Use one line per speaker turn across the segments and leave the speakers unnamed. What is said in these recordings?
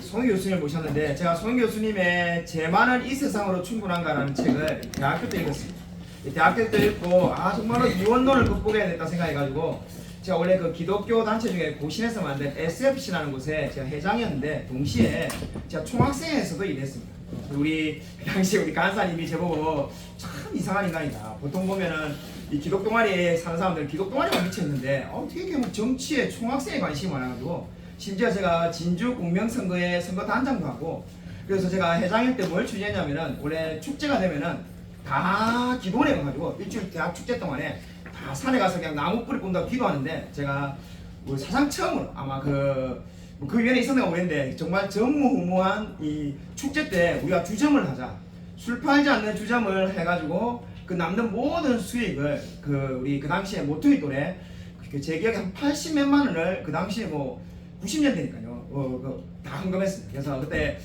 송 교수님을 모셨는데 제가 송 교수님의 제 많은 이 세상으로 충분한가라는 책을 대학교 때 읽었습니다. 대학교 때 읽고 정말로 이원론을 극복해야겠다 생각해가지고 제가 원래 그 기독교 단체 중에 고신에서 만든 SFC라는 곳에 제가 회장이었는데 동시에 제가 총학생회에서도 일했습니다. 우리 당시 우리 간사님이 저보고 참 이상한 인간이다. 보통 보면은 이 기독 동아리에 사는 사람들은 기독 동아리만 미쳤는데 어떻게 이렇게 뭐 정치에 총학생에 관심이 많아가지고 심지어 제가 진주 공명선거에 선거단장도 하고 그래서 제가 회장일 때 뭘 추진했냐면은 원래 축제가 되면은 다 기도원에 가가지고 일주일 대학 축제 동안에 다 산에 가서 그냥 나무 뿌리 꾼다고 기도하는데 제가 뭐 사상 처음으로 아마 그 위원회 있었는가 모르겠는데 정말 전무후무한 이 축제 때 우리가 주점을 하자 술 팔지 않는 주점을 해가지고 그 남는 모든 수익을 우리 그 당시에 모퉁이 또래 제 기억에 한 80몇만 원을 그 당시에 뭐 90년대니까요 다 헌금했습니다. 그래서 그때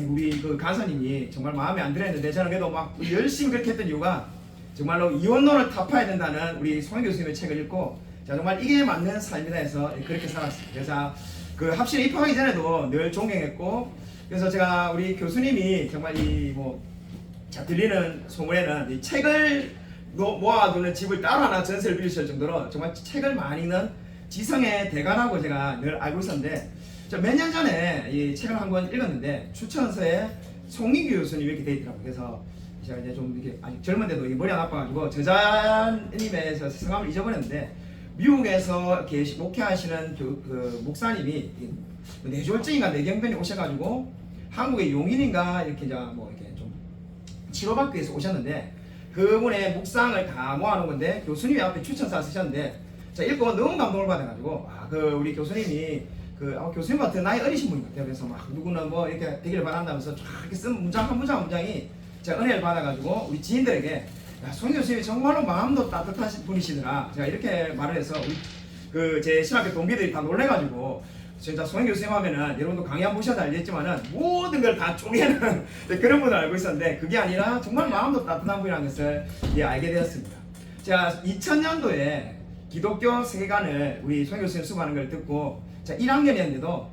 우리 그 간사님이 정말 마음에 안 들었는데 저는 그래도 막 열심히 그렇게 했던 이유가 정말로 이원론을 타파해야 된다는 우리 송 교수님의 책을 읽고 자 정말 이게 맞는 삶이다 해서 그렇게 살았습니다. 그래서 그 합실에 입학하기 전에도 늘 존경했고 그래서 제가 우리 교수님이 정말 자 들리는 소문에는 이 책을 모아두는 집을 따로 하나 전세를 빌리실 정도로 정말 책을 많이 읽는 지성의 대가라고 제가 늘 알고 있었는데 몇 년 전에 이 책을 한 권 읽었는데 추천서에 송민규 교수님이 이렇게 돼 있더라고요. 그래서 제가 이제 좀 이렇게 아직 젊은데도 머리 안 아파가지고 저자님의 성함을 잊어버렸는데 미국에서 목회하시는 그 목사님이 뇌졸중인가 뇌경변이 오셔가지고 한국의 용인인가 이렇게 좀 치료받기 위해서 오셨는데 그분의 묵상을 다 모아놓은 건데 교수님이 앞에 추천사 쓰셨는데 자 읽고 너무 감동을 받아가지고 우리 교수님이 교수님 같은 나이 어리신 분 같아요. 그래서 막 누구는 뭐 이렇게 되기를 바란다면서 쫙 이렇게 쓴 문장 한 문장이 제가 은혜를 받아가지고 우리 지인들에게 송 교수님이 정말로 마음도 따뜻하신 분이시더라. 제가 이렇게 말을 해서 제 신학교 동기들이 다 놀래가지고 진짜 송 교수님 하면은 여러분도 강의 한 번 보셔도 알겠지만은 모든 걸 다 쪼개는 그런 분을 알고 있었는데 그게 아니라 정말 마음도 따뜻한 분이라는 것을 알게 되었습니다. 제가 2000년도에 기독교 세계관을 우리 송 교수님 수고하는 걸 듣고 제가 1학년이었는데도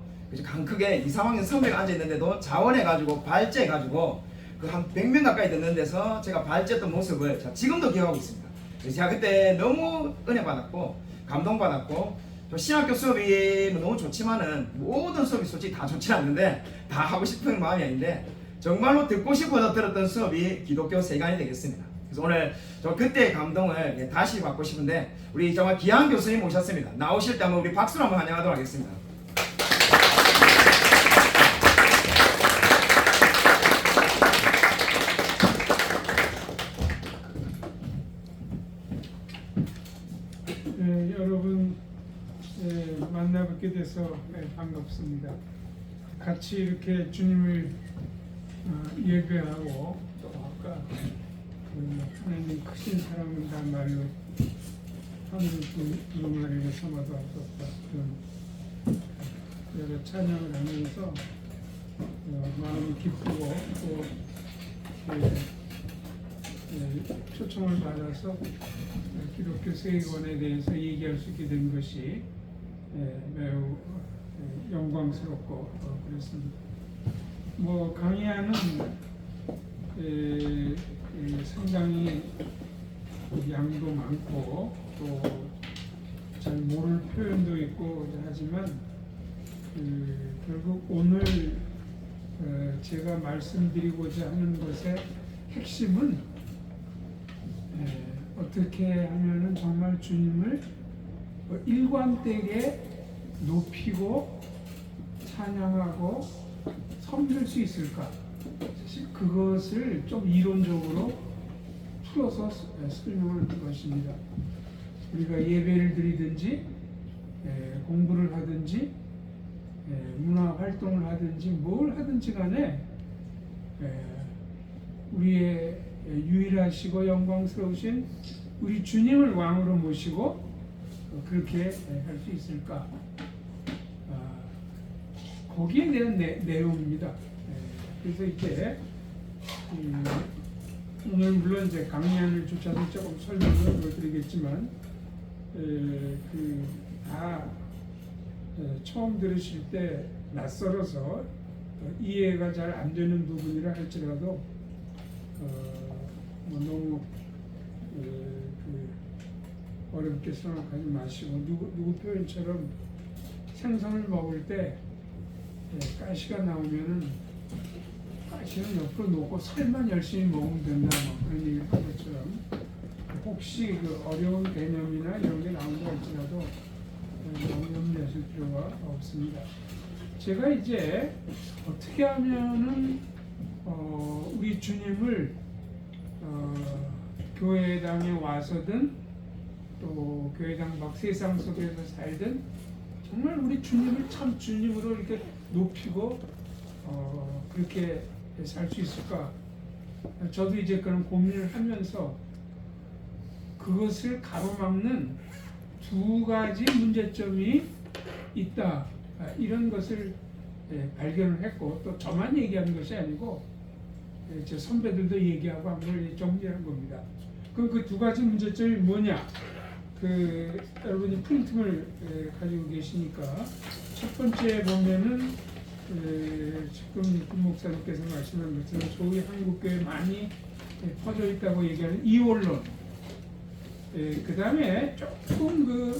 강 크게 2, 3학년 선배가 앉아있는데도 자원해가지고 발제해가지고 한 100명 가까이 듣는 데서 제가 발제했던 모습을 제가 지금도 기억하고 있습니다. 제가 그때 너무 은혜 받았고 감동 받았고 또 신학교 수업이 너무 좋지만은 모든 수업이 솔직히 다 좋지 않는데 다 하고 싶은 마음이 아닌데 정말로 듣고 싶어서 들었던 수업이 기독교 세계관이 되겠습니다. 그래서 오늘 저 그때의 감동을 다시 받고 싶은데 우리 정말 귀한 교수님 오셨습니다. 나오실 때 한번 우리 박수로 한번 환영하도록 하겠습니다.
여러분 만나뵙게 돼서 반갑습니다. 같이 이렇게 주님을 예배하고 또 아까 하나님 크신 사랑한다 말로 하늘 분말에 삼아도 없었다 그런 여러 찬양을 하면서 마음이 기쁘고 또 초청을 받아서 기독교 세계관에 대해서 얘기할 수 있게 된 것이 매우 영광스럽고 그렇습니다. 강의하는 상당히 양도 많고 또 잘 모를 표현도 있고 하지만 결국 오늘 제가 말씀드리고자 하는 것의 핵심은 어떻게 하면은 정말 주님을 일관되게 높이고 찬양하고 섬길 수 있을까? 사실 그것을 좀 이론적으로 풀어서 설명하는 것입니다. 우리가 예배를 드리든지 공부를 하든지 문화 활동을 하든지 뭘 하든지 간에 우리의 유일하시고 영광스러우신 우리 주님을 왕으로 모시고 그렇게 할 수 있을까? 거기에 대한 내용입니다. 그래서 이제 오늘 물론 이제 강의안을 조차도 조금 설명을 드리겠지만 다 처음 들으실 때 낯설어서 이해가 잘 안 되는 부분이라 할지라도 뭐 너무 어렵게 생각하지 마시고 누구 표현처럼 생선을 먹을 때 가시가 나오면은 가시는 옆으로 놓고 살만 열심히 먹으면 된다 뭐 그런 얘기를 한 것처럼 혹시 그 어려운 개념이나 이런 게 나온다 할지라도 너무 염려하실 필요가 없습니다. 제가 이제 어떻게 하면은 우리 주님을 교회당에 와서든 또 교회당 밖 세상 속에서 살든 정말 우리 주님을 참 주님으로 이렇게 높이고 그렇게 살 수 있을까? 저도 이제 그런 고민을 하면서 그것을 가로막는 두 가지 문제점이 있다. 이런 것을 발견을 했고 또 저만 얘기하는 것이 아니고 제 선배들도 얘기하고 한 걸 정리한 겁니다. 그럼 그 두 가지 문제점이 뭐냐? 여러분이 프린트를 가지고 계시니까 첫 번째 보면은 지금 금 목사님께서 말씀한 것처럼 소위 한국교회 많이 퍼져 있다고 얘기하는 이원론. 그 다음에 조금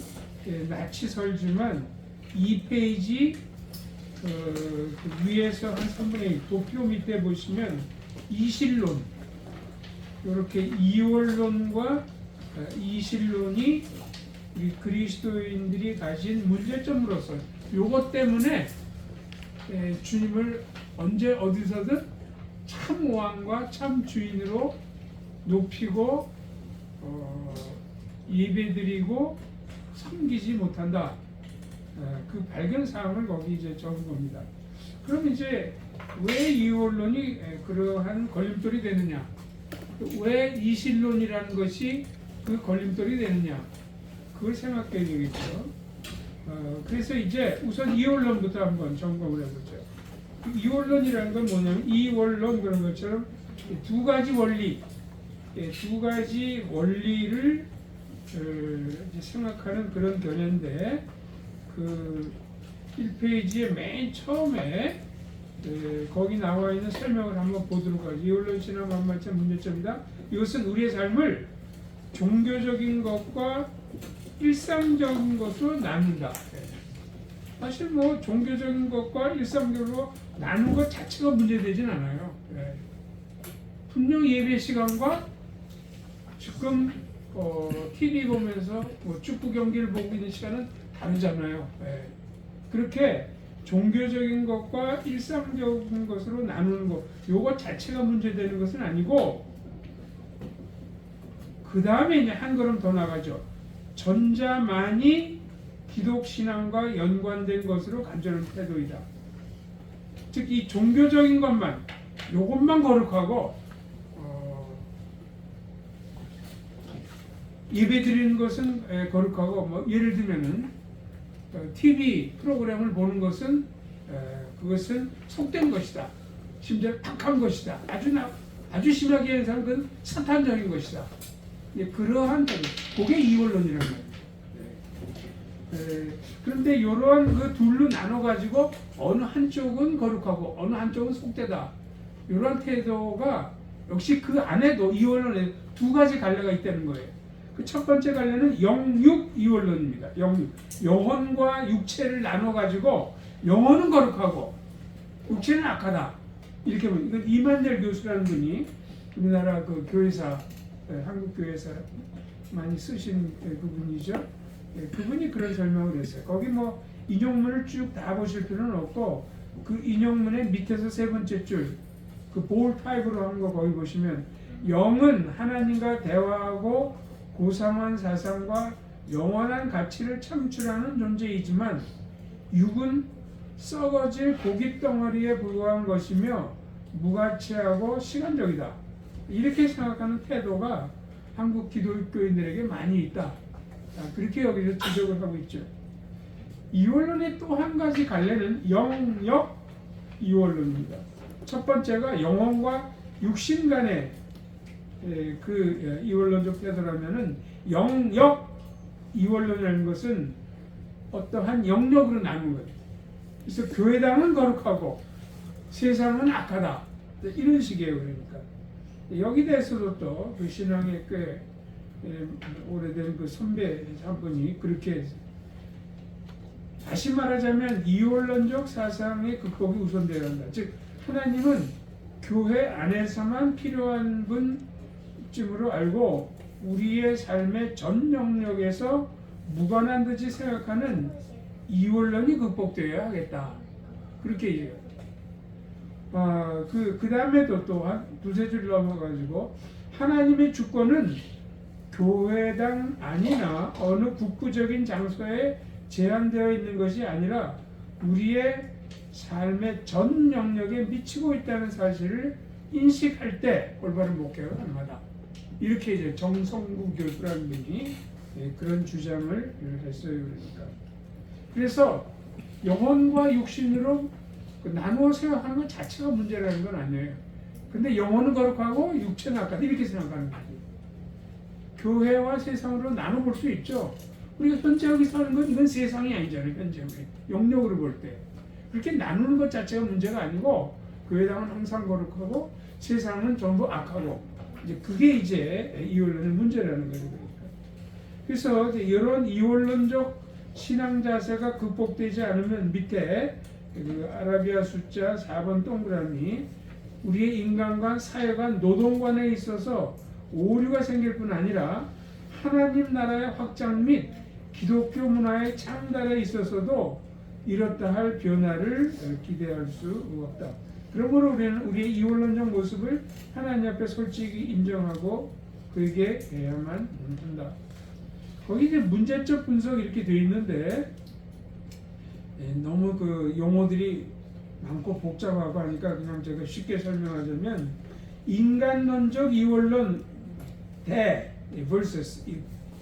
나치설지만 2페이지 그 위에서 한 3분의 1 도표 밑에 보시면 이실론 이렇게 이원론과 이실론이 우리 그리스도인들이 가진 문제점으로서 요것 때문에 주님을 언제 어디서든 참 왕과 참 주인으로 높이고 예배드리고 섬기지 못한다. 그 발견 사항을 거기 이제 적은 겁니다. 그럼 이제 왜 이원론이 그러한 걸림돌이 되느냐? 왜 이실론이라는 것이 그 걸림돌이 되느냐? 그걸 생각해야 되겠죠. 그래서 이제 우선 이원론부터 한번 점검을 해보죠. 이원론이라는 건 뭐냐면 이원론 그런 것처럼 두 가지 원리, 두 가지 원리를 생각하는 그런 견해인데 그 1페이지의 맨 처음에 거기 나와 있는 설명을 한번 보도록 하죠. 이원론 신앙 만만치 문제점이다. 이것은 우리의 삶을 종교적인 것과 일상적인 것으로 나눈다. 사실 뭐 종교적인 것과 일상적으로 나누는 것 자체가 문제되진 않아요. 분명 예배 시간과 지금 TV 보면서 뭐 축구 경기를 보고 있는 시간은 다르잖아요. 그렇게 종교적인 것과 일상적인 것으로 나누는 것, 요거 자체가 문제되는 것은 아니고 그 다음에 이제 한 걸음 더 나가죠. 전자만이 기독신앙과 연관된 것으로 간절한 태도이다. 즉 이 종교적인 것만, 요것만 거룩하고 예배 드리는 것은 거룩하고 뭐 예를 들면은 TV 프로그램을 보는 것은 그것은 속된 것이다. 심지어 악한 것이다. 아주 심하게 해서는 그건 사탄적인 것이다. 그러한 그게 이원론이라는 거예요. 그런데 이러한 그 둘로 나눠 가지고 어느 한쪽은 거룩하고 어느 한쪽은 속되다. 이러한 태도가 역시 그 안에도 이원론에 두 가지 갈래가 있다는 거예요. 그 첫 번째 갈래는 영육 이원론입니다. 영혼과 육체를 나눠 가지고 영혼은 거룩하고 육체는 악하다. 이렇게 보면 이건 이만열 교수라는 분이 우리나라 그 교회사 한국 교회사 많이 쓰신 그분이죠. 그분이 그런 설명을 했어요. 거기 뭐 인용문을 쭉 다 보실 필요는 없고 그 인용문의 밑에서 세 번째 줄 그 볼 타입으로 한 거 거기 보시면 영은 하나님과 대화하고 고상한 사상과 영원한 가치를 창출하는 존재이지만 육은 썩어질 고깃덩어리에 불과한 것이며 무가치하고 시간적이다. 이렇게 생각하는 태도가 한국 기독교인들에게 많이 있다. 그렇게 여기서 지적을 하고 있죠. 이원론의 또 한 가지 갈래는 영역 이원론입니다. 첫 번째가 영혼과 육신 간의 그 이원론적 태도라면은 영역 이원론이라는 것은 어떠한 영역으로 나눈 거예요. 그래서 교회당은 거룩하고 세상은 악하다. 이런 식이에요. 그러니까 여기 대해서도 또 그 신앙의 꽤 오래된 그 선배 한 분이 그렇게 다시 말하자면 이원론적 사상의 극복이 우선되어야 한다. 즉 하나님은 교회 안에서만 필요한 분쯤으로 알고 우리의 삶의 전 영역에서 무관한 듯이 생각하는 이원론이 극복되어야 하겠다. 그렇게 얘기해요. 그 다음에도 또 한 두세 줄 넘어가지고 하나님의 주권은 교회당 아니나 어느 국부적인 장소에 제한되어 있는 것이 아니라 우리의 삶의 전 영역에 미치고 있다는 사실을 인식할 때 올바른 목회가 가능하다. 이렇게 이제 정성구 교수라는 분이 그런 주장을 했어요. 그러니까 그래서 영혼과 육신으로 나누어 생각하는 것 자체가 문제라는 건 아니에요. 근데 영혼은 거룩하고 육체는 악하다 이렇게 생각하는 거죠. 교회와 세상으로 나눠볼 수 있죠. 우리가 현재 여기 사는 건 이건 세상이 아니잖아요. 현재 우리 영역으로 볼 때. 그렇게 나누는 것 자체가 문제가 아니고 교회당은 항상 거룩하고 세상은 전부 악하고 이제 그게 이제 이원론의 문제라는 거죠. 그래서 이제 이런 이원론적 신앙 자세가 극복되지 않으면 밑에 그 아라비아 숫자 4번 동그라미 우리의 인간관, 사회관, 노동관에 있어서 오류가 생길 뿐 아니라 하나님 나라의 확장 및 기독교 문화의 창달에 있어서도 이렇다 할 변화를 기대할 수 없다. 그러므로 우리는 우리의 이원론적 모습을 하나님 앞에 솔직히 인정하고 그에게 해야만 한다. 거기 이제 문제적 분석 이렇게 되어 있는데 너무 그 용어들이 많고 복잡하고 하니까 그냥 제가 쉽게 설명하자면 인간론적 이원론 대 vs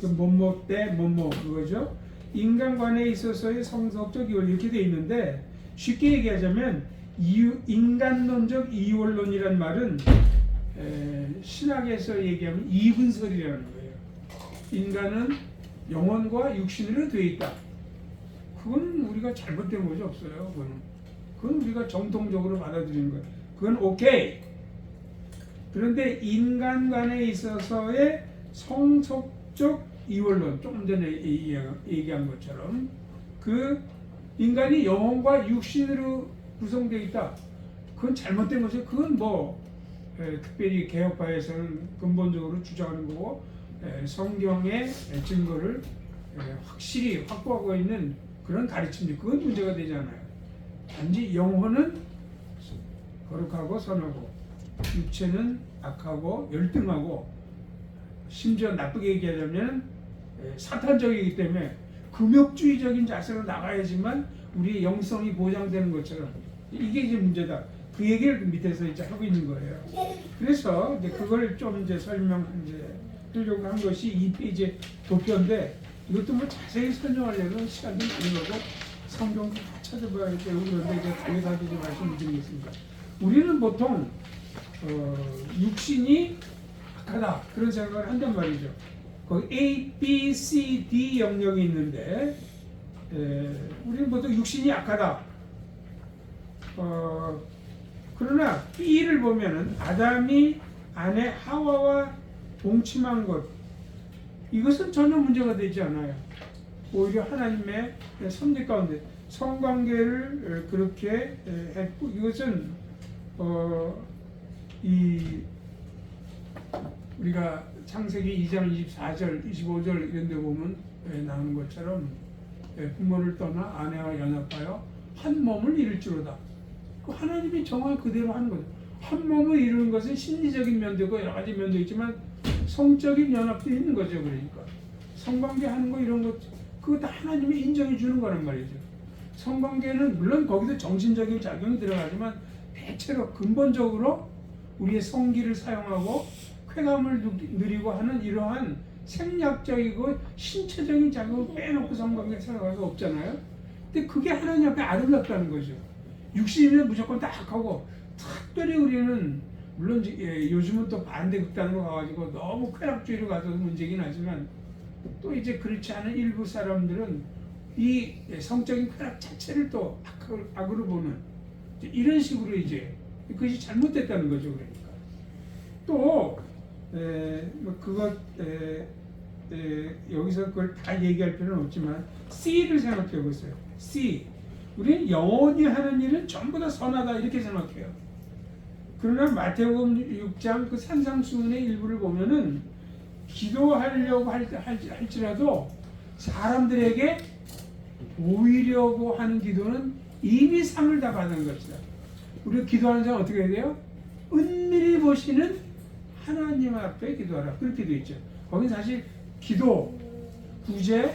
그 뭐뭐 대 뭐뭐 그거죠. 인간관에 있어서의 성석적 이원 이렇게 되어 있는데 쉽게 얘기하자면 인간론적 이원론이란 말은 신학에서 얘기하면 이분설이라는 거예요. 인간은 영혼과 육신으로 되어 있다. 그건 우리가 잘못된 것이 없어요. 그건 우리가 정통적으로 받아들이는 거예요. 그건 오케이. 그런데 인간관에 있어서의 성속적 이원론, 조금 전에 얘기한 것처럼 그 인간이 영혼과 육신으로 구성되어 있다. 그건 잘못된 거죠. 그건 특별히 개혁파에서는 근본적으로 주장하는 거고 성경의 증거를 확실히 확보하고 있는 그런 가르침이 그건 문제가 되지 않아요. 단지 영혼은 거룩하고 선하고 육체는 악하고 열등하고 심지어 나쁘게 얘기하자면 사탄적이기 때문에 금욕주의적인 자세로 나가야지만 우리의 영성이 보장되는 것처럼 이게 이제 문제다. 그 얘기를 밑에서 이제 하고 있는 거예요. 그래서 이제 그걸 좀 이제 하려고 한 것이 2페이지 도표인데 이것도 뭐 자세히 설명하려면 시간이 많이 가고 성경도 다 찾아봐야 되고 그런데 이제 거기다도 좀 말씀드리겠습니다. 우리는 보통 육신이 악하다 그런 생각을 한단 말이죠. 거기 A, B, C, D 영역이 있는데 우리는 보통 육신이 악하다. 그러나 B를 보면은 아담이 아내 하와와 동침한 것 이것은 전혀 문제가 되지 않아요. 오히려 하나님의 섭리 가운데 성관계를 그렇게 했고 이것은 우리가 창세기 2장 24절 25절 이런 데 보면 나오는 것처럼 부모를 떠나 아내와 연합하여 한 몸을 이룰지로다. 그 하나님이 정한 그대로 하는 거죠. 한 몸을 이루는 것은 심리적인 면도 있고 여러 가지 면도 있지만 성적인 연합도 있는 거죠. 그러니까 성관계 하는 거 이런 것 그거 다 하나님이 인정해 주는 거란 말이죠. 성관계는 물론 거기도 정신적인 작용이 들어가지만 대체로 근본적으로 우리의 성기를 사용하고 쾌감을 누리고 하는 이러한 생략적이고 신체적인 작용을 빼놓고 성관계를 생각할 수 없잖아요. 근데 그게 하나님 앞에 아름답다는 거죠. 육신이면 무조건 다 악하고 특별히 우리는 물론 요즘은 또 반대 극단으로 가가지고 너무 쾌락주의로 가서 문제긴 하지만 또 이제 그렇지 않은 일부 사람들은 이 성적인 쾌락 자체를 또 악으로 보는 이런 식으로 이제 그것이 잘못됐다는 거죠. 그러니까 또 뭐 그것 여기서 그걸 다 얘기할 필요는 없지만 C를 생각해 보세요. C. 우리는 영원히 하는 일은 전부 다 선하다 이렇게 생각해요. 그러나 마태복음 6장 그 산상수훈의 일부를 보면은 기도하려고 할지라도 사람들에게 보이려고 하는 기도는 이미 상을 다 받은 것이다. 우리가 기도하는 사람 어떻게 해야 돼요? 은밀히 보시는 하나님 앞에 기도하라. 그렇게 되어 있죠. 거긴 사실 기도, 구제,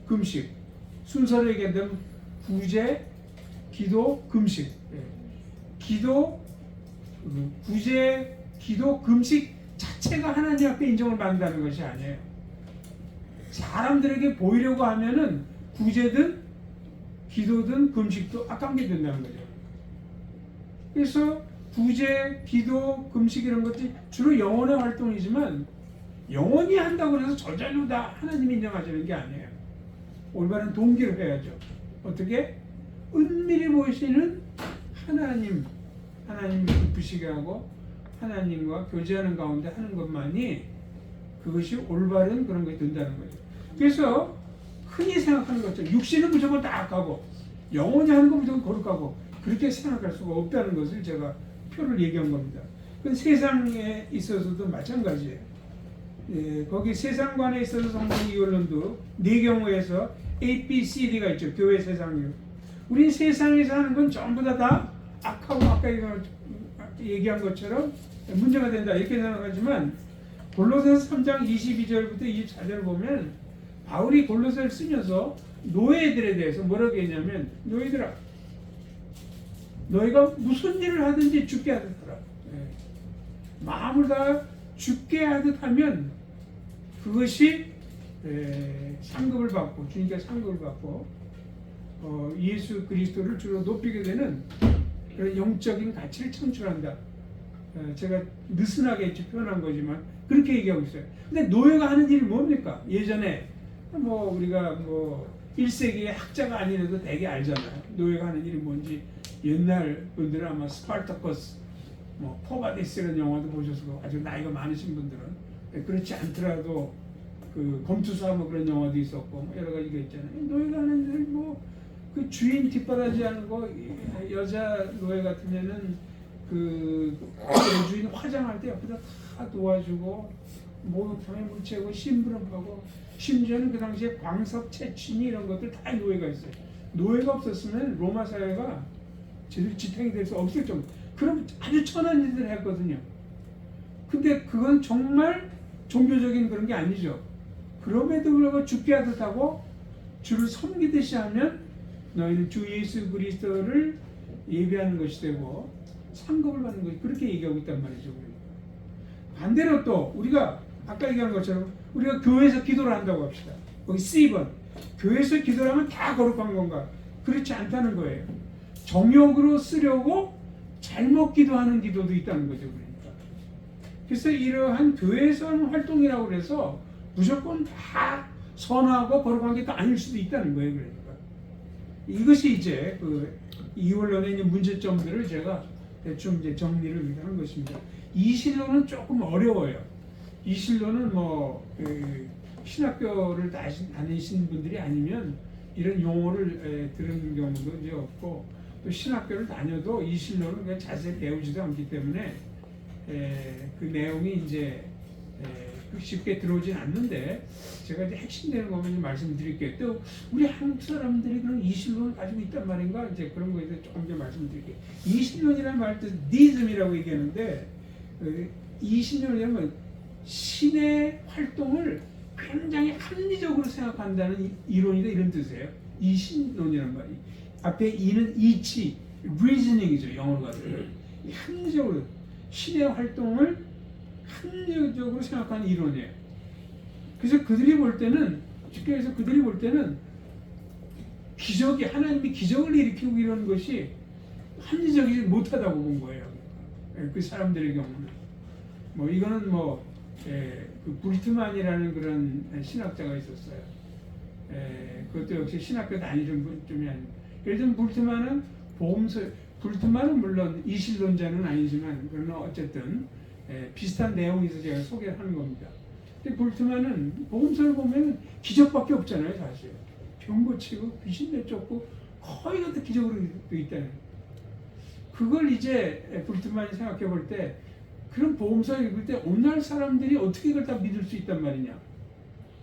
금식 순서로 얘기한다면 구제, 기도, 금식. 기도, 구제, 기도, 금식 자체가 하나님 앞에 인정을 받는다는 것이 아니에요. 사람들에게 보이려고 하면은 구제든 기도든 금식도 아깝게 된다는 거죠. 그래서 구제, 기도, 금식 이런 것들이 주로 영혼의 활동이지만 영원히 한다고 해서 저절로 다 하나님이 인정하시는 게 아니에요. 올바른 동기를 해야죠. 어떻게? 은밀히 보시는 하나님 기쁘시게 하고 하나님과 교제하는 가운데 하는 것만이 그것이 올바른 그런 것이 된다는 거죠. 그래서 흔히 생각하는 것처럼 육신은 무조건 다 악하고 영원히 하는 건 무조건 거룩하고 그렇게 생각할 수가 없다는 것을 제가 표를 얘기한 겁니다. 그건 세상에 있어서도 마찬가지예요. 거기 세상관에 있어서 성경 이원론도 네 경우에서 A, B, C, D가 있죠. 교회 세상이요. 우리 세상에서 하는 건 전부 다 악하고 아까 얘기한 것처럼 문제가 된다 이렇게 생각하지만 골로새서 3장 22절부터 24절 보면 바울이 골로새를 쓰면서 노예들에 대해서 뭐라고 했냐면 노예들아 너희가 무슨 일을 하든지 죽게 하듯 하라. 마음을 다 죽게 하듯 하면 그것이 상급을 받고 주님께서 상급을 받고 예수 그리스도를 주로 높이게 되는 그런 영적인 가치를 창출한다. 제가 느슨하게 표현한 거지만 그렇게 얘기하고 있어요. 근데 노예가 하는 일이 뭡니까? 예전에 뭐 우리가 뭐 1세기의 학자가 아니라도 되게 알잖아요. 노예가 하는 일이 뭔지. 옛날 분들은 아마 스파르타커스, 뭐 포바데스 이런 영화도 보셔서 아주 나이가 많으신 분들은 그렇지 않더라도 그 검투사 뭐 그런 영화도 있었고 뭐 여러 가지가 있잖아요. 노예가 하는 일 뭐 그 주인 뒷바라지 하는 거 여자 노예 같으면은 그 주인 화장할 때 옆에다 다 도와주고 목욕탕에 물 채우고 심부름하고 심지어는 그 당시에 광석 채취니 이런 것들 다 노예가 있어요. 노예가 없었으면 로마 사회가 제대로 지탱이 될 수 없을 정도. 그럼 아주 천한 일들을 했거든요. 근데 그건 정말 종교적인 그런 게 아니죠. 그럼에도 불구하고 죽게 하듯 하고 주를 섬기듯이 하면 너희는 주 예수 그리스도를 예배하는 것이 되고 상급을 받는 것이 그렇게 얘기하고 있단 말이죠. 반대로 또 우리가 아까 얘기한 것처럼 우리가 교회에서 기도를 한다고 합시다. 거기 C번 교회에서 기도를 하면 다 거룩한 건가? 그렇지 않다는 거예요. 정욕으로 쓰려고 잘못 기도하는 기도도 있다는 거죠. 그러니까. 그래서 이러한 교회에서 하는 활동이라고 해서 무조건 다 선하고 거룩한 게 또 아닐 수도 있다는 거예요. 그러니까. 이것이 이제 그 이원론의 있는 문제점들을 제가 대충 이제 정리를 한 것입니다. 이 신론은 조금 어려워요. 이 신론은 뭐 신학교를 다니신 분들이 아니면 이런 용어를 들은 경우도 이제 없고 또 신학교를 다녀도 이 신론을 그냥 자세히 배우지도 않기 때문에 그 내용이 이제 쉽게 들어오진 않는데 제가 이제 핵심되는 것만 말씀드릴게요. 또 우리 한국 사람들이 그런 이 신론을 가지고 있단 말인가 이제 그런 거에 대해서 조금 더 말씀드릴게요. 이 신론이라는 말도 니즘이라고 얘기하는데 이 신론이라는 건 신의 활동을 굉장히 합리적으로 생각한다는 이론이다 이런 뜻이에요. 이 신론이라는 말이 앞에 이는 이치, reasoning이죠 영어로 가지고 합리적으로 신의 활동을 합리적으로 생각하는 이론이에요. 그래서 그들이 볼 때는 쉽게 해서 그들이 볼 때는 기적이 하나님이 기적을 일으키고 이런 것이 합리적이지 못하다고 본 거예요. 그 사람들의 경우는 뭐 이거는 그 불트만이라는 그런 신학자가 있었어요. 그것도 역시 신학교 다니는 분쯤이 아니고 예를 들면 불트만은 불트만은 물론 이실론자는 아니지만 그러나 어쨌든 비슷한 내용에서 제가 소개를 하는 겁니다. 근데 불트만은 복음서를 보면 기적밖에 없잖아요, 사실. 병 고치고 귀신 내쫓고 거의 다 기적으로 되어 있다는. 그걸 이제 불트만이 생각해 볼 때 그런 복음서 읽을 때 오늘날 사람들이 어떻게 이걸 다 믿을 수 있단 말이냐.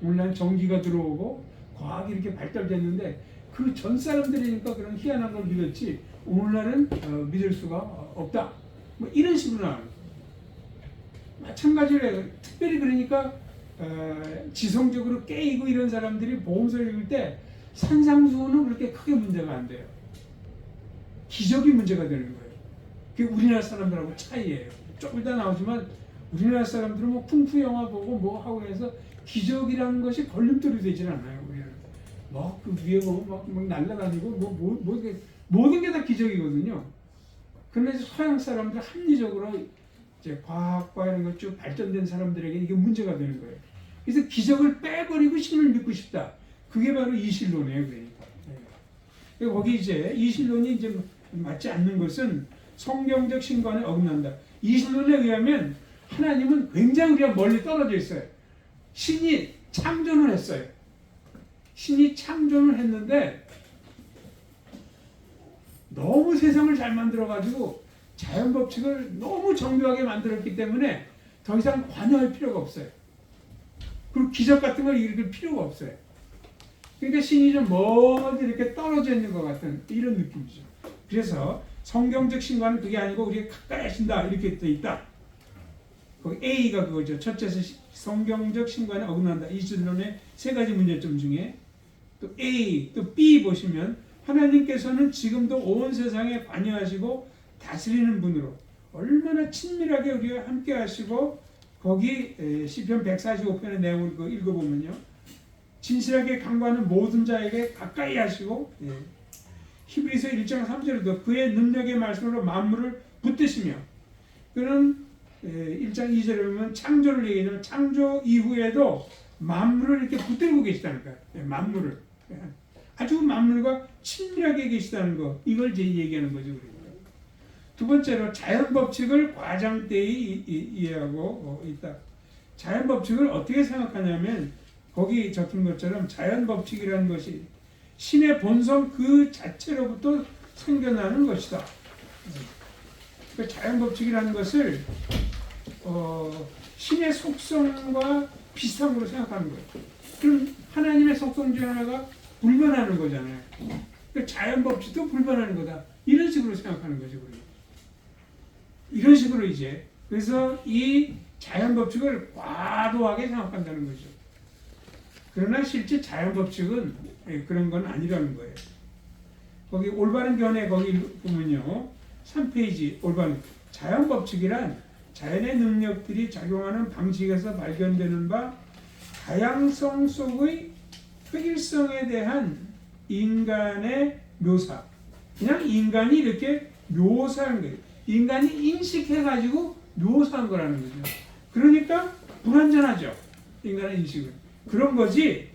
오늘날 전기가 들어오고 과학이 이렇게 발달됐는데 그 전 사람들이니까 그런 희한한 걸 믿었지 오늘날은 믿을 수가 없다. 뭐 이런 식으로 나와요. 마찬가지로 특별히 그러니까 지성적으로 깨이고 이런 사람들이 복음서를 읽을 때 산상수훈은 그렇게 크게 문제가 안 돼요. 기적이 문제가 되는 거예요. 그게 우리나라 사람들하고 차이예요. 조금 이따 나오지만 우리나라 사람들은 뭐 쿵푸 영화 보고 뭐 하고 해서 기적이라는 것이 걸림돌이 되질 않아요. 우리는 그 위에 보면 막 날아다니고 모든 게 다 기적이거든요. 그런데 서양 사람들 합리적으로 이제 과학과 이런 것 쭉 발전된 사람들에게 이게 문제가 되는 거예요. 그래서 기적을 빼버리고 신을 믿고 싶다. 그게 바로 이실론이에요, 그러니까. 네. 거기 이제 이실론이 이제 맞지 않는 것은 성경적 신관에 어긋난다. 이실론에 의하면 하나님은 굉장히 우리가 멀리 떨어져 있어요. 신이 창조를 했어요. 신이 창조를 했는데 너무 세상을 잘 만들어가지고 자연 법칙을 너무 정교하게 만들었기 때문에 더 이상 관여할 필요가 없어요. 그리고 기적 같은 걸 일으킬 필요가 없어요. 그러니까 신이 좀 멀리 이렇게 떨어져 있는 것 같은 이런 느낌이죠. 그래서 성경적 신과는 그게 아니고 우리가 가까이 하신다 이렇게 돼 있다. 거기 A가 그거죠. 첫째서 성경적 신과는 어긋난다. 이실론의 세 가지 문제점 중에 또 A, 또 B 보시면 하나님께서는 지금도 온 세상에 관여하시고 다스리는 분으로 얼마나 친밀하게 우리와 함께 하시고 거기 시편 145편의 내용을 읽어보면요. 진실하게 강구하는 모든 자에게 가까이 하시고 히브리서 1장 3절에도 그의 능력의 말씀으로 만물을 붙드시며 그는 1장 2절에 보면 창조를 얘기하면 창조 이후에도 만물을 이렇게 붙들고 계시다는 거예요. 만물을. 아주 만물과 친밀하게 계시다는 거. 이걸 이제 얘기하는 거죠. 두 번째로 자연 법칙을 과장되이 이해하고 있다. 자연 법칙을 어떻게 생각하냐면 거기 적힌 것처럼 자연 법칙이라는 것이 신의 본성 그 자체로부터 생겨나는 것이다. 그 자연 법칙이라는 것을 신의 속성과 비슷한 걸로 생각하는 거예요. 그럼 하나님의 속성 중 하나가 불변하는 거잖아요. 그러니까 자연 법칙도 불변하는 거다. 이런 식으로 생각하는 거죠. 이런 식으로 이제 그래서 이 자연 법칙을 과도하게 생각한다는 거죠. 그러나 실제 자연 법칙은 그런 건 아니라는 거예요. 거기 올바른 견해 거기 보면요. 3페이지 올바른 자연 법칙이란 자연의 능력들이 작용하는 방식에서 발견되는 바 다양성 속의 획일성에 대한 인간의 묘사. 그냥 인간이 이렇게 묘사한 거예요. 인간이 인식해가지고 묘사한 거라는 거죠. 그러니까 불완전하죠. 인간의 인식은. 그런 거지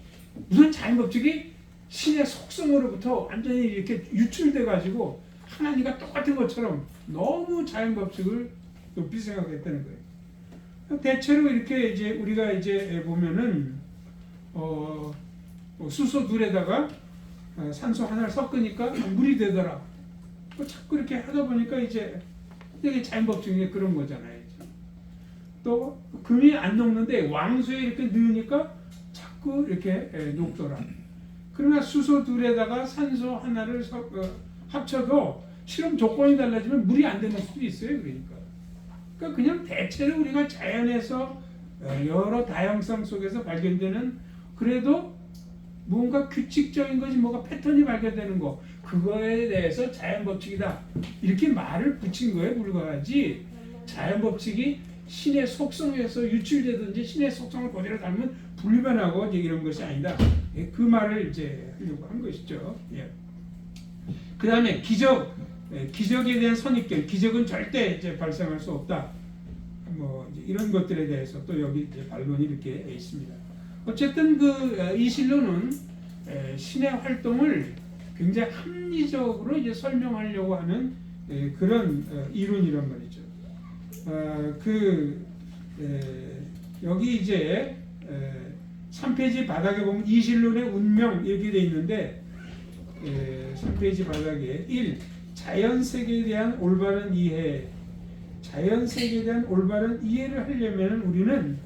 무슨 자연 법칙이 신의 속성으로부터 완전히 이렇게 유출돼가지고 하나님과 똑같은 것처럼 너무 자연 법칙을 높이 생각했다는 거예요. 대체로 이렇게 이제 우리가 이제 보면은 수소 둘에다가 산소 하나를 섞으니까 물이 되더라. 자꾸 이렇게 하다 보니까 이제 이게 자연 법칙이 그런 거잖아요. 또 금이 안 녹는데 왕수에 이렇게 넣으니까 자꾸 이렇게 녹더라. 그러나 수소 둘에다가 산소 하나를 합쳐도 실험 조건이 달라지면 물이 안 되는 수도 있어요. 그러니까 그냥 대체로 우리가 자연에서 여러 다양성 속에서 발견되는 그래도 뭔가 규칙적인 것이 뭐가 패턴이 발견되는 거 그거에 대해서 자연 법칙이다 이렇게 말을 붙인 거에 불과하지 자연 법칙이 신의 속성에서 유출되든지 신의 속성을 그대로 닮으면 불변하고 이런 것이 아니다. 그 말을 이제 하려고 한 것이죠. 예. 그 다음에 기적에 대한 선입견, 기적은 절대 이제 발생할 수 없다. 뭐 이런 것들에 대해서 또 여기 이제 반론이 이렇게 있습니다. 어쨌든 이실론은 신의 활동을 굉장히 합리적으로 이제 설명하려고 하는 그런 이론이란 말이죠. 여기 이제 3페이지 바닥에 보면 이신론의 운명 이렇게 돼 있는데 3페이지 바닥에 1. 자연세계에 대한 올바른 이해. 자연세계에 대한 올바른 이해를 하려면 우리는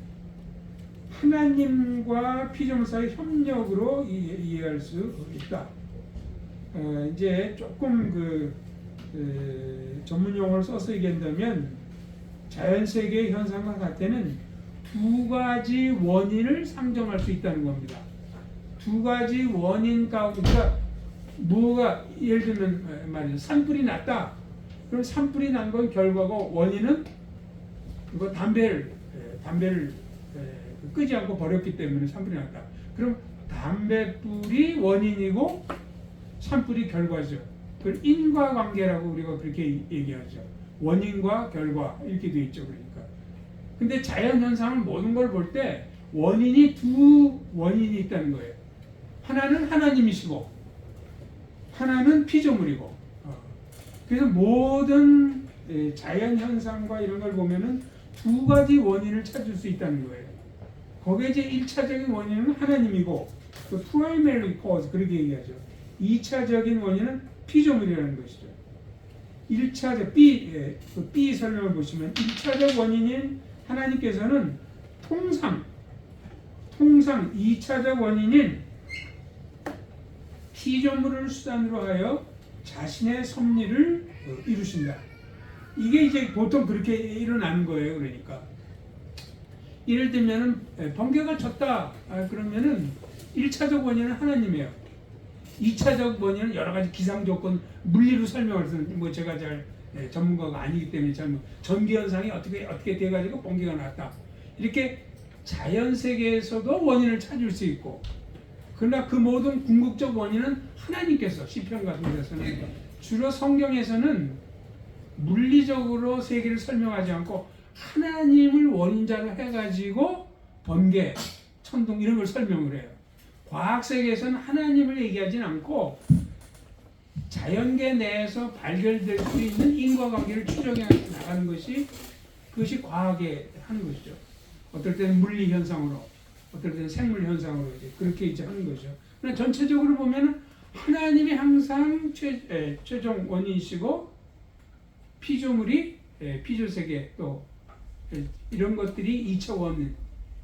하나님과 피조물 사이 협력으로 이해할 수 있다. 이제 조금 전문 용어를 써서 얘기한다면 자연세계의 현상과 사태는 두 가지 원인을 상정할 수 있다는 겁니다. 두 가지 원인 가운데, 그러니까 뭐가 예를 들면 말이죠. 산불이 났다. 그럼 산불이 난 건 결과고 원인은 그거 담배를 끄지 않고 버렸기 때문에 산불이 났다. 그럼 담배불이 원인이고 산불이 결과죠. 그걸 인과관계라고 우리가 그렇게 얘기하죠. 원인과 결과 이렇게 되어 있죠. 그러니까. 근데 자연현상은 모든 걸 볼 때 원인이 두 원인이 있다는 거예요. 하나는 하나님이시고 하나는 피조물이고. 그래서 모든 자연현상과 이런 걸 보면은 두 가지 원인을 찾을 수 있다는 거예요. 거기에 이제 1차적인 원인은 하나님이고 또 primary cause 그렇게 얘기하죠. 2차적인 원인은 피조물이라는 것이죠. 1차적 B 설명을 보시면 1차적 원인인 하나님께서는 통상 2차적 원인인 피조물을 수단으로 하여 자신의 섭리를 이루신다. 이게 이제 보통 그렇게 일어나는 거예요. 그러니까 예를 들면은 번개가 쳤다. 그러면은 1차적 원인은 하나님이에요. 2차적 원인은 여러 가지 기상 조건 물리로 설명을 해서 뭐 제가 잘 전문가가 아니기 때문에 잘 전기 현상이 어떻게 돼 가지고 번개가 났다. 이렇게 자연 세계에서도 원인을 찾을 수 있고, 그러나 그 모든 궁극적 원인은 하나님께서 시편 같은 데서는 주로 성경에서는 물리적으로 세계를 설명하지 않고 하나님을 원인자로 해가지고 번개, 천둥 이런 걸 설명을 해요. 과학 세계에서는 하나님을 얘기하진 않고 자연계 내에서 발견될 수 있는 인과관계를 추정해 나가는 것이 그것이 과학에 하는 것이죠. 어떨 때는 물리 현상으로, 어떨 때는 생물 현상으로 이제 그렇게 이제 하는 거죠. 그러나 전체적으로 보면은 하나님이 항상 최종 원인이시고 피조물이 피조세계 또 이런 것들이 2차 원인,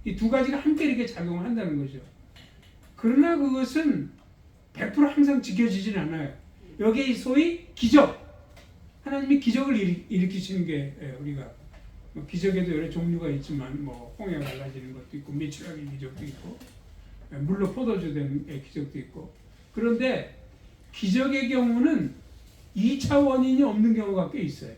이 두 가지가 함께 이렇게 작용한다는 거죠. 그러나 그것은 100% 항상 지켜지진 않아요. 여기에 소위 기적, 하나님이 기적을 일으키시는 게 우리가 뭐 기적에도 여러 종류가 있지만 뭐 홍해 갈라지는 것도 있고 메추라기 기적도 있고 물로 포도주 된 기적도 있고, 그런데 기적의 경우는 2차 원인이 없는 경우가 꽤 있어요.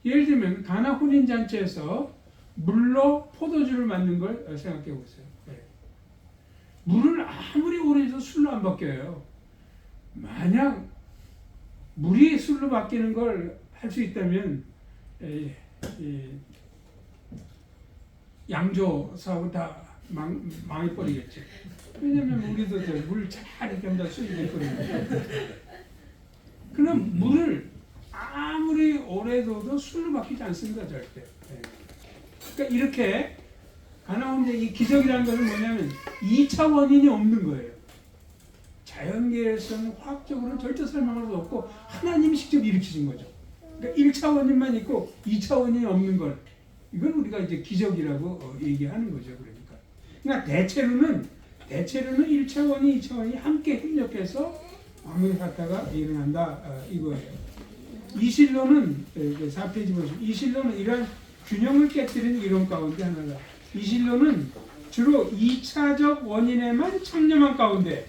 예를 들면 가나 혼인잔치에서 물로 포도주를 만든 걸 생각해 보세요. 물을 아무리 오래 해서 술로 안 바뀌어요. 만약 물이 술로 바뀌는 걸 할 수 있다면 양조 사업은 다 망해버리겠죠. 왜냐면 우리도 물 잘 이렇게 하면 다 술이 돼버리니까. 그럼 물을 아무리 오래 둬도 술로 바뀌지 않습니다. 절대. 그러니까 이렇게 가나온데 이 기적이라는 것은 뭐냐면 2차 원인이 없는 거예요. 자연계에서는 화학적으로는 절대 설명할 수 없고 하나님이 직접 일으키신 거죠. 그러니까 1차 원인만 있고 2차 원인이 없는 걸, 이건 우리가 이제 기적이라고 얘기하는 거죠. 그러니까 대체로는 1차 원인, 2차 원인이 함께 협력해서 아무리 사태가 일어난다 이거예요. 이실론은 4페이지 보시면 이실론은 이러한 균형을 깨뜨리는 이론 가운데 하나다. 이실론은 주로 2차적 원인에만 창념한 가운데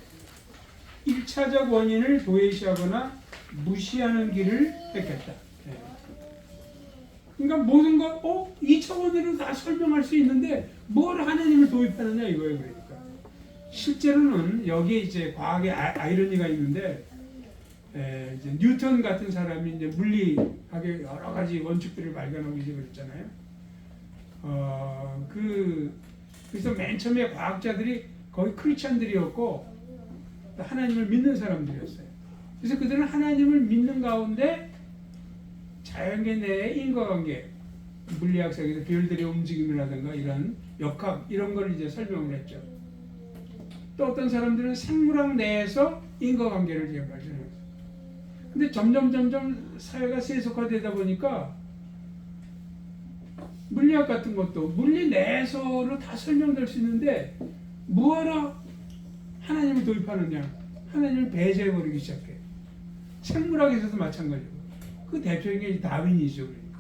1차적 원인을 도외시하거나 무시하는 길을 택했다. 그러니까 모든 것 2차 원인으로 다 설명할 수 있는데 뭘 하나님을 도입하느냐 이거예요. 그러니까 실제로는 여기에 이제 과학의 아이러니가 있는데 이제 뉴턴 같은 사람이 이제 물리학의 여러 가지 원칙들을 발견하고 이제 그랬잖아요. 그래서 맨 처음에 과학자들이 거의 크리스천들이었고 하나님을 믿는 사람들이었어요. 그래서 그들은 하나님을 믿는 가운데 자연계 내의 인과관계, 물리학상에서 별들의 움직임이라든가 이런 역학 이런 걸 이제 설명을 했죠. 또 어떤 사람들은 생물학 내에서 인과관계를 이제 발견했어요. 근데 점점 사회가 세속화되다 보니까 물리학 같은 것도 물리 내에서로 다 설명될 수 있는데 뭐하러 하나님을 도입하느냐? 하나님을 배제해버리기 시작해. 생물학에서도 마찬가지고. 그 대표적인 게 다윈이죠. 그러니까.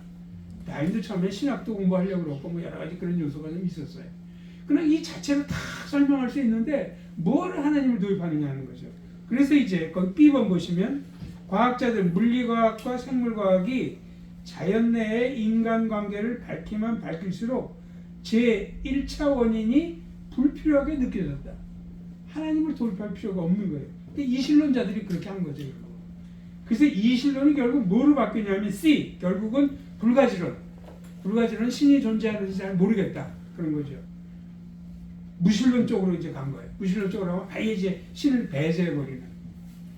다윈도 처음에 신학도 공부하려고 그러고 뭐 여러 가지 그런 요소가 좀 있었어요. 그러나 이 자체로 다 설명할 수 있는데 뭘 하나님을 도입하느냐 하는 거죠. 그래서 이제 거기 B번 보시면 과학자들 물리과학과 생물과학이 자연 내의 인간관계를 밝히면 밝힐수록 제1차 원인이 불필요하게 느껴졌다. 하나님을 도입할 필요가 없는 거예요. 이신론자들이 그렇게 한 거죠. 그래서 이신론이 결국 뭐로 바뀌냐면 C, 결국은 불가지론. 불가지론은 신이 존재하는지 잘 모르겠다. 그런 거죠. 무신론 쪽으로 이제 간 거예요. 무신론 쪽으로 하면 아예 이제 신을 배제해버리는.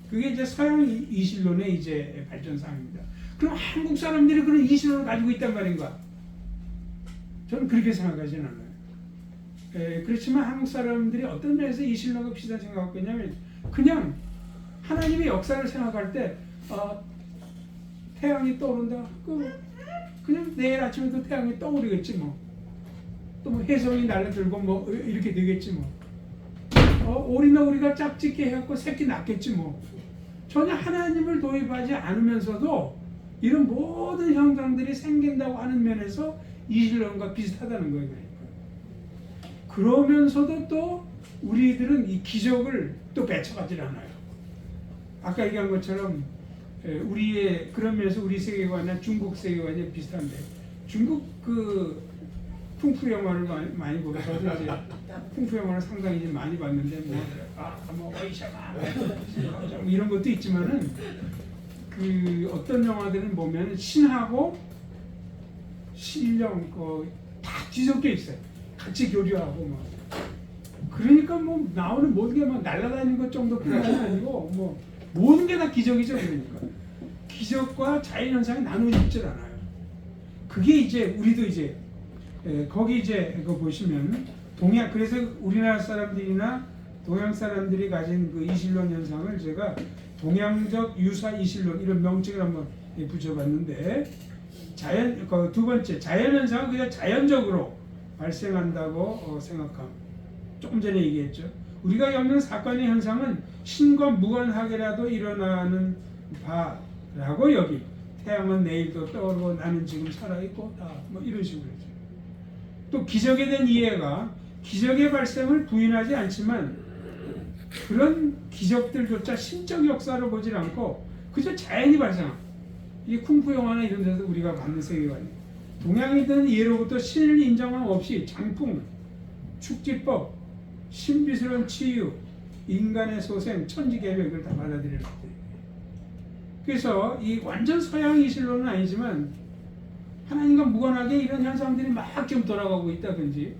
그게 이제 서양 이신론의 이제 발전상입니다. 그럼 한국 사람들이 그런 이신론을 가지고 있단 말인가? 저는 그렇게 생각하지는 않아요. 그렇지만 한국 사람들이 어떤 면에서 이신론과 비슷한 생각을 했냐면 그냥 하나님의 역사를 생각할 때 태양이 떠오른다. 그냥 내일 아침에도 태양이 떠오르겠지 뭐. 또 뭐 혜성이 날려들고 뭐 이렇게 되겠지 뭐. 오리나 우리가 짝짓기 해갖고 새끼 낳겠지 뭐. 전혀 하나님을 도입하지 않으면서도 이런 모든 현상들이 생긴다고 하는 면에서 이신론과 비슷하다는 거예요. 그러면서도 또 우리들은 이 기적을 또 배척하지 않아요. 아까 얘기한 것처럼 우리의 그런 면에서 우리 세계관이나 중국 세계관이 비슷한데 중국 그 쿵푸 영화를 많이 보고 저도 이제 쿵푸 영화를 상당히 이제 많이 봤는데 뭐 어이샤마 뭐 이런 것도 있지만은 그 어떤 영화들은 보면 신하고 신령 다 뒤섞여 있어요. 같이 교류하고 뭐 그러니까 뭐 나오는 모든 게 막 날아다니는 것 정도뿐만이 아니고 뭐 모든 게 다 기적이죠. 그러니까 기적과 자연현상이 나누어져 있질 않아요. 그게 이제 우리도 이제 거기 이제 그거 보시면 동양 그래서 우리나라 사람들이나 동양 사람들이 가진 그 이신론 현상을 제가 동양적 유사 이신론 이런 명칭을 한번 붙여봤는데 두 번째 자연현상은 그냥 자연적으로 발생한다고 생각함. 조금 전에 얘기했죠. 우리가 겪는 사건의 현상은 신과 무관하게라도 일어나는 바라고 여기 태양은 내일도 떠오르고 나는 지금 살아있고 뭐 이런 식으로 했죠. 또 기적에 대한 이해가 기적의 발생을 부인하지 않지만 그런 기적들조차 신적 역사로 보질 않고 그저 자연이 발생함. 이게 쿵푸 영화나 이런 데서 우리가 받는 세계관이에요. 동양이든 예로부터 신을 인정함 없이 장풍, 축지법, 신비스러운 치유, 인간의 소생, 천지개벽을 다 받아들이는 거예요. 그래서 이 완전 서양 이신론은 아니지만 하나님과 무관하게 이런 현상들이 막 지금 돌아가고 있다든지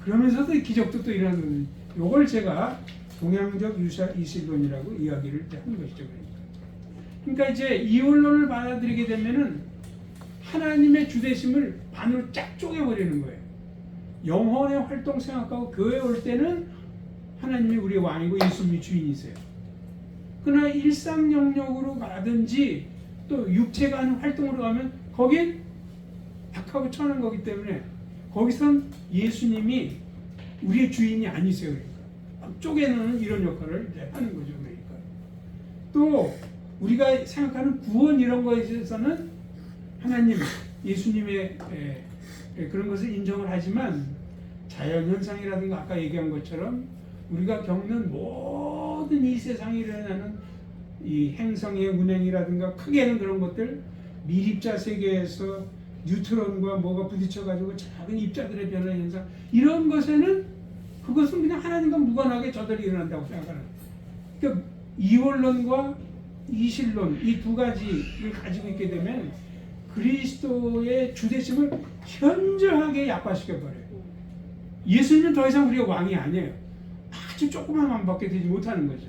그러면서도 기적도 또 일어나는 요걸 제가 동양적 유사 이신론이라고 이야기를 하는 것이죠. 그러니까 이제 이원론을 받아들이게 되면은 하나님의 주되심을 반으로 쫙 쪼개버리는 거예요. 영혼의 활동 생각하고 교회에 올 때는 하나님이 우리의 왕이고 예수님이 주인이세요. 그러나 일상 영역으로 가든지 또 육체가 하는 활동으로 가면 거긴 악하고 천한 거기 때문에 거기선 예수님이 우리의 주인이 아니세요. 그러니까 쪼개는 이런 역할을 하는 거죠. 그러니까 또 우리가 생각하는 구원 이런 거에 있어서는 하나님, 예수님의 그런 것을 인정을 하지만 자연현상이라든가 아까 얘기한 것처럼 우리가 겪는 모든 이 세상에 일어나는 이 행성의 운행이라든가 크게는 그런 것들 미립자 세계에서 뉴트론과 뭐가 부딪혀가지고 작은 입자들의 변화 현상 이런 것에는 그것은 그냥 하나님과 무관하게 저절로 일어난다고 생각하는 거예요. 그러니까 이원론과 이신론 이 두 가지를 가지고 있게 되면 그리스도의 주대심을 현저하게 약화시켜버려요. 예수님은 더 이상 우리가 왕이 아니에요. 아주 조그만 왕밖에 되지 못하는 거죠.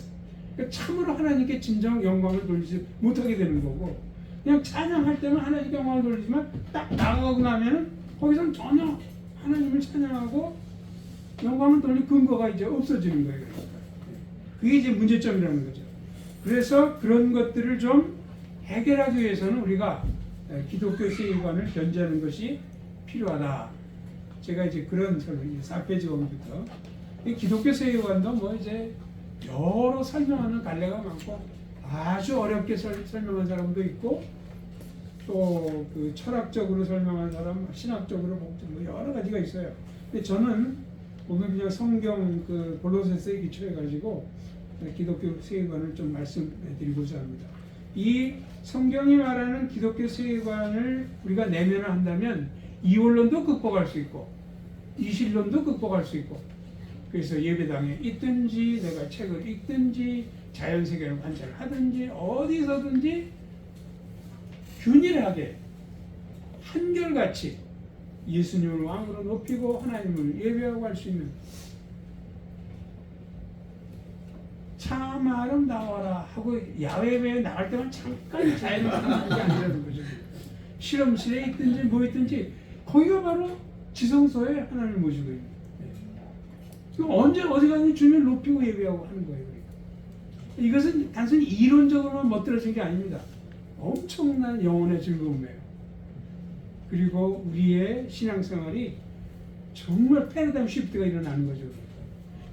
그러니까 참으로 하나님께 진정 영광을 돌리지 못하게 되는 거고 그냥 찬양할 때는 하나님께 영광을 돌리지만 딱 나가고 나면은 거기서는 전혀 하나님을 찬양하고 영광을 돌릴 근거가 이제 없어지는 거예요. 그러니까. 그게 이제 문제점이라는 거죠. 그래서 그런 것들을 좀 해결하기 위해서는 우리가 기독교 세계관을 견지하는 것이 필요하다. 제가 이제 그런 설명, 4페이지 거기부터 기독교 세계관도 뭐 이제 여러 설명하는 갈래가 많고 아주 어렵게 설명한 사람도 있고 또 그 철학적으로 설명한 사람, 신학적으로 뭐 여러 가지가 있어요. 근데 저는 오늘 그냥 성경 그 골로새서에 기초해 가지고 기독교 세계관을 좀 말씀드리고자 합니다. 이 성경이 말하는 기독교 세계관을 우리가 내면을 한다면 이원론도 극복할 수 있고 이신론도 극복할 수 있고 그래서 예배당에 있든지 내가 책을 읽든지 자연세계를 관찰하든지 어디서든지 균일하게 한결같이 예수님을 왕으로 높이고 하나님을 예배하고 할 수 있는 참 아름다워라 하고 야외에 나갈 때만 잠깐 자연스러운 게 아니라는 거죠. 실험실에 있든지 뭐 있든지 거기가 바로 지성소에 하나님을 모시고 있는 거예요. 언제 어디 가든지 주님을 높이고 예배하고 하는 거예요. 이것은 단순히 이론적으로만 멋들어진 게 아닙니다. 엄청난 영혼의 즐거움이에요. 그리고 우리의 신앙생활이 정말 패러다임 시프트가 일어나는 거죠.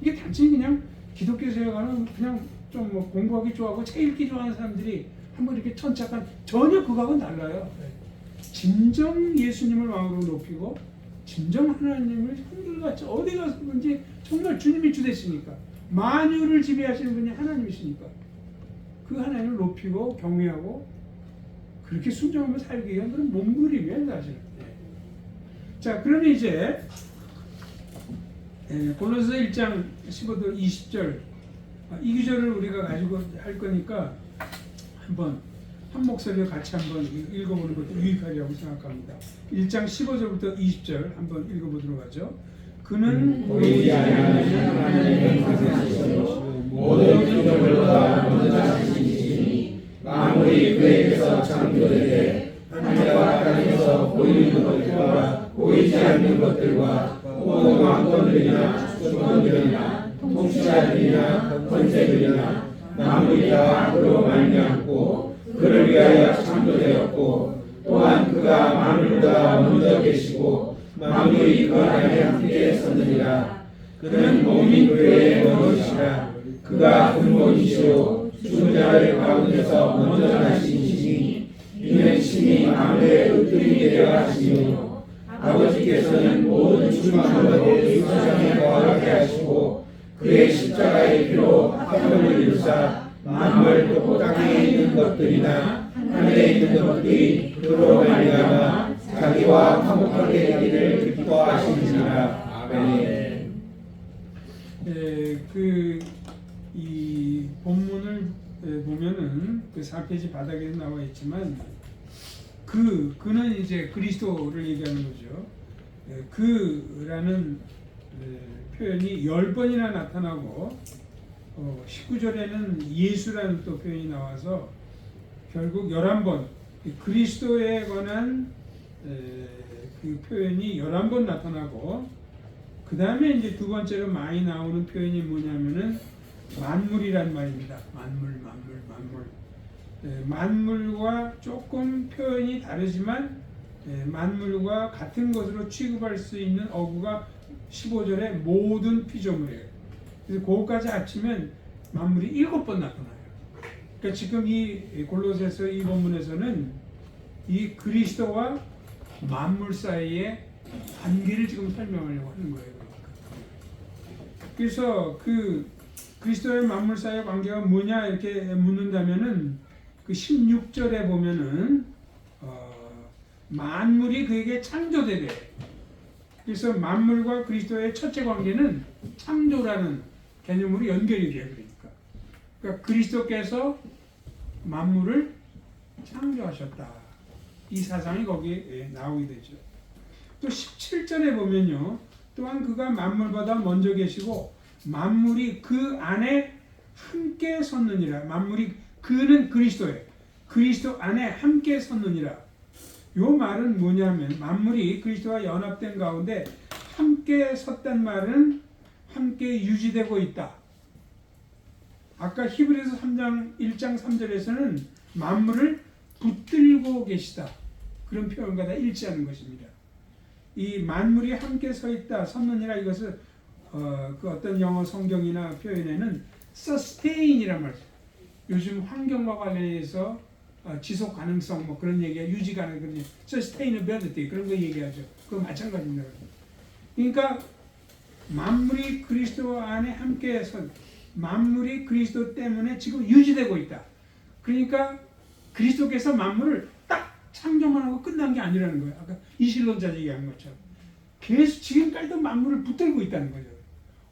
이게 단순히 그냥 기독교 세계관은 그냥 좀 뭐 공부하기 좋아하고 책 읽기 좋아하는 사람들이 한번 이렇게 천착한 전혀 그거하고는 달라요. 진정 예수님을 왕으로 높이고 진정 하나님을 한결같이 어디 가서든지 정말 주님이 주되시니까 만유를 지배하시는 분이 하나님이시니까 그 하나님을 높이고 경외하고 그렇게 순종하며 살기 위한 그런 몸부림이에요 사실은. 자 그러면 이제 골로새 1장 15절 20절 이 구절을 우리가 가지고 할 거니까 한번 한 목소리로 같이 한번 읽어보는 것도 유익하리라고 생각합니다. 1장 15절부터 20절 한번 읽어보도록 하죠. 그는
보이지 않는 하나님의 가사시고 모든 피조물보다 먼저 하시니 만물이 그에게서 창조되되 하늘과 땅에서 보이는 것들과 보이지 않는 것들과 모든 왕권들이나 주권들이나 통치자들이나 권세들이나 만물이 다 그로 말미암고 그를 위하여 창조되었고 또한 그가 만물보다 먼저 계시고 만물이 그 안에 함께 섰느니라. 그는 몸인 교회의 머리시라. 그가 근본이시오 죽은 자들 가운데서 먼저 나신 이시니 이는 신이 만물의 으뜸이 되려 하시며 아버지께서는 모든 충만한 것을 세상에 거하게 하시고 그의 십자가의 피로 화평을 이루사 만물 또 땅에 있는 것들이나 하늘에 있는 것들이 그로 말미암아 자기와 화목하게 되기를 기뻐하시니라. 아멘.
이 본문을 보면은 그 4페이지 바닥에 나와 있지만 그는 이제 그리스도를 얘기하는 거죠. 그라는 표현이 10번이나 나타나고 19절에는 예수라는 또 표현이 나와서 결국 11번 그리스도에 관한 그 표현이 11번 나타나고 그 다음에 이제 두 번째로 많이 나오는 표현이 뭐냐면은 만물이란 말입니다. 만물. 만물과 조금 표현이 다르지만 만물과 같은 것으로 취급할 수 있는 어구가 15절에 모든 피조물이에요. 그래서 그것까지 합치면 만물이 7번 나타나요. 그러니까 지금 이 골로새서 이 본문에서는 이 그리스도와 만물 사이의 관계를 지금 설명하려고 하는 거예요. 그래서 그 그리스도의 만물 사이의 관계가 뭐냐 이렇게 묻는다면은 그 16절에 보면은 만물이 그에게 창조되래. 그래서 만물과 그리스도의 첫째 관계는 창조라는 개념으로 연결이 돼요. 그러니까 그리스도께서 만물을 창조하셨다. 이 사상이 거기에 나오게 되죠. 또 17절에 보면요. 또한 그가 만물보다 먼저 계시고 만물이 그 안에 함께 섰느니라. 만물이 그는 그리스도예요. 그리스도 안에 함께 섰느니라. 요 말은 뭐냐면 만물이 그리스도와 연합된 가운데 함께 섰단 말은 함께 유지되고 있다. 아까 히브리서 3장 1장 3절에서는 만물을 붙들고 계시다. 그런 표현과 다 일치하는 것입니다. 이 만물이 함께 서 있다, 섰느니라 이것을 그 어떤 영어 성경이나 표현에는 sustain이란 말. 요즘 환경과 관련해서 지속 가능성 뭐 그런 얘기야, 유지 가능 그런 얘기, sustainability 그런 거 얘기하죠. 그거 마찬가지입니다. 그러니까 만물이 그리스도 안에 함께 선, 만물이 그리스도 때문에 지금 유지되고 있다. 그러니까 그리스도께서 만물을 딱 창조만 하고 끝난 게 아니라는 거예요. 아까 이실론자 얘기한 것처럼 계속 지금까지도 만물을 붙들고 있다는 거죠.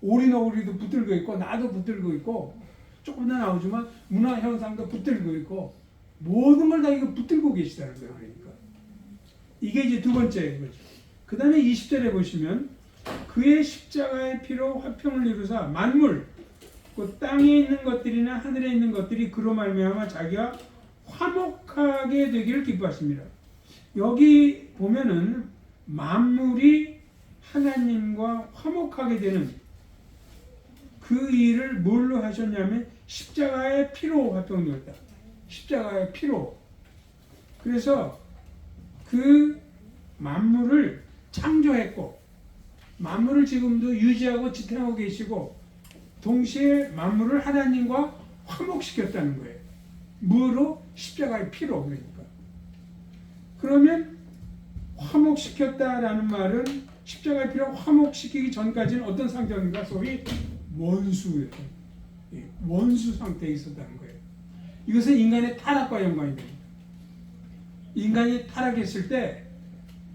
오리도 붙들고 있고 나도 붙들고 있고 조금 더 나오지만 문화 현상도 붙들고 있고 모든 걸 다 이거 붙들고 계시다는 거예요. 그러니까 이게 이제 두 번째 거죠. 그 다음에 20절에 보시면 그의 십자가의 피로 화평을 이루사 만물 그 땅에 있는 것들이나 하늘에 있는 것들이 그로 말미암아 자기와 화목하게 되기를 기뻐하십니다. 여기 보면은 만물이 하나님과 화목하게 되는 그 일을 뭘로 하셨냐면 십자가의 피로 화평되었다. 십자가의 피로. 그래서 그 만물을 창조했고 만물을 지금도 유지하고 지탱하고 계시고 동시에 만물을 하나님과 화목시켰다는 거예요. 뭐로? 십자가의 피로. 그러니까. 그러면 화목시켰다라는 말은 십자가의 피로 화목시키기 전까지는 어떤 상태인가? 소위 원수예요. 원수 상태에 있었다는 거예요. 이것은 인간의 타락과 연관이 됩니다. 인간이 타락했을 때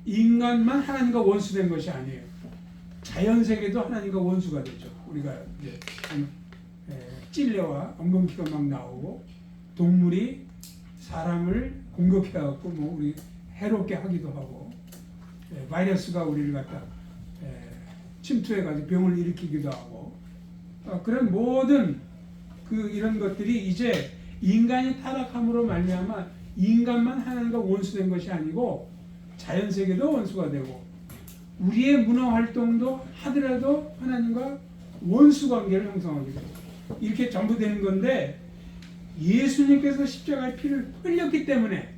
인간만 하나님과 원수된 것이 아니에요. 자연세계도 하나님과 원수가 되죠. 우리가 이제 찔레와 엉겅퀴가 막 나오고 동물이 사람을 공격해갖고 뭐 우리 해롭게 하기도 하고 바이러스가 우리를 갖다 침투해가지고 병을 일으키기도 하고 그런 모든 그 이런 것들이 이제 인간이 타락함으로 말미암아 인간만 하나님과 원수된 것이 아니고 자연세계도 원수가 되고 우리의 문화활동도 하더라도 하나님과 원수관계를 형성하게 돼요. 이렇게 전부 되는 건데 예수님께서 십자가의 피를 흘렸기 때문에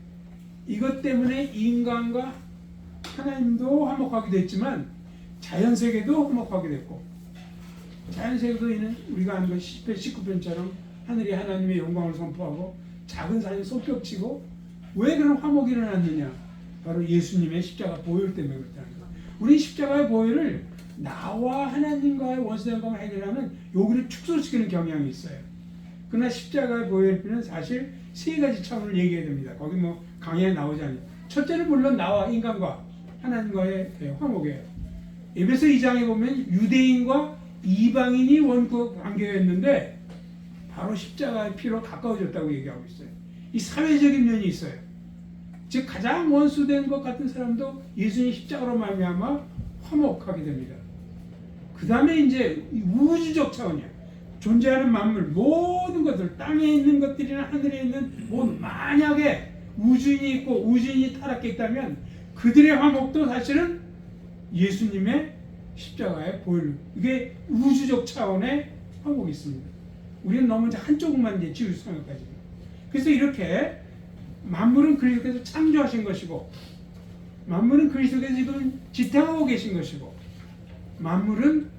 이것 때문에 인간과 하나님도 화목하게 됐지만 자연세계도 화목하게 됐고 자연세계도 이는 우리가 아는 것 10편 19편처럼 하늘이 하나님의 영광을 선포하고 작은 산이 솟격치고 왜 그런 화목이 일어났느냐? 바로 예수님의 십자가 보혈 때문에 그렇다는 거예요. 우리 십자가의 보혈을 나와 하나님과의 원수된 것만 해결하면 여기를 축소시키는 경향이 있어요. 그러나 십자가의 보혈은 사실 세 가지 차원을 얘기해야 됩니다. 거기 뭐 강의에 나오지 않아요. 첫째는 물론 나와 인간과 하나님과의 화목이에요. 에베소 2장에 보면 유대인과 이방인이 원수 관계였는데 바로 십자가의 피로 가까워졌다고 얘기하고 있어요. 이 사회적인 면이 있어요. 즉 가장 원수된 것 같은 사람도 예수님 십자가로 말미암아 화목하게 됩니다. 그 다음에 이제 우주적 차원이야. 존재하는 만물 모든 것들 땅에 있는 것들이나 하늘에 있는 모든 만약에 우주인이 있고 우주인이 타락했다면 그들의 화목도 사실은 예수님의 십자가의 보혈 이게 우주적 차원의 화목이 있습니다. 우리는 너무 이제 한쪽만 이제 지울 생각까지. 그래서 이렇게 만물은 그리스도께서 창조하신 것이고 만물은 그리스도께서 지금 지탱하고 계신 것이고 만물은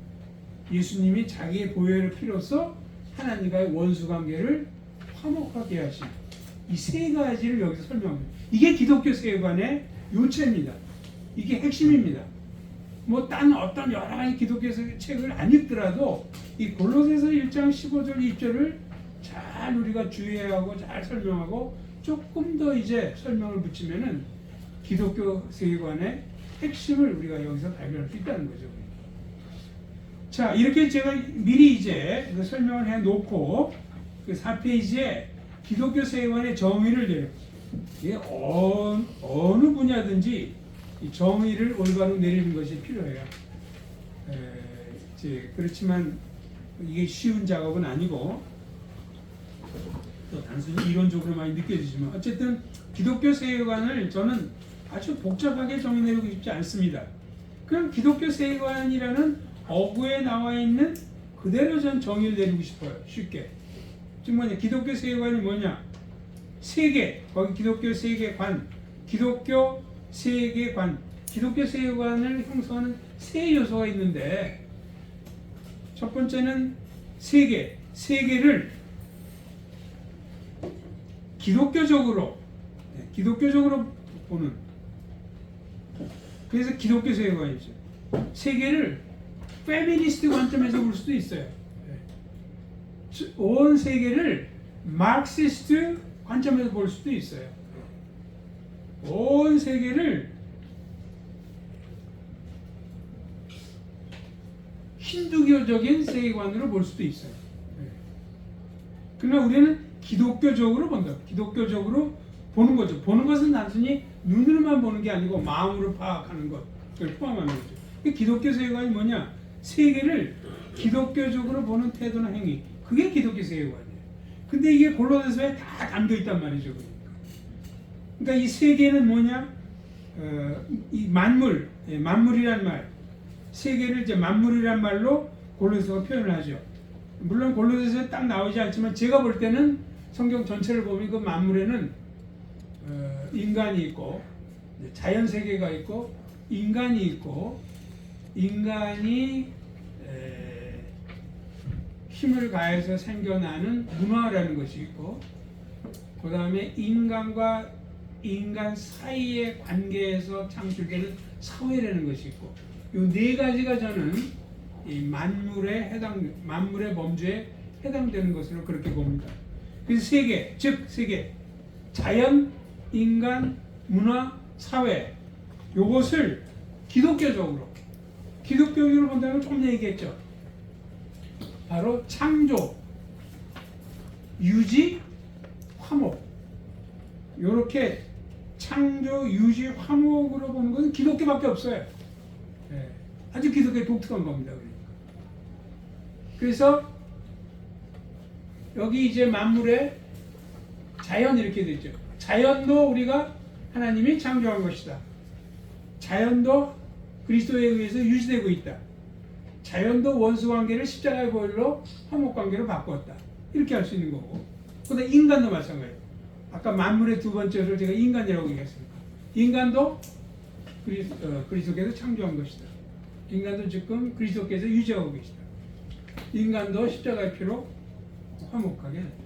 예수님이 자기의 보혈을 피로써 하나님과의 원수관계를 화목하게 하신 이 세 가지를 여기서 설명합니다. 이게 기독교 세계관의 요체입니다. 이게 핵심입니다. 뭐 딴 어떤 여러 가지 기독교 책을 안 읽더라도 이 골로새서 1장 15절 20절을 잘 우리가 주의하고 잘 설명하고 조금 더 이제 설명을 붙이면은 기독교 세계관의 핵심을 우리가 여기서 발견할 수 있다는 거죠. 자, 이렇게 제가 미리 이제 그 설명을 해 놓고 그 4페이지에 기독교 세계관의 정의를 내려. 이게 어느 분야든지 이 정의를 올바로 내리는 것이 필요해요. 그렇지만 이게 쉬운 작업은 아니고 또 단순히 이론적으로 많이 느껴지지만 어쨌든 기독교 세계관을 저는 아주 복잡하게 정의내리고 싶지 않습니다. 그럼 기독교 세계관이라는 어구에 나와 있는 그대로 전 정의를 내리고 싶어요. 쉽게. 지금 뭐냐? 기독교 세계관이 뭐냐? 세계, 거기 기독교 세계관, 기독교 세계관, 기독교 세계관을 형성하는 세 요소가 있는데 첫 번째는 세계, 세계를 기독교적으로 보는, 그래서 기독교 세계관이죠. 세계를 페미니스트 관점에서 볼 수도 있어요. 온 세계를 마르크시스트 관점에서 볼 수도 있어요. 온 세계를 힌두교적인 세계관으로 볼 수도 있어요. 그러나 우리는 기독교적으로 본다. 기독교적으로 보는 거죠. 보는 것은 단순히 눈으로만 보는 게 아니고 마음으로 파악하는 것을 포함하는 거죠. 기독교 세계관이 뭐냐? 세계를 기독교적으로 보는 태도나 행위. 그게 기독교 세계관이에요. 근데 이게 골로새서에 다 담겨 있단 말이죠. 그러니까 이 세계는 뭐냐? 이 만물, 만물이란 말, 세계를 이제 만물이란 말로 골로새서가 표현을 하죠. 물론 골로새서에 딱 나오지 않지만 제가 볼 때는 성경 전체를 보면 그 만물에는 인간이 있고 자연 세계가 있고 인간이 있고 인간이 힘을 가해서 생겨나는 문화라는 것이 있고 그 다음에 인간과 인간 사이의 관계에서 창출되는 사회라는 것이 있고 이 네 가지가 저는 이 만물의 범주에 해당되는 것으로 그렇게 봅니다. 그래서 세계, 즉 세계, 자연, 인간, 문화, 사회 요것을 기독교적으로 본다면 조금 전에 얘기했죠. 바로 창조, 유지, 화목 요렇게 창조, 유지, 화목으로 보는 것은 기독교밖에 없어요. 아주 기독교의 독특한 겁니다. 그래서 여기 이제 만물의 자연 이렇게 되어 있죠. 자연도 우리가 하나님이 창조한 것이다. 자연도 그리스도에 의해서 유지되고 있다. 자연도 원수 관계를 십자가의 보혈로 화목 관계로 바꾸었다. 이렇게 할 수 있는 거고. 그다음에 인간도 마찬가지예요. 아까 만물의 두 번째를 제가 인간이라고 얘기했습니다. 인간도 그리스도께서 창조한 것이다. 인간도 지금 그리스도께서 유지하고 계시다. 인간도 십자가의 피로 화목하게 됐다.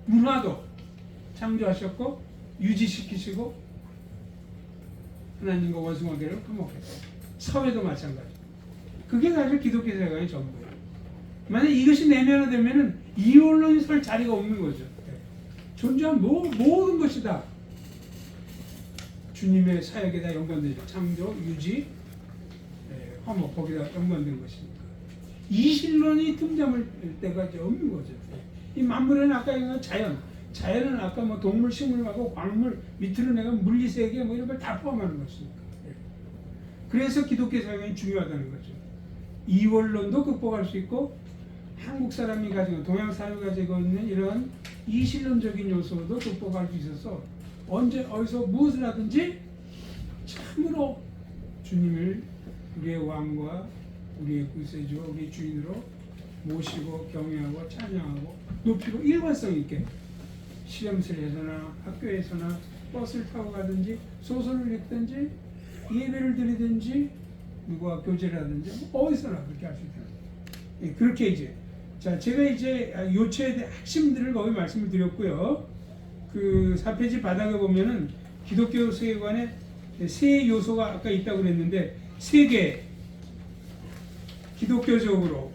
문화도 창조하셨고 유지시키시고 하나님과 원수 관계를 화목했다. 사회도 마찬가지. 그게 사실 기독교 세계관의 전부예요. 만약 이것이 내면화되면은 이원론이 설 자리가 없는 거죠. 존재한 모든 것이 다 주님의 사역에 다 연관되죠. 창조, 유지, 화목 거기다 연관된 것이니까. 이신론이 틈잡을 때가 이제 없는 거죠. 이 만물에는 아까 얘기한 자연은 아까 뭐 동물, 식물하고 광물, 밑으로 내가 물리세계 뭐 이런 걸 다 포함하는 것이니까. 그래서 기독교 사역이 중요하다는 거죠. 이원론도 극복할 수 있고 한국 사람이 가지고 동양 사람이 가지고 있는 이런 이신론적인 요소도 극복할 수 있어서 언제 어디서 무엇을 하든지 참으로 주님을 우리의 왕과 우리의 구세주와 우리의 주인으로 모시고 경외하고 찬양하고 높이고 일관성 있게 시험실에서나 학교에서나 버스를 타고 가든지 소설을 읽든지 예배를 드리든지 누구와 교제를 하든지 어디서나 그렇게 할 수 있다. 그렇게 이제 자 제가 이제 요체에 대한 핵심들을 거기 말씀을 드렸고요. 그 4페이지 바닥에 보면은 기독교 세계관에 세 요소가 아까 있다고 그랬는데 세 개 기독교적으로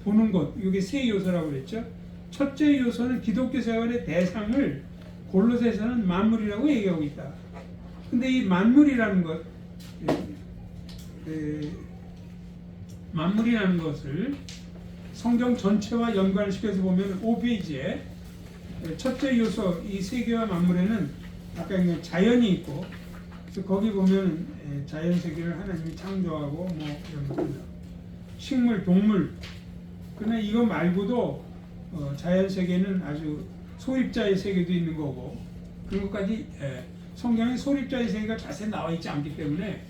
보는 것 이게 세 요소라고 그랬죠. 첫째 요소는 기독교 세계관의 대상을 골로새서는 만물이라고 얘기하고 있다. 근데 이 만물이라는 것 만물이라는 것을 성경 전체와 연관시켜서 보면 5페이지에 첫째 요소 이 세계와 만물에는 아까 얘기한 자연이 있고 그래서 거기 보면 자연 세계를 하나님이 창조하고 뭐 이런 것들 식물, 동물 그러나 이거 말고도 자연 세계는 아주 소립자의 세계도 있는 거고 그런 것까지 성경에 소립자의 세계가 자세히 나와 있지 않기 때문에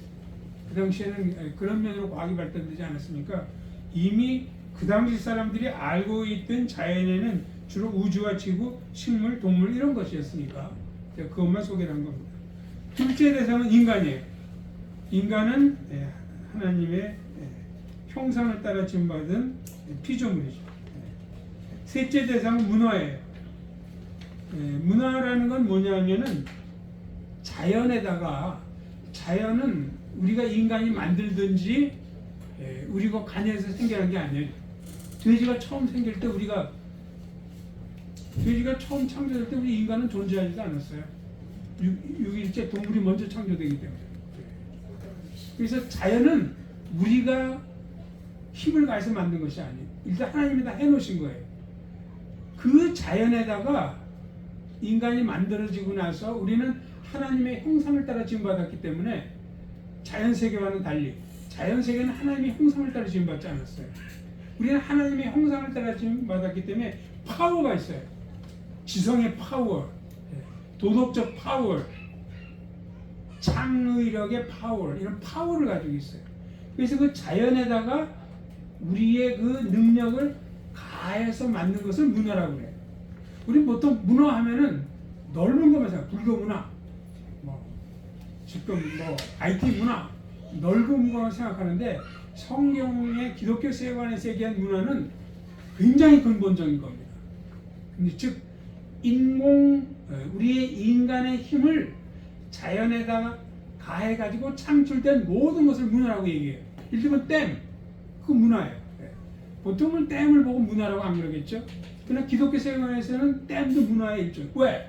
그 당시에는 그런 면으로 과학이 발달되지 않았으니까 이미 그 당시 사람들이 알고 있던 자연에는 주로 우주와 지구, 식물, 동물 이런 것이었으니까 그것만 소개를 한 겁니다. 둘째 대상은 인간이에요. 인간은 하나님의 형상을 따라 지음받은 피조물이죠. 셋째 대상은 문화예요. 문화라는 건 뭐냐면은 자연은 우리가 인간이 만들든지 우리가 관여해서 생겨난 게 아니에요. 돼지가 처음 생길 때 돼지가 처음 창조될 때 우리 인간은 존재하지도 않았어요. 6일째 동물이 먼저 창조되기 때문에. 그래서 자연은 우리가 힘을 가해서 만든 것이 아니에요. 일단 하나님이 다 해놓으신 거예요. 그 자연에다가 인간이 만들어지고 나서 우리는 하나님의 형상을 따라 지음받았기 때문에 자연세계와는 달리 자연세계는 하나님의 형상을 따라 지음받지 않았어요. 우리는 하나님의 형상을 따라 지음받았기 때문에 파워가 있어요. 지성의 파워, 도덕적 파워, 창의력의 파워, 이런 파워를 가지고 있어요. 그래서 그 자연에다가 우리의 그 능력을 가해서 만든 것을 문화라고 그래요. 우리 보통 문화 하면은 넓은 것만 생각, 불교 문화, 지금 IT 문화, 넓은 거 생각하는데 성경의 기독교 세계관에서 얘기한 문화는 굉장히 근본적인 겁니다. 근데 즉 우리의 인간의 힘을 자연에다가 가해가지고 창출된 모든 것을 문화라고 얘기해요. 예를 들면 댐, 그거 문화예요. 보통은 댐을 보고 문화라고 안 그러겠죠. 그러나 기독교 세계관에서는 댐도 문화의 일종. 왜?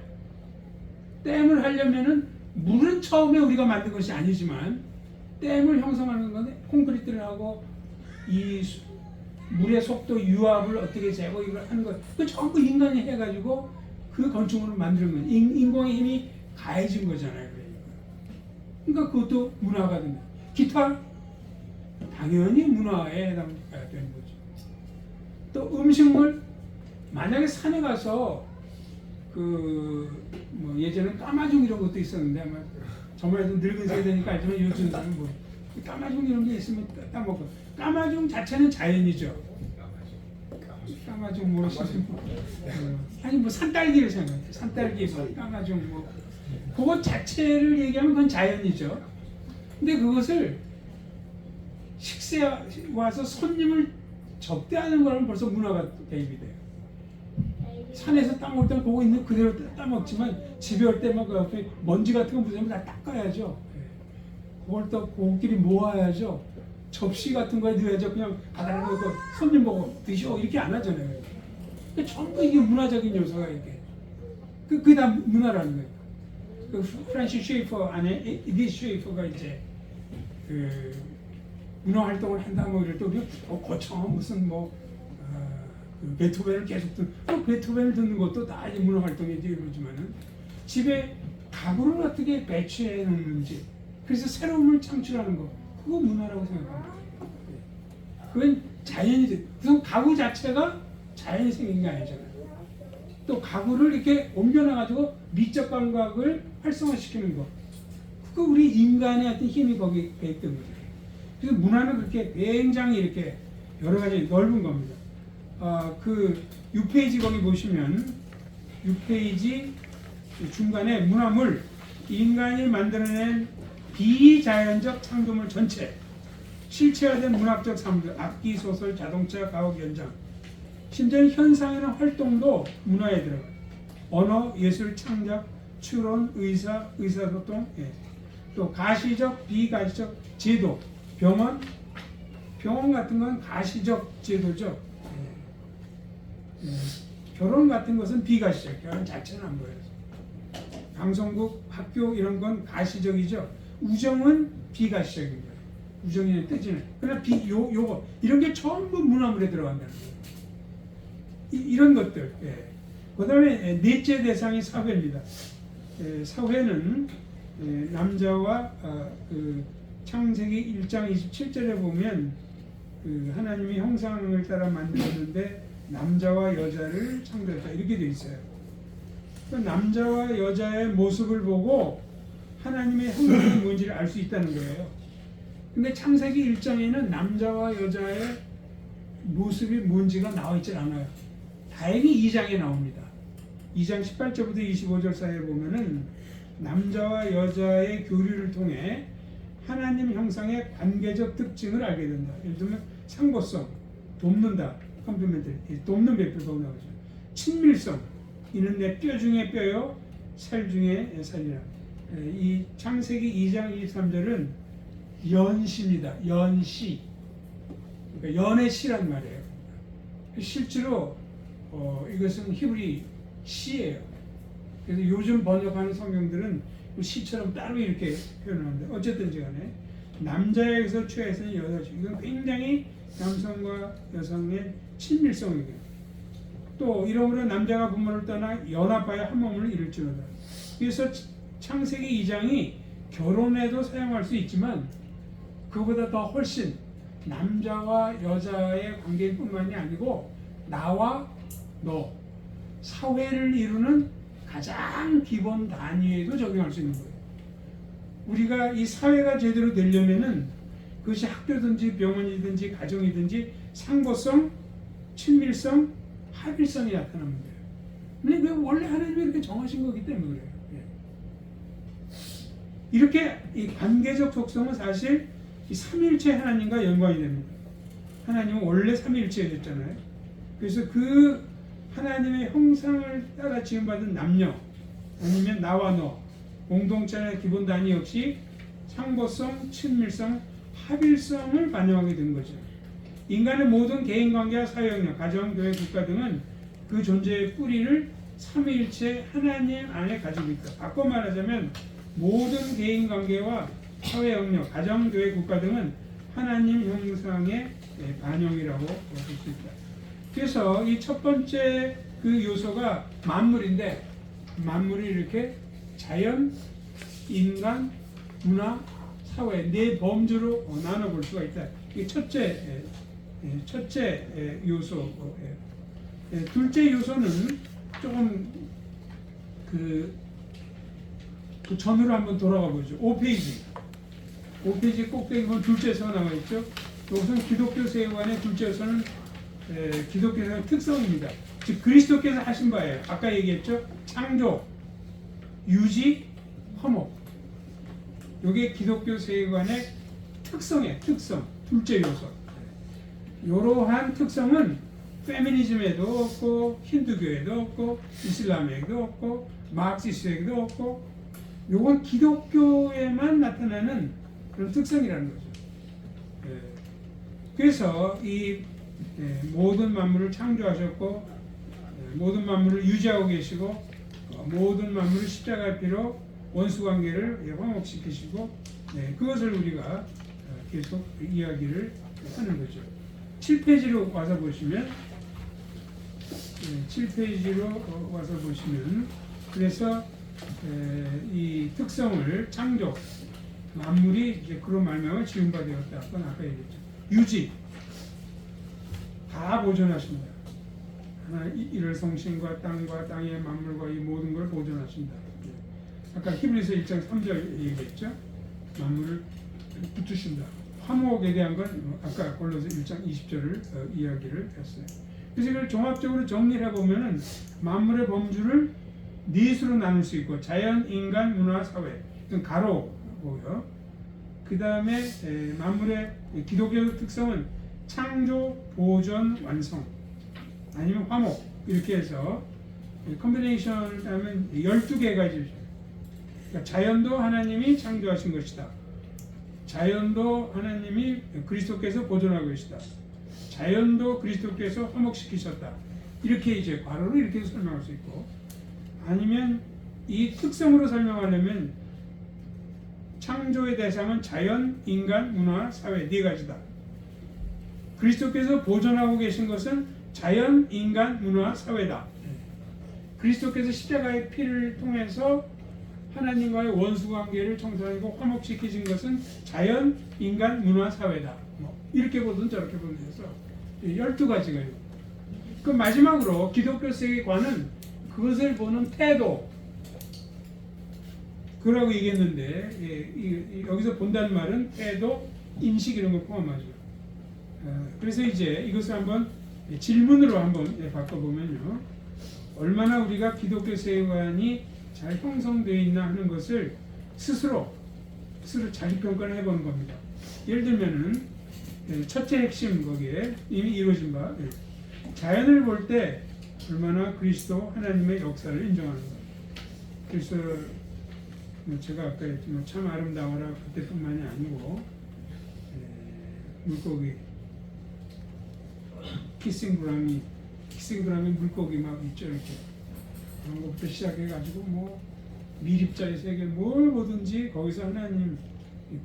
댐을 하려면은 물은 처음에 우리가 만든 것이 아니지만 댐을 형성하는 건데 콘크리트를 하고 이 물의 속도 유압을 어떻게 재고 이걸 하는 것, 그 전부 인간이 해가지고 그 건축물을 만드는 거예요. 인공의 힘이 가해진 거잖아요. 그러니까 그것도 문화가 됩니다. 기타 당연히 문화에 해당되는 거죠. 또 음식물, 만약에 산에 가서 예전에 까마죽 이런 것도 있었는데 아마 정말 늙은 세대니까 알지만 요즘은 까마죽 이런 게 있으면 따먹고, 까마죽 자체는 자연이죠. 까마죽 아니 산딸기를 생각해요. 산딸기 까마죽 그것 자체를 얘기하면 그건 자연이죠. 근데 그것을 식사에 와서 손님을 접대하는 거라면 벌써 문화가 대입이 돼요. 산에서 따먹을 때는 그거 있는 그대로 따먹지만 집에 올 때 막 먼지 같은 거 묻으면 다 닦아야죠. 그걸 또 그끼리 모아야죠. 접시 같은 거에 넣어야죠. 그냥 바닥에 놓고 손님 보고 드셔 이렇게 안 하잖아요. 그러니까 전부 이게 문화적인 요소가 이게 그게 다 문화라는 거예요. 그 프란시스 쉐이퍼 안에 에디스 쉐이퍼가 이제 그 문화 활동을 한다 이럴 때 우리 거창한 무슨 그 베토벤을 계속 베토벤을 듣는 것도 다 이제 문화 활동이지 이러지만은 집에 가구를 어떻게 배치해 놓는지, 그래서 새로움을 창출하는 거, 그거 문화라고 생각합니다. 그건 자연이지. 그래서 가구 자체가 자연이 생긴 게 아니잖아요. 또 가구를 이렇게 옮겨놔가지고 미적 감각을 활성화시키는 거, 그거 우리 인간의 어떤 힘이 거기에 있던 거죠. 그래서 문화는 그렇게 굉장히 이렇게 여러 가지 넓은 겁니다. 그 6페이지 거기 보시면 6페이지 중간에 문화물, 인간이 만들어낸 비자연적 창조물 전체, 실체화된 문학적 산물, 악기, 소설, 자동차, 가옥, 연장, 심지어 현상이나 활동도 문화에 들어가요. 언어, 예술, 창작, 추론, 의사소통, 또 가시적, 비가시적 제도, 병원 같은 건 가시적 제도죠. 결혼 같은 것은 비가시적, 결혼 자체는 안 보여요. 방송국, 학교 이런 건 가시적이죠. 우정은 비가시적인 거예요. 우정의 뜻이는. 그러나 요거 이런 게 전부 문화물에 들어간다는 거예요. 이런 것들. 그 다음에 넷째 대상이 사회입니다. 사회는 남자와 그 창세기 1장 27절에 보면 그 하나님이 형상을 따라 만들었는데 남자와 여자를 창조했다 이렇게 돼 있어요. 그 남자와 여자의 모습을 보고 하나님의 형상이 뭔지를 알 수 있다는 거예요. 근데 창세기 1장에는 남자와 여자의 모습이 뭔지가 나와 있질 않아요. 다행히 2장에 나옵니다. 2장 18절부터 25절 사이에 보면은 남자와 여자의 교류를 통해 하나님 형상의 관계적 특징을 알게 된다. 예를 들면 상보성, 돕는다, 컴플리멘트, 돕는 배필법이 나오죠. 친밀성, 이는 내 뼈 중에 뼈요, 살 중에 살이라. 이 창세기 2장 23절은 연시입니다. 연시. 그러니까 연의 시란 말이에요. 실제로 이것은 히브리 시예요. 그래서 요즘 번역하는 성경들은 시처럼 따로 이렇게 표현하는데 어쨌든지 간에 남자에게서 취해서는 여자죠. 이건 굉장히 남성과 여성의 친밀성이고요. 또 이러므로 남자가 부모를 떠나 연합하여 한 몸을 이룰지로다. 그래서 창세기 2장이 결혼에도 사용할 수 있지만 그보다 더 훨씬 남자와 여자의 관계뿐만이 아니고 나와 너, 사회를 이루는 가장 기본 단위에도 적용할 수 있는 거예요. 우리가 이 사회가 제대로 되려면은 그것이 학교든지 병원이든지 가정이든지 상보성, 친밀성, 합일성이 나타나는 거예요. 근데 그 원래 하나님이 이렇게 정하신 거기 때문에 그래요. 이렇게 이 관계적 속성은 사실 이 삼위일체 하나님과 연관이 됩니다. 하나님은 원래 삼위일체였잖아요. 그래서 그 하나님의 형상을 따라 지음받은 남녀 아니면 나와 너 공동체의 기본 단위 역시 상보성, 친밀성, 합일성을 반영하게 된 거죠. 인간의 모든 개인관계와 사회영역, 가정, 교회, 국가 등은 그 존재의 뿌리를 삼위일체 하나님 안에 가지고 있다. 바꿔 말하자면 모든 개인관계와 사회영역, 가정, 교회, 국가 등은 하나님 형상의 반영이라고 볼 수 있다. 그래서 이 첫 번째 그 요소가 만물인데 만물이 이렇게 자연, 인간, 문화, 사회 네 범주로 나눠볼 수가 있다. 이게 첫째 요소예요. 둘째 요소는 조금 그 전으로 한번 돌아가 보죠. 5페이지 꼭대기 보면 둘째 요소가 나와 있죠. 이것은 기독교 세계관의 둘째 요소는 기독교의 특성입니다. 즉 그리스도께서 하신 바예요. 아까 얘기했죠. 창조, 유지, 화목. 이게 기독교 세계관의 특성이에요. 특성, 둘째 요소. 이러한 특성은 페미니즘에도 없고 힌두교에도 없고 이슬람에도 없고 마르크시스에도 없고 이건 기독교에만 나타나는 그런 특성이라는 거죠. 그래서 이 모든 만물을 창조하셨고 모든 만물을 유지하고 계시고 모든 만물을 십자가의 피로 원수관계를 화목시키시고 그것을 우리가 계속 이야기를 하는 거죠. 7페이지로 와서 보시면 7페이지로 와서 보시면 그래서 이 특성을 창조 만물이 이제 그로 말미암아 지음바 되었다. 그건 아까 얘기했죠. 유지 다 보존하신다. 이를 성신과 땅과 땅의 만물과 이 모든 걸 보존하신다. 아까 히브리서 1장 3절 얘기했죠. 만물을 붙으신다. 화목에 대한 건 아까 골로새 1장 20절을 이야기를 했어요. 그래서 이걸 종합적으로 정리해 보면은 만물의 범주를 넷으로 나눌 수 있고 자연, 인간, 문화, 사회. 이건 가로고요. 그 다음에 만물의 기독교 특성은 창조, 보존, 완성 아니면 화목 이렇게 해서 컴비네이션을 하면 12개가 있죠. 그러니까 자연도 하나님이 창조하신 것이다. 자연도 하나님이 그리스도께서 보존하고 계시다. 자연도 그리스도께서 화목시키셨다. 이렇게 이제 괄호로 이렇게 설명할 수 있고 아니면 이 특성으로 설명하려면 창조의 대상은 자연, 인간, 문화, 사회 네 가지다. 그리스도께서 보존하고 계신 것은 자연, 인간, 문화, 사회다. 그리스도께서 십자가의 피를 통해서 하나님과의 원수관계를 청산하고 화목시키신 것은 자연, 인간, 문화, 사회다. 이렇게 보든 저렇게 보든 해서 12가지가 있고 그 마지막으로 기독교 세계관은 그것을 보는 태도 그러고 얘기했는데 여기서 본다는 말은 태도, 인식 이런 걸 포함하죠. 그래서 이제 이것을 한번 질문으로 한번 바꿔보면요. 얼마나 우리가 기독교 세계관이 잘 형성되어 있나 하는 것을 스스로 자기평가를 해보는 겁니다. 예를 들면은 첫째 핵심 거기에 이미 이루어진 바 자연을 볼 때 얼마나 그리스도 하나님의 역사를 인정하는 것. 그래서 제가 아까 했지만 참 아름다워라 그때뿐만이 아니고 물고기 키싱브라미 물고기 막 있죠 이렇게 그런 것부터 시작해가지고 뭐 미립자의 세계 뭘 보든지 거기서 하나님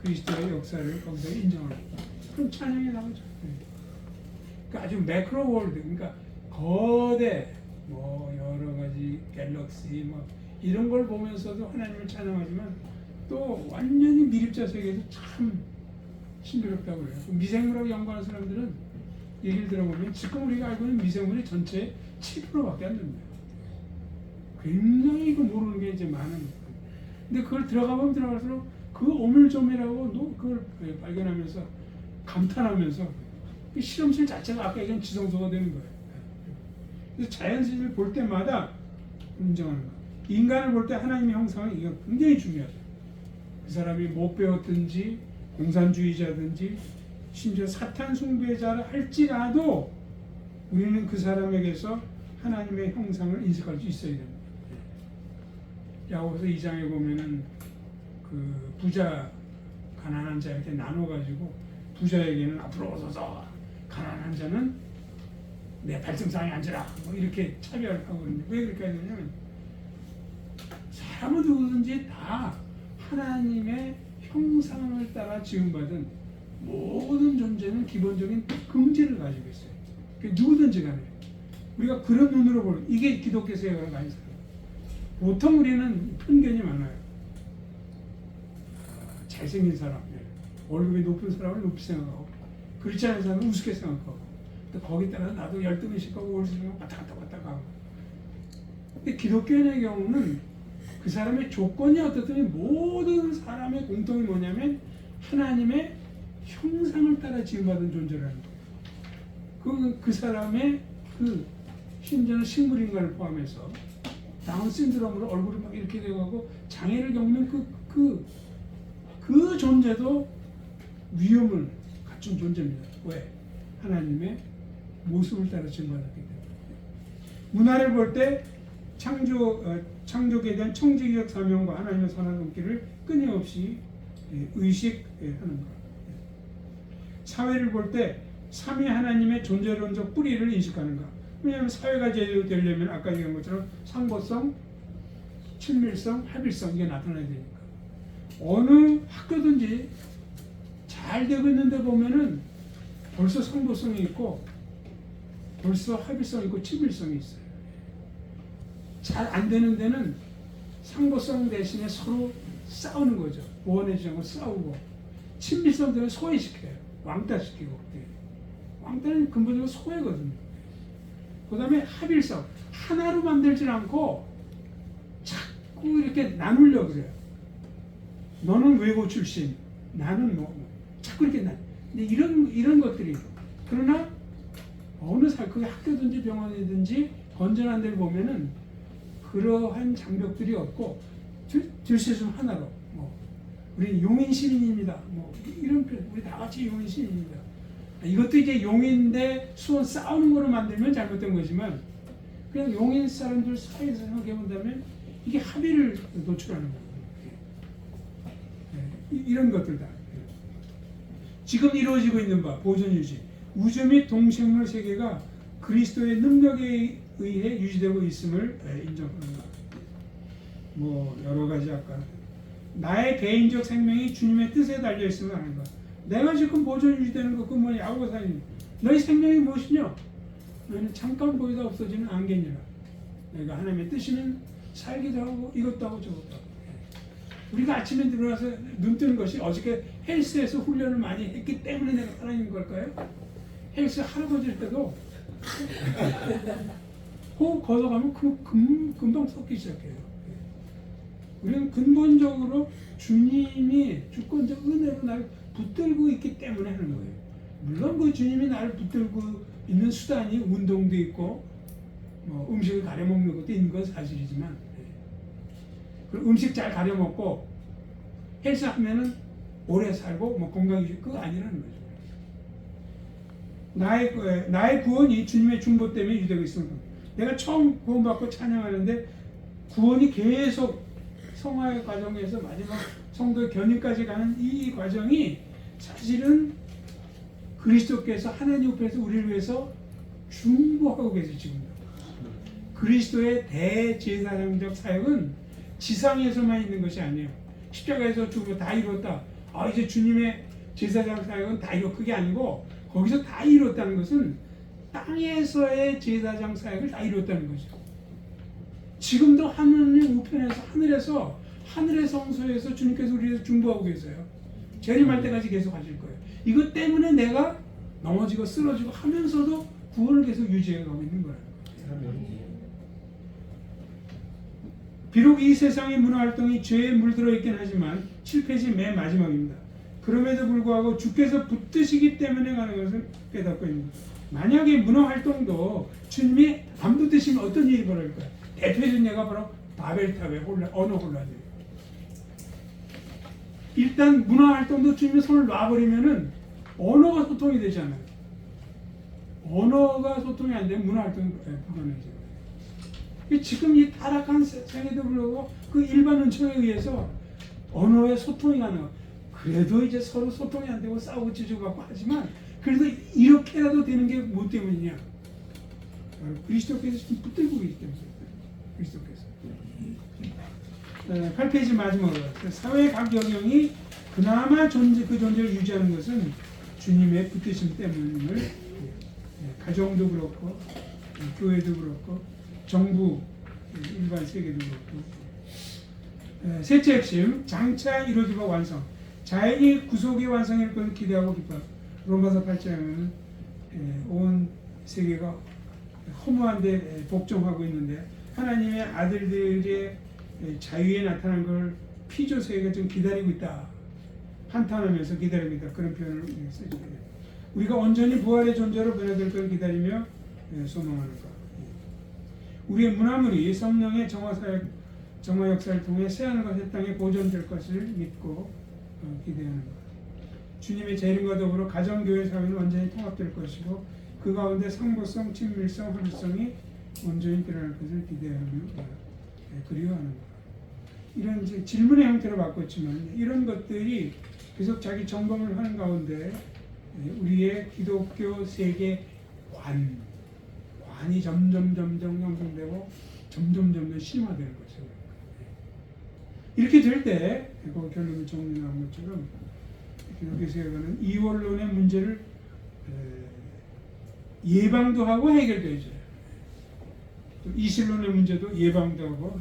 그리스도의 역사를 거기서 인정합니다. 그럼 찬양이 나오죠. 그러니까 아주 매크로 월드, 그러니까 거대 뭐 여러 가지 갤럭시 뭐 이런 걸 보면서도 하나님을 찬양하지만 또 완전히 미립자 세계도 참 신비롭다고 그래요. 미생물하고 연구하는 사람들은 얘기를 들어보면 지금 우리가 알고 있는 미생물이 전체 7%밖에 안 됩니다. 굉장히 모르는 게 이제 많은 거예요. 근데 그걸 들어가보면 들어갈수록 그 오밀조밀하고 그걸 발견하면서 감탄하면서 그 실험실 자체가 아까 얘기한 지성소가 되는 거예요. 그래서 자연신을 볼 때마다 인정하는 거예요. 인간을 볼 때 하나님의 형상은 이거 굉장히 중요하죠. 그 사람이 못 배웠든지 공산주의자든지 심지어 사탄 숭배자를 할지라도 우리는 그 사람에게서 하나님의 형상을 인식할 수 있어야 됩니다. 야고보서 2장에 보면은 그 부자 가난한 자 이렇게 나눠가지고 부자에게는 앞으로 오소서 가난한 자는 내 발등상에 앉으라 뭐 이렇게 차별하거든요. 왜 그렇게 하냐면 사람은 누구든지 다 하나님의 형상을 따라 지음받은 모든 존재는 기본적인 긍지를 가지고 있어요. 그러니까 누구든지 간에 우리가 그런 눈으로 보는 이게 기독교 세계관을 가진 사람. 보통 우리는 편견이 많아요. 잘생긴 사람, 월급이 높은 사람을 높이 생각하고 그렇지 않은 사람은 우습게 생각하고 또 거기에 따라 나도 열등의식 하고 월수가 왔다 갔다 가고. 근데 기독교인의 경우는 그 사람의 조건이 어떻든 모든 사람의 공통이 뭐냐면 하나님의 형상을 따라 지음받은 존재라는 거예요. 그 사람의 심지어는 식물인간을 포함해서 다운 신드롬으로 얼굴이 막 이렇게 되고 장애를 겪는 그 존재도 위험을 갖춘 존재입니다. 왜? 하나님의 모습을 따라 지음받았기 때문에. 문화를 볼 때 창조에 대한 청지기적 사명과 하나님의 선한 눈길을 끊임없이 의식하는 것. 사회를 볼 때 삼위 하나님의 존재론적 뿌리를 인식하는 것. 왜냐하면 사회가 제대로 되려면 아까 얘기한 것처럼 상보성, 친밀성, 합일성 이게 나타나야 되니까. 어느 학교든지 잘 되고 있는데 보면은 벌써 상보성이 있고 벌써 합일성이 있고 친밀성이 있어요. 잘 안 되는 데는 상보성 대신에 서로 싸우는 거죠. 보완해주지 않고 싸우고 친밀성 때문에 소외시켜요. 왕따시키고. 왕따는 근본적으로 소외거든요. 그 다음에 합일성. 하나로 만들지 않고 자꾸 이렇게 나누려고 그래요. 너는 외고 출신, 나는 자꾸 이렇게 근데 이런 것들이 그러나 어느 그 학교든지 병원이든지 건전한 데를 보면은 그러한 장벽들이 없고 들쇠좀 하나로 우리 용인 시민입니다. 이런 표현, 우리 다 같이 용인 시민입니다. 이것도 이제 용인 대 수원 싸우는 거로 만들면 잘못된 거지만 그냥 용인 사람들 사이에서 생각해 본다면 이게 합의를 노출하는 거예요. 이런 것들 다. 지금 이루어지고 있는 바 보존 유지, 우주 및 동생물 세계가 그리스도의 능력에 의해 유지되고 있음을 인정하는 것. 여러 가지 아까 나의 개인적 생명이 주님의 뜻에 달려 있음을 아는 것. 내가 지금 보존 유지되는 것, 그건 뭐냐? 야고보사님, 너희 생명이 무엇이냐? 너희는 잠깐 보이다 없어지는 안개니라. 내가 하나님의 뜻이면 살기도 하고 이것도 하고 저것도 하고. 우리가 아침에 일어나서 눈 뜨는 것이 어저께 헬스에서 훈련을 많이 했기 때문에 내가 살아있는 걸까요? 헬스 할아버지일 때도 호흡 걷어가면 금방 섞기 시작해요. 우리는 근본적으로 주님이 주권적 은혜로 나를 붙들고 있기 때문에 하는 거예요. 물론 그 주님이 나를 붙들고 있는 수단이 운동도 있고 뭐 음식을 가려 먹는 것도 있는 건 사실이지만, 그리고 음식 잘 가려 먹고 헬스하면은 오래 살고 뭐 건강이 그거 아니라는 거죠. 나의 구원이 주님의 중보 때문에 유대가 있습니다. 내가 처음 구원받고 찬양하는데 구원이 계속 성화의 과정에서 마지막 성도의 견인까지 가는 이 과정이 사실은 그리스도께서 하나님 옆에서 우리를 위해서 중보하고 계세요. 지금 그리스도의 대제사장적 사역은 지상에서만 있는 것이 아니에요. 십자가에서 죽으면 다 이뤘다. 이제 주님의 제사장 사역은 다 이뤘. 그게 아니고 거기서 다 이뤘다는 것은 땅에서의 제사장 사역을 다 이뤘다는 거죠. 지금도 하느님 우편에서 하늘에서 하늘의 성소에서 주님께서 우리를 중보하고 계세요. 재림할 때까지 계속 하실 거예요. 이것 때문에 내가 넘어지고 쓰러지고 하면서도 구원을 계속 유지해 가고 있는 거예요. 비록 이 세상의 문화 활동이 죄에 물들어 있긴 하지만 7페이지 맨 마지막입니다. 그럼에도 불구하고 주께서 붙드시기 때문에 가는 것을 깨닫고 있는 거예요. 만약에 문화 활동도 주님이 안 붙드시면 어떤 일이 벌어질까요? 대표적인 예가 바로 바벨탑의 언어 혼란이에요. 일단 문화 활동도 주님이 손을 놔버리면은 언어가 소통이 되잖아요. 언어가 소통이 안 되면 문화 활동이 불가능해져요. 지금 이 타락한 세계도 불구하고 그 일반 은총에 의해서 언어의 소통이 가능해요. 그래도 이제 서로 소통이 안 되고 싸우고 찢어갖고 하지만 그래도 이렇게라도 되는 게 뭐 때문이냐? 그리스도께서 지금 붙들고 계시기 때문에. 그리스도께서. 8페이지 마지막으로 사회 각 영역이 그나마 그 존재를 유지하는 것은 주님의 붙드심 때문임을, 가정도 그렇고 교회도 그렇고 정부 일반 세계도 그렇고. 셋째 핵심, 장차 이루어지고 완성. 자연히 구속의 완성일 것을 기대하고 기뻐. 로마서 8장에는 온 세계가 허무한데 복종하고 있는데 하나님의 아들들의 자유에 나타난 걸 피조 세계가 좀 기다리고 있다. 한탄하면서 기다리고 있다. 그런 표현을 쓰죠. 우리가 온전히 부활의 존재로 변화될 걸 기다리며 소망하는 것. 우리의 문화물이 성령의 정화 역사를 통해 새하늘과 새 땅에 보존될 것을 믿고 기대하는 것. 주님의 재림과 더불어 가정교회 사회는 완전히 통합될 것이고 그 가운데 상보성, 친밀성, 합의성이 온전히 드러날 것을 기대하며 그리워하는 것. 이런 이제 질문의 형태로 바꿨지만 이런 것들이 계속 자기 점검을 하는 가운데 우리의 기독교 세계 관이 점점 형성되고 점점 심화되는 거죠. 이렇게 될 때 그 결론을 정리한 것처럼 기독교 세계관은 이원론의 문제를 예방도 하고 해결도 해줘요. 이실론의 문제도 예방도 하고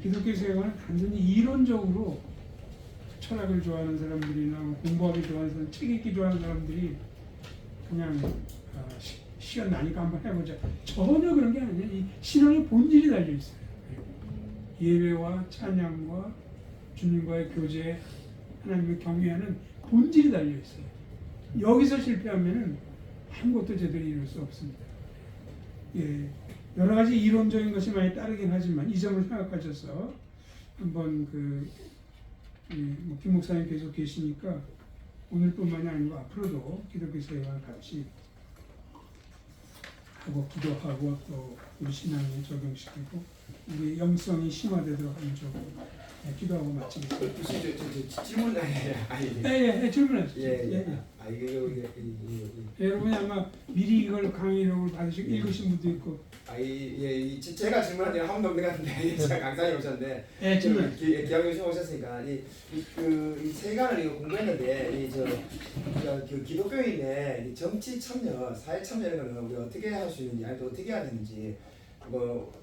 기독교 세계관은 단순히 이론적으로 철학을 좋아하는 사람들이나 공부하기 좋아하는 사람, 책 읽기 좋아하는 사람들이 그냥 시간 나니까 한번 해보자. 전혀 그런 게 아니에요. 이 신앙의 본질이 달려 있어요. 예배와 찬양과 주님과의 교제, 하나님을 경외하는 본질이 달려 있어요. 여기서 실패하면은 아무것도 제대로 이룰 수 없습니다. 여러 가지 이론적인 것이 많이 따르긴 하지만 이 점을 생각하셔서 한번 김 목사님 계속 계시니까 오늘뿐만이 아니고 앞으로도 기독교 세계와 같이 하고 기도하고 또 우리 신앙에 적용시키고 우리 영성이 심화되도록 하는 쪽으로 기도하고 마치겠습니다.
질문
질문하시죠. 여러분이 아마 미리 이걸 강의록을 받으시고 읽으신 분도 있고.
제가 질문한 한 번 넘어갔는데 제가 강사님 오셨는데
질문.
기왕교수님 오셨으니까 이 세간을 이거 공부했는데 그 기독교인의 정치 참여, 사회 참여 이런 거는 우리 어떻게 할 수 있는지, 아니 또 어떻게 해야 되는지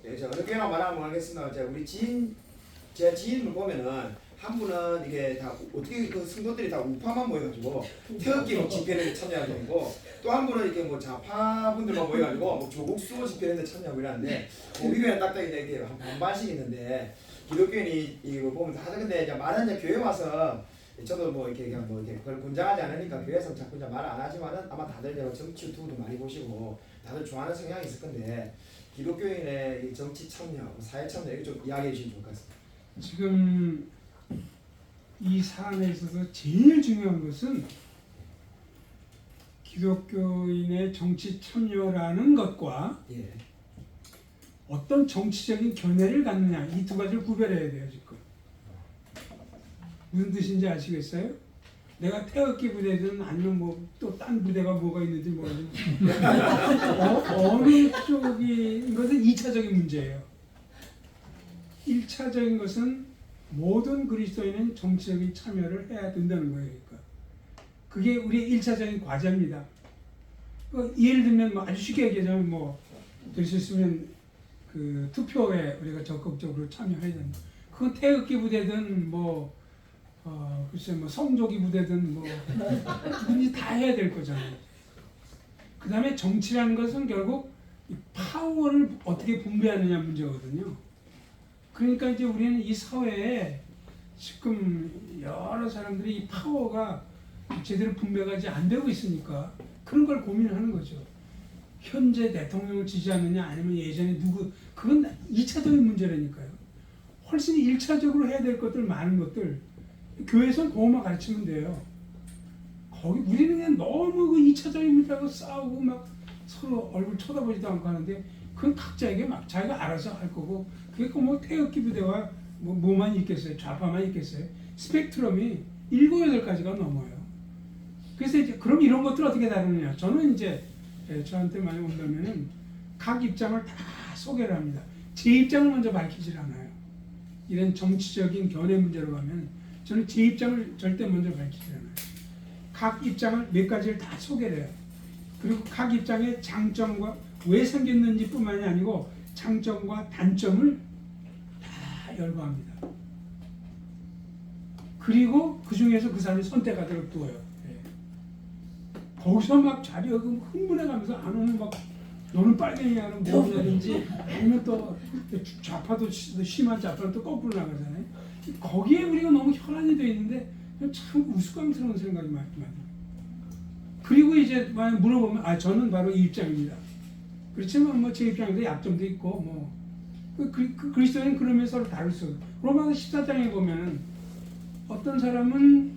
제가 어렵게나 말하면 하겠습니다. 우리 제 지인을 보면은 한 분은 이게 다 어떻게 그 성도들이 다 우파만 모여가지고 태극기 집회에 참여하게 되고 또 한 분은 이렇게 뭐 좌파 분들만 모여가지고 뭐 조국 수호 집회에 참여하고 이러는데 우리 교회는 딱딱 이렇게 반반씩 있는데 기독교인이 이거 보면 다들 근데 이제 말은 이제 교회 와서 저도 뭐 이렇게 그냥 뭐 이렇게 그걸 권장하지 않으니까 교회에서 자꾸 이제 말 안 하지만은 아마 다들 이제 정치 유튜브도 많이 보시고 다들 좋아하는 성향이 있을 건데 기독교인의 이 정치 참여, 사회 참여 이거 좀 이야기해 주시면 좋을 것 같습니다.
지금 이 사안에 있어서 제일 중요한 것은 기독교인의 정치 참여라는 것과
예.
어떤 정치적인 견해를 갖느냐 이 두 가지를 구별해야 돼요 지금. 무슨 뜻인지 아시겠어요? 내가 태극기 부대든 아니면 뭐 또 딴 부대가 뭐가 있는지 모르지만 어느 쪽인 것은 2차적인 문제예요. 1차적인 것은 모든 그리스도인은 정치적인 참여를 해야 된다는 거예요. 그러니까. 그게 우리의 1차적인 과제입니다. 예를 들면 뭐 아주 쉽게 얘기하자면 뭐 될 수 있으면 그 투표에 우리가 적극적으로 참여해야 된다. 그건 태극기 부대든 뭐 글쎄 뭐 성조기 부대든 뭐 누군지 다 해야 될 거잖아요. 그 다음에 정치라는 것은 결국 이 파워를 어떻게 분배하느냐 문제거든요. 그러니까 이제 우리는 이 사회에 지금 여러 사람들이 이 파워가 제대로 분배가 안 되고 있으니까 그런 걸 고민하는 거죠. 현재 대통령을 지지하느냐 아니면 예전에 누구 그건 2차적인 문제라니까요. 훨씬 1차적으로 해야 될 것들 많은 것들 교회에서는 그것만 가르치면 돼요. 거기 우리는 그냥 너무 그 2차적인 문제하고 싸우고 막 서로 얼굴 쳐다보지도 않고 하는데 그건 각자에게 막 자기가 알아서 할 거고 그게 뭐 태극기 부대와 뭐만 있겠어요? 좌파만 있겠어요? 스펙트럼이 7, 8가지가 넘어요. 그래서 이제 그럼 이런 것들 어떻게 다루느냐? 저는 이제 저한테 많이 온다면은 각 입장을 다 소개를 합니다. 제 입장을 먼저 밝히질 않아요. 이런 정치적인 견해 문제로 가면 저는 제 입장을 절대 먼저 밝히지 않아요. 각 입장을 몇 가지를 다 소개를 해요. 그리고 각 입장의 장점과 왜 생겼는지 뿐만이 아니고 장점과 단점을 다 열거합니다. 그리고 그 중에서 그 사람이 선택하도록 두어요. 거기서 막 자리가 흥분해가면서 안 오면 막 너는 빨갱이야 하는 뭐냐든지 아니면 또 좌파도 심한 좌파는 또 거꾸로 나가잖아요. 거기에 우리가 너무 혈안이 돼 있는데 참 우스꽝스러운 생각이 많이 들어요. 그리고 이제 만약 물어보면 저는 바로 이 입장입니다. 그렇지만 뭐 제 입장에도 약점도 있고 뭐 그리스도인은 그러면 서로 다를 수 없어요. 로마서 14장에 보면은 어떤 사람은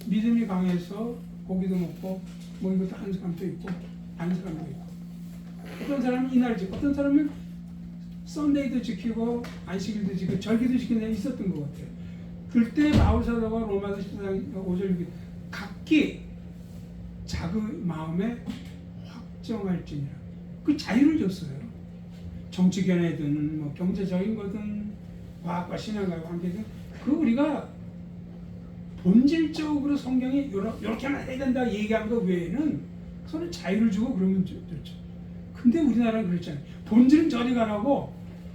믿음이 강해서 고기도 먹고 뭐 이것도 하는 사람도 있고 아닌 사람도 있고 어떤 사람은 이날 지키고 어떤 사람은 썬데이도 지키고 안식일도 지키고 절기도 지키는 사람이 있었던 것 같아요. 그때 바울 사도가 로마서 14장 5절 6절 각기 자기 마음에 확정할지니라 그 자유를 줬어요. 정치 견해든 뭐 경제적인 거든 과학과 신앙과 관계든 그 우리가 본질적으로 성경이 이렇게 하나 해야 된다 얘기한 거 외에는 서로 자유를 주고 그러면 좋죠. 근데 우리나라는 그렇잖아요. 본질은 저리 가라고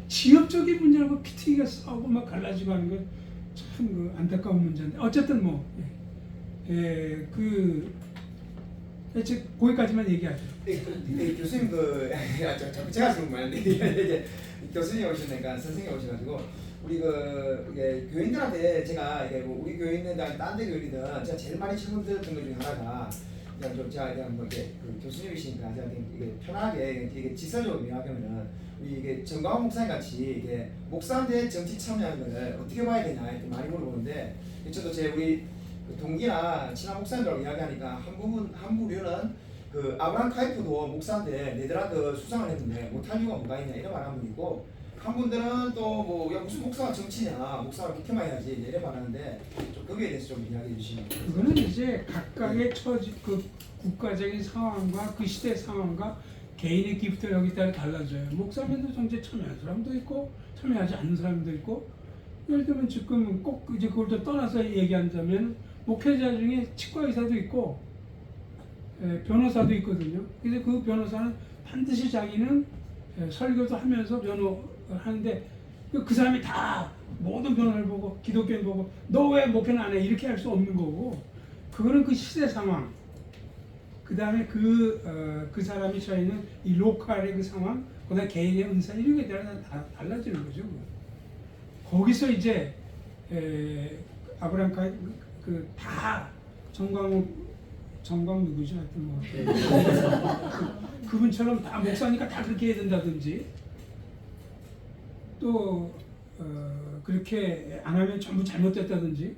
지역적인 문제라고 피튀기가 싸우고 막 갈라지고 하는 건 참 그 안타까운 문제인데 어쨌든 뭐 거기까지만 얘기하죠.
교수님 제가 지금 말인데 이제 교수님 오시니까 선생님 오셔가지고 우리 교인들한테 제가 뭐 우리 교인들 딴 데 교인이든 제가 제일 많이 질문 드렸던 것 중에 하나가 그냥 좀 제가 뭐 이렇게 교수님이시니까 제가 이게 편하게 이게 지서적으로 이야기하면은 우리 이게 정광훈 목사님 같이 이게 목사한테 정치 참여하는 거를 어떻게 봐야 되냐 이렇게 많이 물어보는데 저도 우리 동기나 친한 목사님들하고 이야기하니까 한 부류는 아브라함 카이프도 목사한테 네덜란드 수상을 했는데 못할 이유가 뭐가 있냐 이런 말 한 분 있고 한 분들은 또 뭐 무슨 목사가 정치냐 목사가 비켜만 해야지 이런 말 하는데 좀 거기에 대해서 좀 이야기해 주시면
그거는 이제 각각의 그 국가적인 상황과 그 시대 상황과 개인의 기프트 여기 따라 달라져요. 목사님도 정치에 참여하는 사람도 있고 참여하지 않는 사람도 있고 예를 들면 지금 꼭 이제 그걸 또 떠나서 얘기한다면 목회자 중에 치과 의사도 있고 변호사도 있거든요. 그래서 그 변호사는 반드시 자기는 설교도 하면서 변호를 하는데 그 사람이 다 모든 변화를 보고 기독교인 보고 너 왜 목회는 안 해? 이렇게 할 수 없는 거고 그거는 그 시대 상황 그 다음에 그 사람이 처해 있는 이 로컬의 그 상황 그다음에 개인의 은사 이런 게 다 달라지는 거죠. 거기서 이제 아브라함 그다 정광 누구죠? 하여튼 뭐 그분처럼 다 목사니까 다 그렇게 해야 된다든지 또 그렇게 안 하면 전부 잘못됐다든지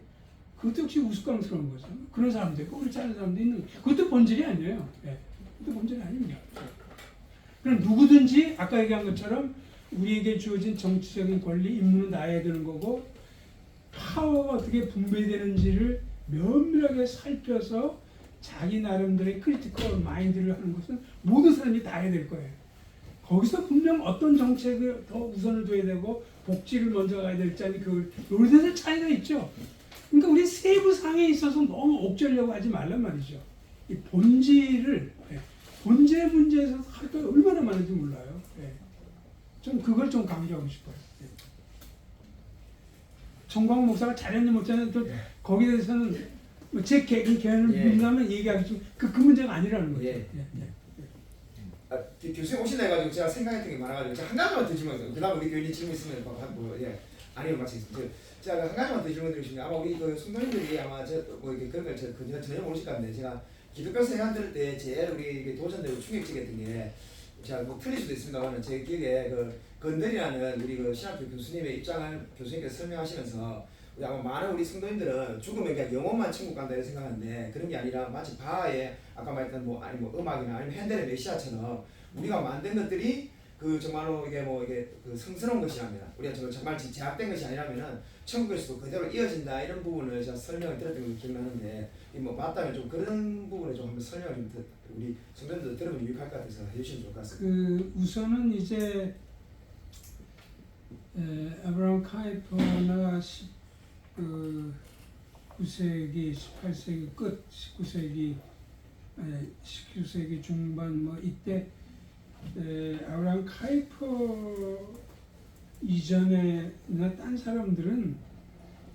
그것도 역시 우스꽝스러운 거죠. 그런 사람도 있고 그렇지 않은 사람도 있는 거죠. 그것도 본질이 아니에요. 그것도 본질이 아닙니다. 그럼 누구든지 아까 얘기한 것처럼 우리에게 주어진 정치적인 권리, 임무는 나야 되는 거고 파워가 어떻게 분배되는지를 면밀하게 살펴서 자기 나름대로의 크리티컬 마인드를 하는 것은 모든 사람이 다 해야 될 거예요. 거기서 분명 어떤 정책을 더 우선을 둬야 되고 복지를 먼저 가야 될지 아니 그걸 요리대서 차이가 있죠. 그러니까 우리 세부 상에 있어서 너무 옥죄려고 하지 말란 말이죠. 이 본질을 본질 문제에서 할 거 얼마나 많은지 몰라요. 좀 그걸 좀 강조하고 싶어요. 정광 목사가 잘했는 못했는 또 거기에 대해서는 제 개인을 묻는다면 얘기하기 좀 그 문제가 아니라는 거죠.
교수님 오신다 해가지고 제가 생각했던 게 많아가지고 제가 한 가지만 더 질문 그 다음 우리 교인이 질문 있으면 아니면 마치겠습니다. 제가 한 가지만 더 질문 드리고 싶은데 아마 우리 그 성도님들이 아마 뭐 이렇게 그런 걸 전혀 모르실 것 같은데 제가 기독교 생활 들을 때 제일 우리 도전되고 충격적이었던 게 제가 뭐 틀릴 수도 있습니다만 제 기억에 그 건들이라는 우리 그 신학교 교수님의 입장을 교수님께서 설명하시면서 아마 많은 우리 성도님들은 죽으면 그냥 영혼만 천국 간다 이렇게 생각하는데 그런 게 아니라 마치 바하의 아까 말했던 뭐 아니 뭐 음악이나 아니면 핸델의 메시아처럼 우리가 만든 것들이 그 정말로 이게 그 성스러운 것이랍니다. 우리가 정말 제약된 것이 아니라면은 천국에서도 그대로 이어진다 이런 부분을 제가 설명을 드렸던 걸 기억나는데 뭐 맞다면 좀 그런 부분에 좀 한번 설명을 좀 우리 성도님들 들으면 유익할 것 같아서 해주시면 좋을 것 같습니다.
우선은 이제 아브라함 카이퍼나 9세기, 18세기 끝, 19세기 중반 뭐 이때 아브라함 카이퍼 이전에나 딴 사람들은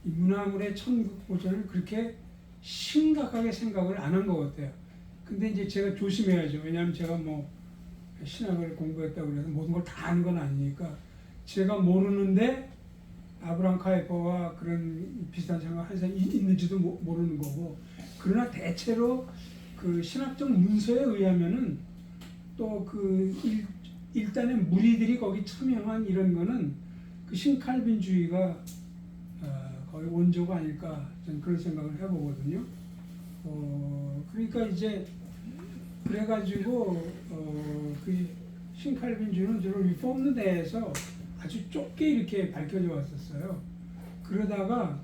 이 문화물의 천국 보전을 그렇게 심각하게 생각을 안 한 것 같아요. 근데 이제 제가 조심해야죠. 왜냐하면 제가 뭐 신학을 공부했다고 그래서 모든 걸 다 아는 건 아니니까 제가 모르는데 아브라함 카이퍼와 그런 비슷한 생각 한 사람이 있는지도 모르는 거고 그러나 대체로 그 신학적 문서에 의하면은 또 그 일단의 무리들이 거기 참여한 이런 거는 그 신칼빈주의가 거의 원조가 아닐까 저는 그런 생각을 해보거든요. 그러니까 이제 그래가지고 그 신칼빈주의는 주로 리폼드 내에서 아주 좁게 이렇게 밝혀져 왔었어요. 그러다가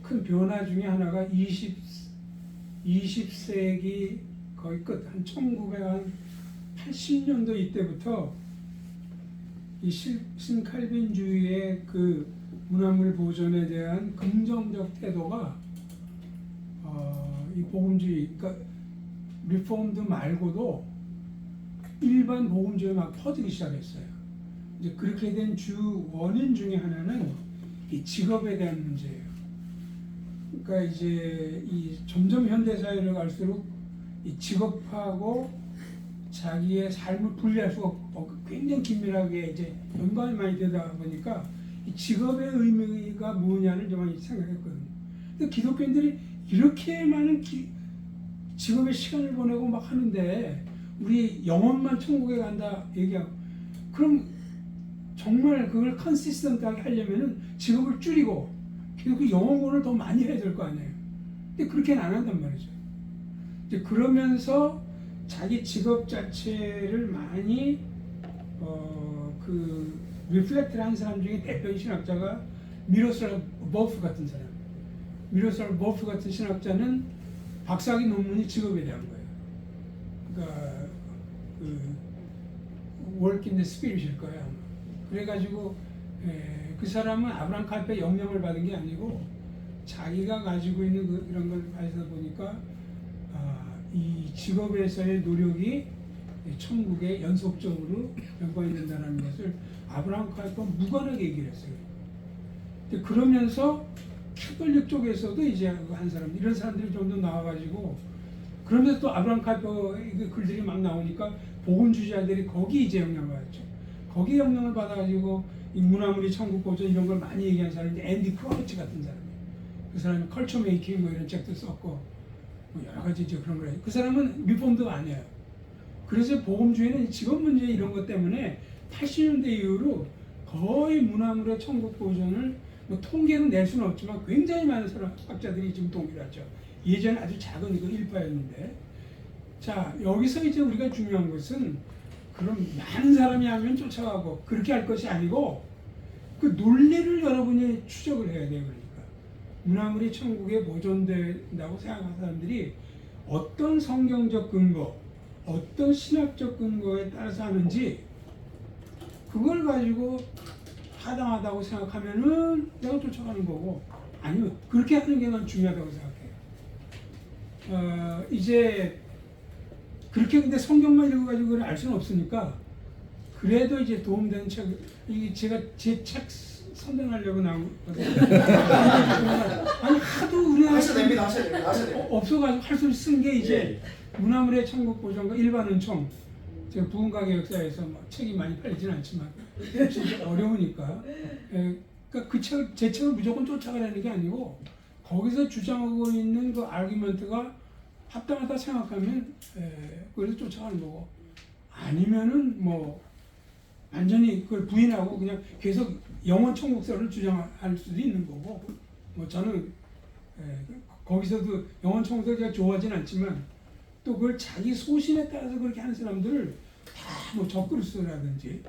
큰 변화 중에 하나가 20세기 거의 끝, 한 1980년도 이때부터 이 신칼빈주의의 그 문화물 보존에 대한 긍정적 태도가 이 복음주의, 그러니까 리폼드 말고도 일반 복음주의에 막 퍼지기 시작했어요. 이제 그렇게 된 주 원인 중에 하나는 이 직업에 대한 문제예요. 그러니까 이제 이 점점 현대 사회를 갈수록 이 직업하고 자기의 삶을 분리할 수가 없고 굉장히 긴밀하게 이제 연관이 많이 되다 보니까 이 직업의 의미가 뭐냐를 좀 많이 생각했거든요. 근데 기독교인들이 이렇게 많은 직업의 시간을 보내고 막 하는데 우리 영혼만 천국에 간다 얘기하고 그럼 정말 그걸 컨시스턴트하게 하려면은 직업을 줄이고 그 영혼을 더 많이 해야 될 거 아니에요. 근데 그렇게는 안 한단 말이죠. 이제 그러면서 자기 직업 자체를 많이 그 리플렉트를 한 사람 중에 대표적인 신학자가 미로슬라브 버프 같은 사람. 미로슬라브 버프 같은 신학자는 박사학위 논문이 직업에 대한 거예요. 그러니까 그 work in the spirit일 거예요. 아마. 그래가지고 그 사람은 아브라함 카이퍼의 영향을 받은 게 아니고 자기가 가지고 있는 이런 걸 봐서 보니까 이 직업에서의 노력이 천국에 연속적으로 연관이 된다는 것을 아브라함 카이퍼가 무관하게 얘기를 했어요. 근데 그러면서 캐톨릭 쪽에서도 이제 한 사람 이런 사람들이 좀 더 나와가지고 그러면서 또 아브라함 카이퍼 글들이 막 나오니까 복음주의자들이 거기 이제 영향을 받았죠. 거기 영향을 받아가지고 이 문화물이 천국 보존 이런 걸 많이 얘기한 사람이 앤디 크라우치 같은 사람이에요. 그 사람이 컬처 메이킹 뭐 이런 책도 썼고 뭐 여러 가지 이제 그런 걸 해요. 그 사람은 리폼도 아니에요. 그래서 복음주의는 직업 문제 이런 것 때문에 80년대 이후로 거의 문화물의 천국 보존을 뭐 통계는 낼 수는 없지만 굉장히 많은 사람 학자들이 지금 동의를 하죠. 예전에 아주 작은 이거 1파였는데 자 여기서 이제 우리가 중요한 것은 그럼 많은 사람이 하면 쫓아가고 그렇게 할 것이 아니고 그 논리를 여러분이 추적을 해야 돼요. 그러니까 문화물이 천국에 보존된다고 생각하는 사람들이 어떤 성경적 근거 어떤 신학적 근거에 따라서 하는지 그걸 가지고 타당하다고 생각하면은 내가 쫓아가는 거고 아니면 그렇게 하는 게 난 중요하다고 생각해요. 이제 그렇게 근데 성경만 읽어가지고 그걸 알 수는 없으니까 그래도 이제 도움되는 책 이게 제가 제 책 선정하려고 나온 거거든요. 아니 하도 우리
하셔도 됩니다.
없어가지고 할 수 쓴 게 이제 문화물의 천국 보존과 일반 은총 제가 부흥가게 역사에서 뭐 책이 많이 팔리지는 않지만 진짜 어려우니까 그러니까 그 책, 제 책을 무조건 쫓아가려는 게 아니고 거기서 주장하고 있는 그 아르기먼트가 합당하다 생각하면 그래서 쫓아가는 거고 아니면은 뭐 완전히 그걸 부인하고 그냥 계속 영원 천국설을 주장할 수도 있는 거고 뭐 저는 거기서도 영원 천국설 제가 좋아하진 않지만 또 그걸 자기 소신에 따라서 그렇게 하는 사람들을 다 뭐 적그리스도라든지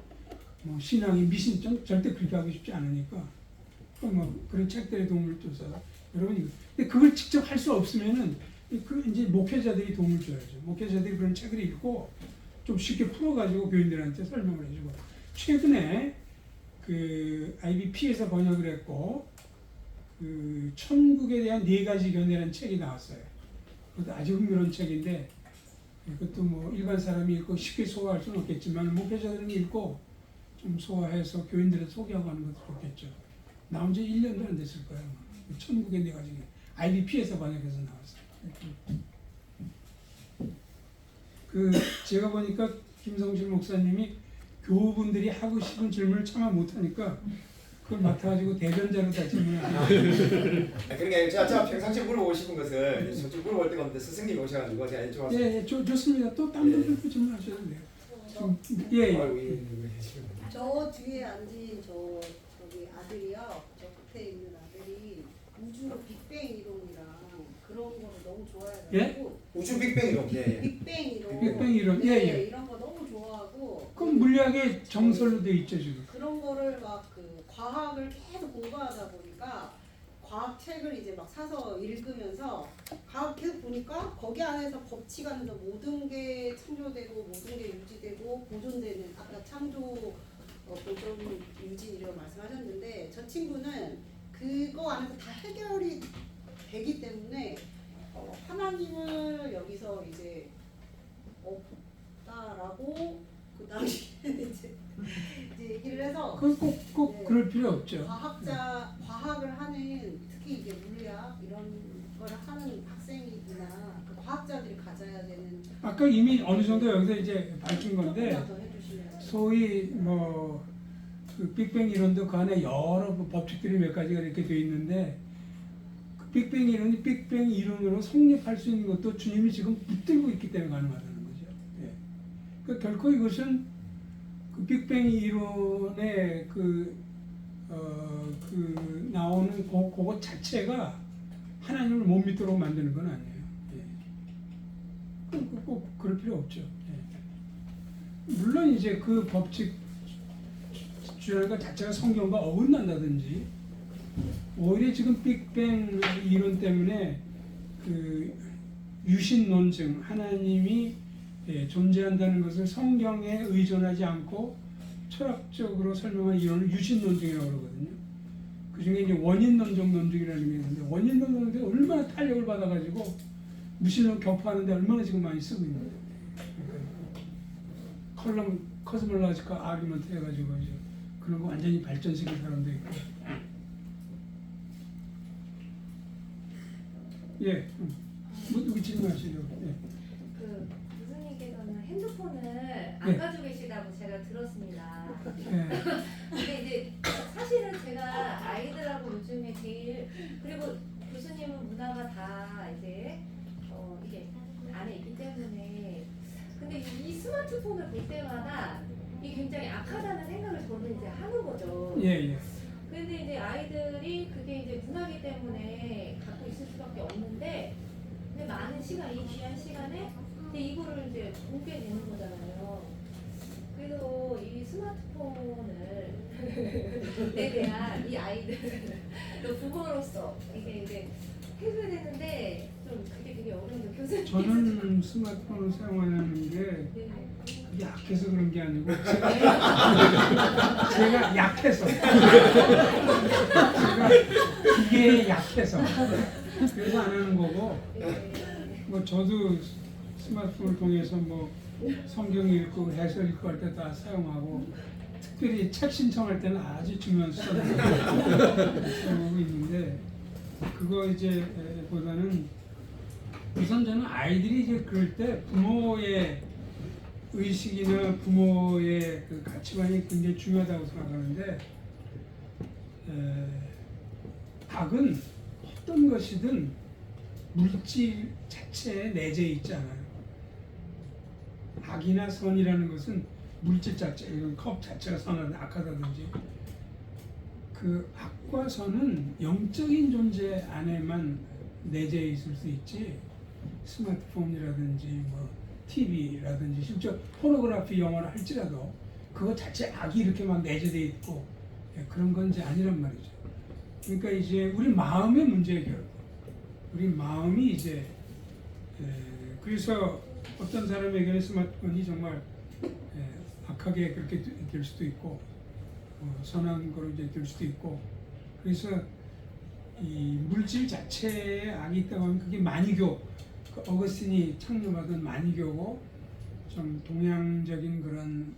뭐 신앙이 미신점 절대 그렇게 하고 싶지 않으니까 뭐 그런 책들의 도움을 줘서 여러분이 근데 그걸 직접 할 수 없으면은 그 이제 목회자들이 도움을 줘야죠. 목회자들이 그런 책을 읽고 좀 쉽게 풀어가지고 교인들한테 설명을 해주고 최근에 그 IBP에서 번역을 했고 그 천국에 대한 4가지 견해라는 책이 나왔어요. 그것도 아주 흥미로운 책인데 그것도 뭐 일반 사람이 읽고 쉽게 소화할 수는 없겠지만 목회자들은 읽고 좀 소화해서 교인들에 소개하고 하는 것도 좋겠죠. 나온 지 1년도 안 됐을 거예요. 천국의 4가지 IBP에서 번역해서 나왔어요. 그 제가 보니까 김성실 목사님이 교우분들이 하고 싶은 질문을 차마 못하니까 그걸 맡아가지고 대변자로 다 질문을 안 하고.
그러니까 제가 평상시에 물어보고 싶은 것을 솔직히 물어볼 데가 없는데 스승님이 오셔가지고 제가 여쭤봤어요.
예, 좋습니다. 또 딴 분들도 질문하셔도 돼요. 예.
저 뒤에 앉은 저기 아들이요. 저 끝에 있는 아들이 우주 빅뱅 이론이랑 그런 거를 너무 좋아해가지고
예?
우주 빅뱅 이론.
빅뱅 이론,
빅뱅 이론.
네,
예.
이런 거 너무 좋아하고
그럼 물리학의 정설로 돼 있죠 지금.
그런 거를 막 그 과학을 계속 공부하다 보니까 과학 책을 이제 막 사서 읽으면서 과학 계속 보니까 거기 안에서 법칙 안에서 모든 게 창조되고 모든 게 유지되고 보존되는 아까 창조 보존 유지 이런 말씀하셨는데 저 친구는 그거 안에서 다 해결이 되기 때문에 하나님을 여기서 이제 없다라고 그 당시에 이제 얘기를 해서
꼭
네.
그럴 필요 없죠.
과학을 하는 특히 이제 물리학 이런 걸 하는 학생이나 그 과학자들이 가져야 되는
아까 이미 어느 정도 여기서 이제 밝힌 건데
조금만 더 해주시면
소위 뭐 그 빅뱅 이론도 그 안에 여러 법칙들이 몇 가지가 이렇게 돼 있는데 그 빅뱅 이론이 빅뱅 이론으로 성립할 수 있는 것도 주님이 지금 붙들고 있기 때문에 가능하다는 거죠. 예. 그 결코 이것은 그 빅뱅 이론의 그 나오는 그것 자체가 하나님을 못 믿도록 만드는 건 아니에요. 예. 꼭 그럴 필요 없죠. 예. 물론 이제 그 법칙 주라는 것 자체가 성경과 어긋난다든지 오히려 지금 빅뱅 이론 때문에 그 유신 논증 하나님이 존재한다는 것을 성경에 의존하지 않고 철학적으로 설명한 이론을 유신 논증이라고 그러거든요. 그 중에 이제 원인 논정 논증이라는 게 있는데 원인 논증인데 얼마나 탄력을 받아가지고 무신론 격파하는데 얼마나 지금 많이 쓰고 있는 거예요. 컬럼 커스멀라지컬 아규먼트 해가지고 이제 그런 거 완전히 발전시킨 사람도 있고. 예, 누구 질문하시려고? 예.
그 교수님께서는 핸드폰을 안 가지고 계시다고 제가 들었습니다.
예.
근데 이제 사실은 제가 아이들하고 요즘에 제일 그리고 교수님은 문화가 다 이제 이게 안에 있기 때문에 근데 이 스마트폰을 볼 때마다 이게 굉장히 악하다는 생각을 저는 이제 하는 거죠.
예, 예.
근데 이제 아이들이 그게 이제 문화기 때문에 갖고 있을 수밖에 없는데 근데 많은 시간, 이 귀한 시간에 근데 이거를 이제 보게 되는 거잖아요. 그래서 이 스마트폰을 에 대한 이 아이들 또 부모로서 이게 이제 해줘야 되는데 좀 그게 되게 어려운데 교수님
저는 스마트폰을 사용하는 게
네.
그게 약해서 그런 게 아니고 제가 약해서 제가 기계에 약해서 그래서 안 하는 거고
네.
뭐 저도 스마트폰을 통해서 뭐 성경 읽고 해설 읽고 할 때 다 사용하고 특별히 책 신청할 때는 아주 중요한 수단을 사용하고 있는데 그거 이제 보다는 우선 저는 아이들이 이제 그럴 때 부모의 의식이나 부모의 그 가치관이 굉장히 중요하다고 생각하는데 악은 어떤 것이든 물질 자체에 내재해 있지 않아요. 악이나 선이라는 것은 물질 자체, 이런 컵 자체가 선하든 악하다든지 그 악과 선은 영적인 존재 안에만 내재해 있을 수 있지 스마트폰이라든지 뭐 TV라든지 실제 포노그래피 영화를 할지라도 그거 자체 악이 이렇게 막 내재되어 있고 그런 건 이제 아니란 말이죠. 그러니까 이제 우리 마음의 문제예요. 결국. 우리 마음이 이제 그래서 어떤 사람에게는 스마트폰이 정말 악하게 그렇게 될 수도 있고 선한 거로 이제 될 수도 있고 그래서 이 물질 자체에 악이 있다고 하면 그게 마니교 그 어거스틴이 창조받은 마니교고 좀 동양적인 그런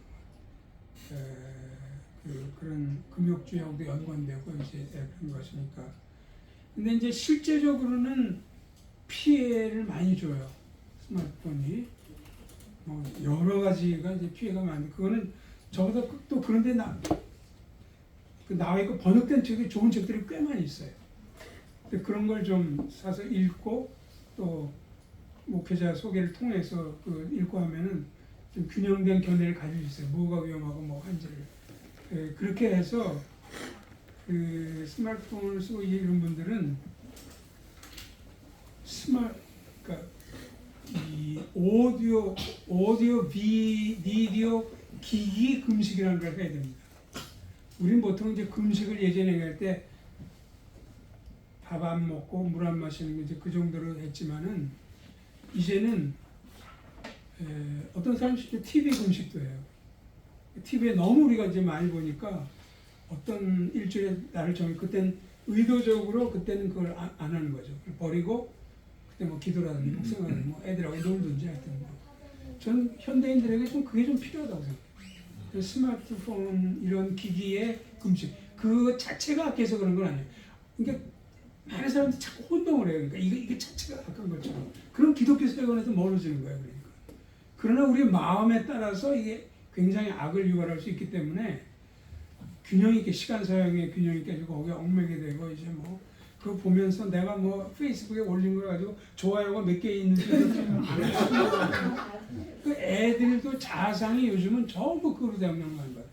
그런 금욕주의하고도 연관되고 이제 그런 것이니까 근데 이제 실제적으로는 피해를 많이 줘요. 스마트폰이 뭐 여러 가지가 이제 피해가 많은데 그거는 저보다 또 그런데 나와 있고 번역된 책이 좋은 책들이 꽤 많이 있어요. 근데 그런 걸 좀 사서 읽고 또 목회자 소개를 통해서 그 읽고 하면은 좀 균형된 견해를 가지고 있어요. 뭐가 위험하고 뭐가 한지를 그렇게 해서 그 스마트폰을 쓰고 이런 분들은 그러니까 이 오디오 비디오 기기 금식이라는 걸 해야 됩니다. 우리는 보통 이제 금식을 예전에 할 때 밥 안 먹고 물 안 마시는 게 이제 그 정도로 했지만은 이제는 어떤 사람이 실제 TV 금식도 해요. TV에 너무 우리가 이제 많이 보니까 어떤 일주일에 날을 정해 그때는 의도적으로 그때는 그걸 안 하는 거죠. 버리고 그때 뭐 기도라든지 묵상하든지 뭐 애들하고 놀든지 하여튼 전 현대인들에게 좀 그게 좀 필요하다고 생각해요. 스마트폰 이런 기기의 금식 그 자체가 악해서 그런 건 아니에요. 그러니까 많은 사람들이 자꾸 혼동을 해요. 그러니까 이게 자체가 악한 것처럼 그런 기독교 세계관에서 멀어지는 거예요. 그러니까 그러나 우리 마음에 따라서 이게 굉장히 악을 유발할 수 있기 때문에 균형 있게 시간 사용의 균형 있게 해주고 거기에 얽매게 되고 이제 뭐 그거 보면서 내가 뭐 페이스북에 올린 거 가지고 좋아요가 몇 개 있는지 그 애들도 자상이 요즘은 전부 그거로 대응하는 거예요.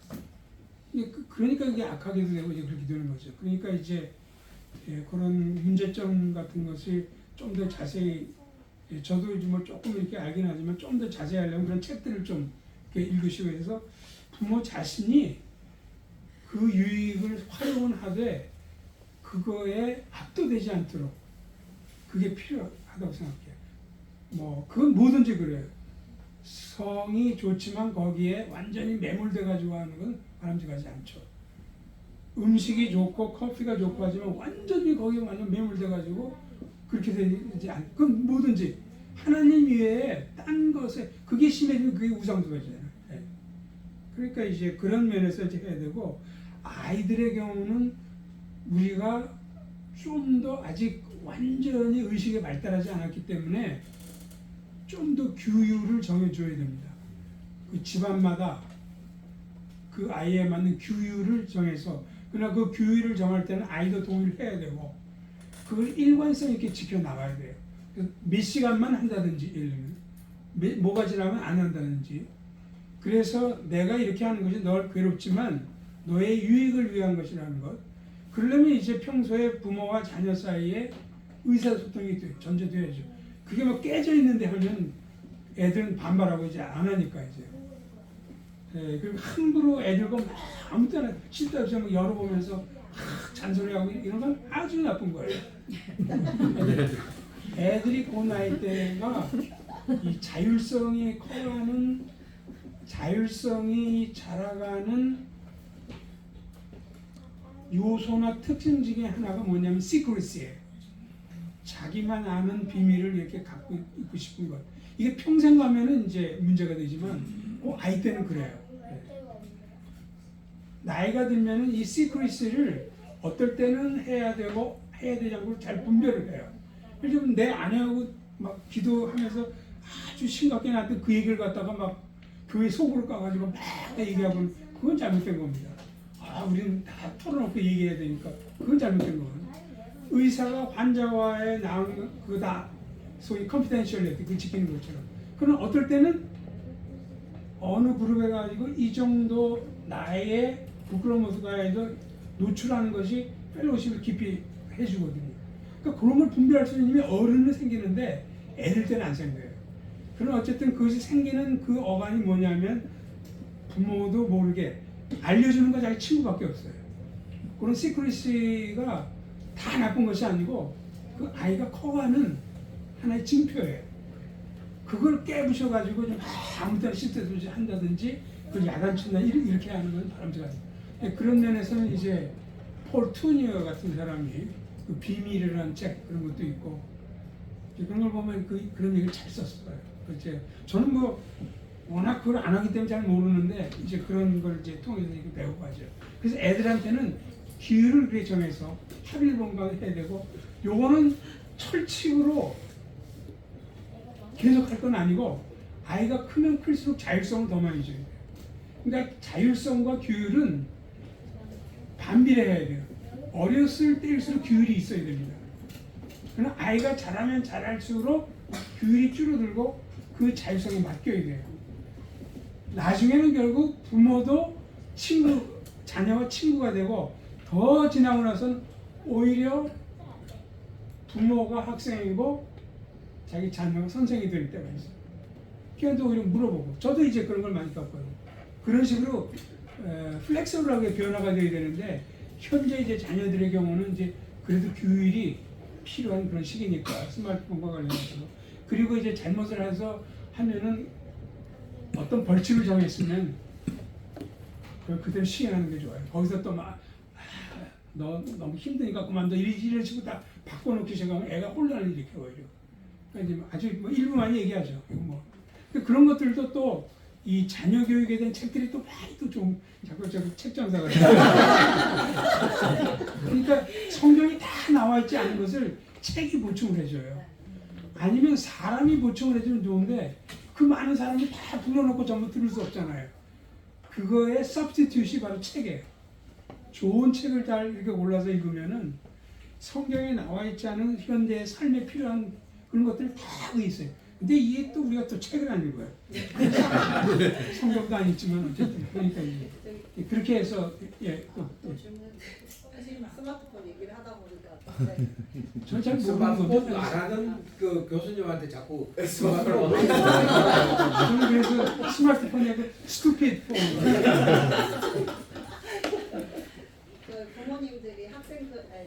그러니까 이게 악하게도 되고 이제 그렇게 되는 거죠. 그러니까 이제 그런 문제점 같은 것이 좀 더 자세히 저도 뭐 조금 이렇게 알긴 하지만 좀 더 자세히 하려면 그런 책들을 좀 이렇게 읽으시고 해서 부모 자신이 그 유익을 활용하되 그거에 압도되지 않도록 그게 필요하다고 생각해요. 뭐 그건 뭐든지 그래요. 성이 좋지만 거기에 완전히 매몰돼 가지고 하는 건 바람직하지 않죠. 음식이 좋고 커피가 좋고 하지만 완전히 거기에 완전 매몰돼 가지고 그렇게 되지 않. 그건 뭐든지 하나님 외에 딴 것에 그게 심해지면 그게 우상숭배잖아요. 그러니까 이제 그런 면에서 이제 해야 되고, 아이들의 경우는 우리가 좀 더 아직 완전히 의식이 발달하지 않았기 때문에 좀 더 규율을 정해줘야 됩니다. 그 집안마다 그 아이에 맞는 규율을 정해서, 그러나 그 규율을 정할 때는 아이도 동의를 해야 되고, 그걸 일관성 있게 지켜나가야 돼요. 몇 시간만 한다든지, 예를 들면 뭐가 지나면 안 한다든지. 그래서 내가 이렇게 하는 것이 널 괴롭지만 너의 유익을 위한 것이라는 것. 그러려면 이제 평소에 부모와 자녀 사이에 의사소통이 전제돼야죠. 그게 뭐 깨져 있는데 하면 애들은 반발하고 이제 안 하니까 이제. 예, 그리고 함부로 애들과 막 아무 때나 실도 없이 막 열어보면서 잔소리하고 이런 건 아주 나쁜 거예요. 애들이 그 나이 때가 이 자율성이 커가는, 자율성이 자라가는 요소나 특징 중에 하나가 뭐냐면 시크릿이에요. 자기만 아는 비밀을 이렇게 갖고 있고 싶은 것. 이게 평생 가면은 이제 문제가 되지만 아이 때는 그래요. 나이가 들면은 이 시크릿을 어떨 때는 해야 되고 해야 되지 않고 잘 분별을 해요. 예를 들면 내 아내하고 막 기도하면서 아주 심각하게 나한테 그 얘기를 갖다가 막 교회 속으로 가가지고 막 얘기하고, 그건 잘못된 겁니다. 우리는 다 털어놓고 얘기해야 되니까 그건 잘못된 거거든요. 의사가 환자와의 나온 그다 소위 컨피덴셜리티 그 지키는 것처럼. 그럼 어떨 때는 어느 그룹에 가지고 이 정도 나의 부끄러운 모습 가해도 노출하는 것이 펠로우십을 깊이 해주거든요. 그러니까 그런 걸 분별할 수 있는 어른은 생기는데 애들 때는 안 생겨요. 그럼 어쨌든 그것이 생기는 그 어간이 뭐냐면 부모도 모르게 알려주는 건 자기 친구밖에 없어요. 그런 시크릿이가 다 나쁜 것이 아니고 그 아이가 커가는 하나의 징표예요. 그걸 깨부셔가지고 좀 아무 때나 실수도 한다든지 그걸 야단친다 이렇게 하는 건 바람직하죠. 그런 면에서는 이제 폴 투니어 같은 사람이 그 비밀이라는 책 그런 것도 있고 그런 걸 보면 그런 얘기를 잘 썼어요. 그렇죠. 저는 뭐 워낙 그걸 안 하기 때문에 잘 모르는데 이제 그런 걸 이제 통해서 이렇게 배우고 하죠. 그래서 애들한테는 기율을 그렇게 정해서 합일본가를 해야 되고, 요거는 철칙으로 계속 할 건 아니고 아이가 크면 클수록 자율성을 더 많이 줘야 돼요. 그러니까 자율성과 규율은 반비례해야 돼요. 어렸을 때일수록 규율이 있어야 됩니다. 그러나 아이가 자라면 자랄수록 규율이 줄어들고 그 자율성에 맡겨야 돼요. 나중에는 결국 부모도 자녀와 친구가 되고 더 지나고 나서는 오히려 부모가 학생이고 자기 자녀가 선생이 될 때가 있어요. 그래서 오히려 물어보고, 저도 이제 그런 걸 많이 겪거든요. 그런 식으로 플렉서블하게 변화가 되어야 되는데 현재 이제 자녀들의 경우는 이제 그래도 규율이 필요한 그런 시기니까 스마트폰과 관련해서, 그리고 이제 잘못을 해서 하면은 어떤 벌칙을 정했으면 그걸 그대로 시행하는 게 좋아요. 거기서 또 막 너 너무 힘드니까 그만둬 이런 식으로 다 바꿔놓기 시작하면 애가 혼란을 일으켜 오히려. 그러니까 이제 아주 뭐 일부만 얘기하죠. 이거 뭐 그런 것들도 또 이 자녀 교육에 대한 책들이 또 많이 또 좀 자꾸 책 장사가 그러니까 성경이 다 나와 있지 않은 것을 책이 보충을 해줘요. 아니면 사람이 보충을 해주면 좋은데 그 많은 사람이 다 불러놓고 전부 들을 수 없잖아요. 그거의 서브스티튜트이 바로 책이에요. 좋은 책을 잘 이렇게 골라서 읽으면은 성경에 나와 있지 않은 현대의 삶에 필요한 그런 것들이 다 있어요. 근데 이게 또 우리가 또 책을 안 읽어요. 성경도 안 읽지만 어쨌든 그러니까 이제 그렇게 해서
또 질문. 사실 스마트폰 얘기를 하다 보니까
저는 잘 모르는
스마트폰
건데
안 하는 그 교수님한테 자꾸 스마트폰
저는 그래서 스마트폰에 스투피드 폰
부모님들이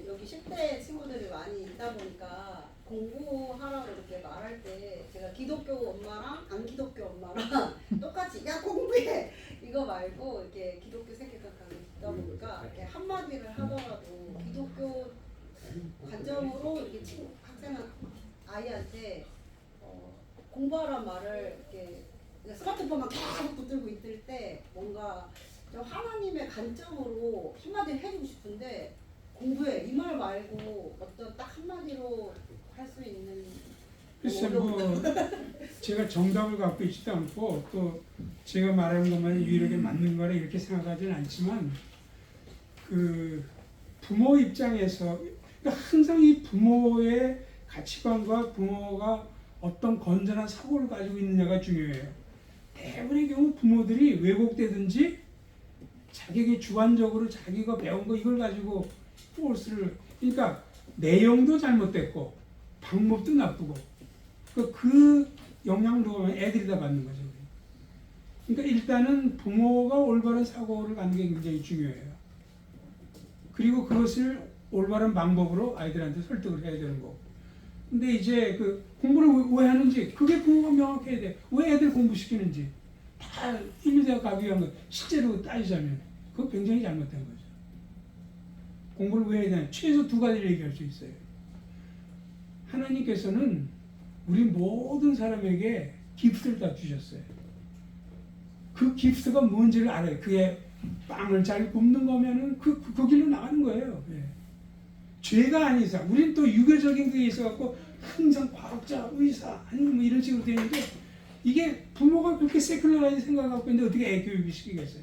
여기 10대 친구들이 많이 있다 보니까 공부하라고 이렇게 말할 때 제가 기독교 엄마랑 안 기독교 엄마랑 똑같이 야 공부해 이거 말고 이렇게 기독교 생각하고 있다 보니까 이렇게 한마디를 하더라도 기독교 관점으로 이렇게 학생은 아이한테 공부하란 말을 이렇게 스마트폰만 계속 붙들고 있을 때 뭔가 좀 하나님의 관점으로 한마디를 해주고 싶은데 공부해 이 말 말고 어떤 딱 한마디로 할 수 있는
글쎄 뭐 제가 정답을 갖고 있지도 않고 또 제가 말하는 것만 유일하게 맞는 거라 이렇게 생각하지는 않지만 그 부모 입장에서 그러니까 항상 이 부모의 가치관과 부모가 어떤 건전한 사고를 가지고 있느냐가 중요해요. 대부분의 경우 부모들이 왜곡되든지 자기에게 주관적으로 자기가 배운 거 이걸 가지고 포스를 그러니까 내용도 잘못됐고 방법도 나쁘고 그 영향을 누가 애들이 다 받는 거죠. 그러니까 일단은 부모가 올바른 사고를 갖는 게 굉장히 중요해요. 그리고 그것을 올바른 방법으로 아이들한테 설득을 해야 되는 거고. 근데 이제 그 공부를 왜 하는지 그게 부모가 명확해야 돼. 왜 애들 공부시키는지 다 인류대학 가기 위한 거 실제로 따지자면 그거 굉장히 잘못된 거죠. 공부를 왜 해야 되냐. 최소 두 가지를 얘기할 수 있어요. 하나님께서는 우리 모든 사람에게 기프트를 다 주셨어요. 그 기프트가 뭔지를 알아요. 그게 빵을 잘 굽는 거면은 그 길로 나가는 거예요. 예. 죄가 아닌 이상, 우리는 또 유교적인 게 있어갖고 항상 과학자, 의사, 아니면 뭐 이런 식으로 되는데 이게 부모가 그렇게 세큘러하게 생각하고 있는데 어떻게 애 교육을 시키겠어요?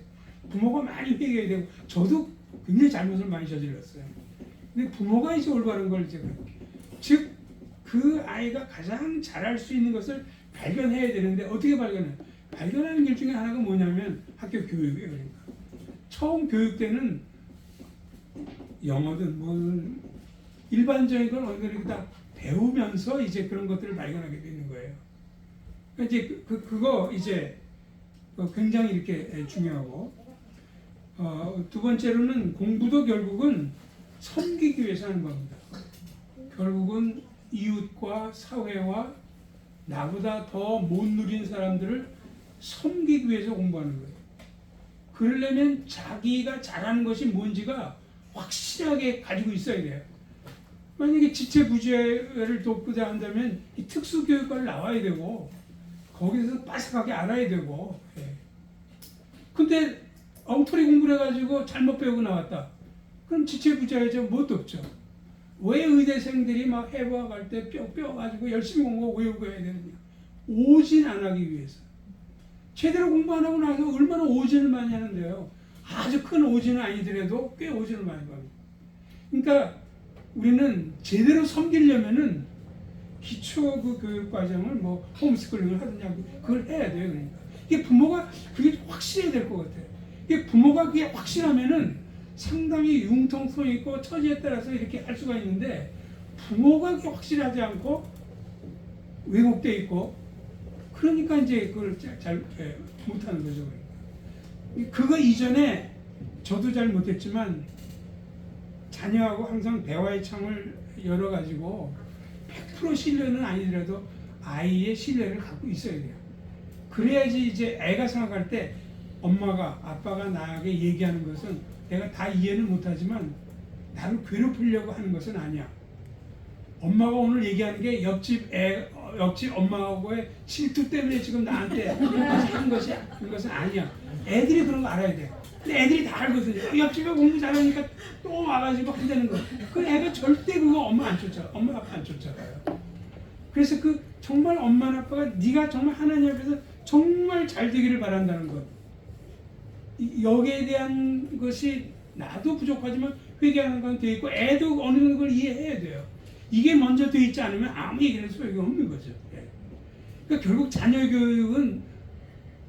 부모가 많이 회개해야 되고 저도 굉장히 잘못을 많이 저질렀어요. 근데 부모가 이제 올바른 걸 제가 즉 그 아이가 가장 잘할 수 있는 것을 발견해야 되는데 어떻게 발견하는 길 중에 하나가 뭐냐면 학교 교육이에요. 그러니까 처음 교육 때는 영어든 뭐 일반적인 건 어느 다 배우면서 이제 그런 것들을 발견하게 되는 거예요. 그러니까 이제 그거 이제 굉장히 이렇게 중요하고 두 번째로는 공부도 결국은 섬기기 위해서 하는 겁니다. 결국은 이웃과 사회와 나보다 더 못 누린 사람들을 섬기기 위해서 공부하는 거예요. 그러려면 자기가 잘하는 것이 뭔지가 확실하게 가지고 있어야 돼요. 만약에 지체부재를 돕고자 한다면 이 특수교육과를 나와야 되고 거기서 빠삭하게 알아야 되고 근데 엉터리 공부를 해가지고 잘못 배우고 나왔다. 그럼 지체부재죠. 뭣도 없죠. 왜 의대생들이 막 해부학 할 때 뼈 가지고 열심히 공부하고 외우고 해야 되느냐. 오진 안 하기 위해서. 제대로 공부 안 하고 나서 얼마나 오진을 많이 하는데요. 아주 큰 오진은 아니더라도 꽤 오진을 많이 합니다. 그러니까 우리는 제대로 섬기려면은 기초 그 교육 과정을 뭐 홈스쿨링을 하느냐 그걸 해야 돼요. 그러니까 이게 부모가 그게 확실해야 될 것 같아요. 이게 부모가 그게 확실하면은 상당히 융통성 있고 처지에 따라서 이렇게 할 수가 있는데 부모가 그게 확실하지 않고 왜곡돼 있고 그러니까 이제 그걸 잘 못하는 거죠. 그거 이전에 저도 잘 못했지만 자녀하고 항상 대화의 창을 열어가지고 100% 신뢰는 아니더라도 아이의 신뢰를 갖고 있어야 돼요. 그래야지 이제 애가 생각할 때 엄마가 아빠가 나에게 얘기하는 것은 내가 다 이해는 못하지만 나를 괴롭히려고 하는 것은 아니야. 엄마가 오늘 얘기하는 게 옆집 엄마하고의 질투 때문에 지금 나한테 하는 것은 아니야. 애들이 그런 거 알아야 돼. 근데 애들이 다 알거든요. 옆집에 공부 잘하니까 또 와가지고 한다는 거. 그 애가 절대 그거 엄마 아빠 안 쫓아가요. 그래서 그 정말 엄마 아빠가 네가 정말 하나님 앞에서 정말 잘 되기를 바란다는 것. 여기에 대한 것이 나도 부족하지만 회개하는 건 돼 있고 애도 어느 정도 걸 이해해야 돼요. 이게 먼저 돼 있지 않으면 아무 얘기를 해도 소용이 없는 거죠. 그러니까 결국 자녀 교육은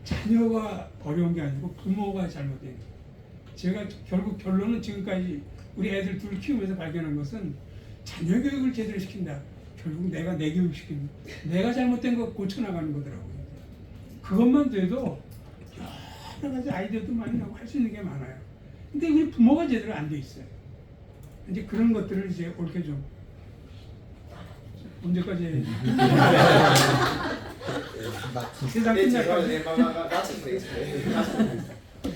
자녀가 어려운 게 아니고 부모가 잘못된 거예요. 제가 결국 결론은 지금까지 우리 애들 둘 키우면서 발견한 것은 자녀 교육을 제대로 시킨다. 결국 내가 내 교육 시킨다. 내가 잘못된 거 고쳐나가는 거더라고요. 그것만 돼도 여러 가지 아이디어도 많이 나고 할 수 있는 게 많아요. 근데 우리 부모가 제대로 안 돼 있어요. 이제 그런 것들을 이제 옳게 좀 언제까지 해야지? 세상 끝날까지?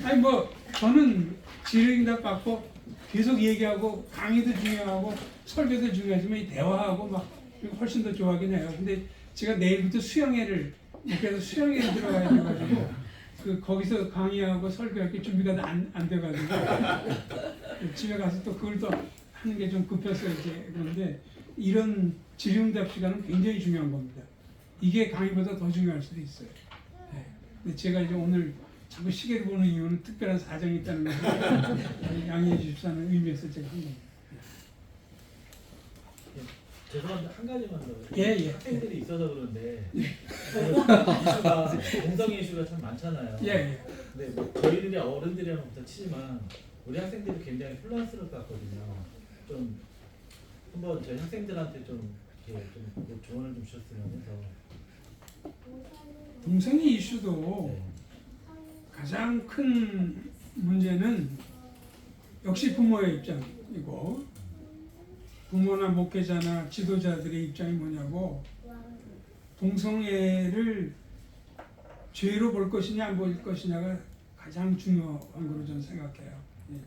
아니 뭐 저는 지르응답 받고 계속 얘기하고 강의도 중요하고 설교도 중요하지만 이 대화하고 막 훨씬 더 좋아하긴 해요. 근데 제가 내일부터 수영회를 그래서 수양에 들어가야 돼가지고 거기서 강의하고 설교할 게 준비가 안 돼가지고 집에 가서 또 그걸 또 하는 게 좀 급했어요. 이제 그런데 이런 질의응답 시간은 굉장히 중요한 겁니다. 이게 강의보다 더 중요할 수도 있어요. 네. 근데 제가 이제 오늘 자꾸 시계를 보는 이유는 특별한 사정이 있다는 것을 양해해 주십사는 의미에서 제가 한 겁니다.
죄송한데 한 가지만 더.
예.
학생들이 있어서 그런데 이슈가 동성 이슈가 참 많잖아요.
예.
근데 뭐 저희들이 어른들이랑 부터 치지만 우리 학생들이 굉장히 혼란스러울 것 같거든요. 좀 한번 저희 학생들한테 좀 이렇게 좀 조언을 좀 주셨으면 해서.
동성애 이슈도
네.
가장 큰 문제는 역시 부모의 입장이고 부모나 목회자나 지도자들의 입장이 뭐냐고 동성애를 죄로 볼 것이냐 안 볼 것이냐가 가장 중요한 거로 저는 생각해요. 예.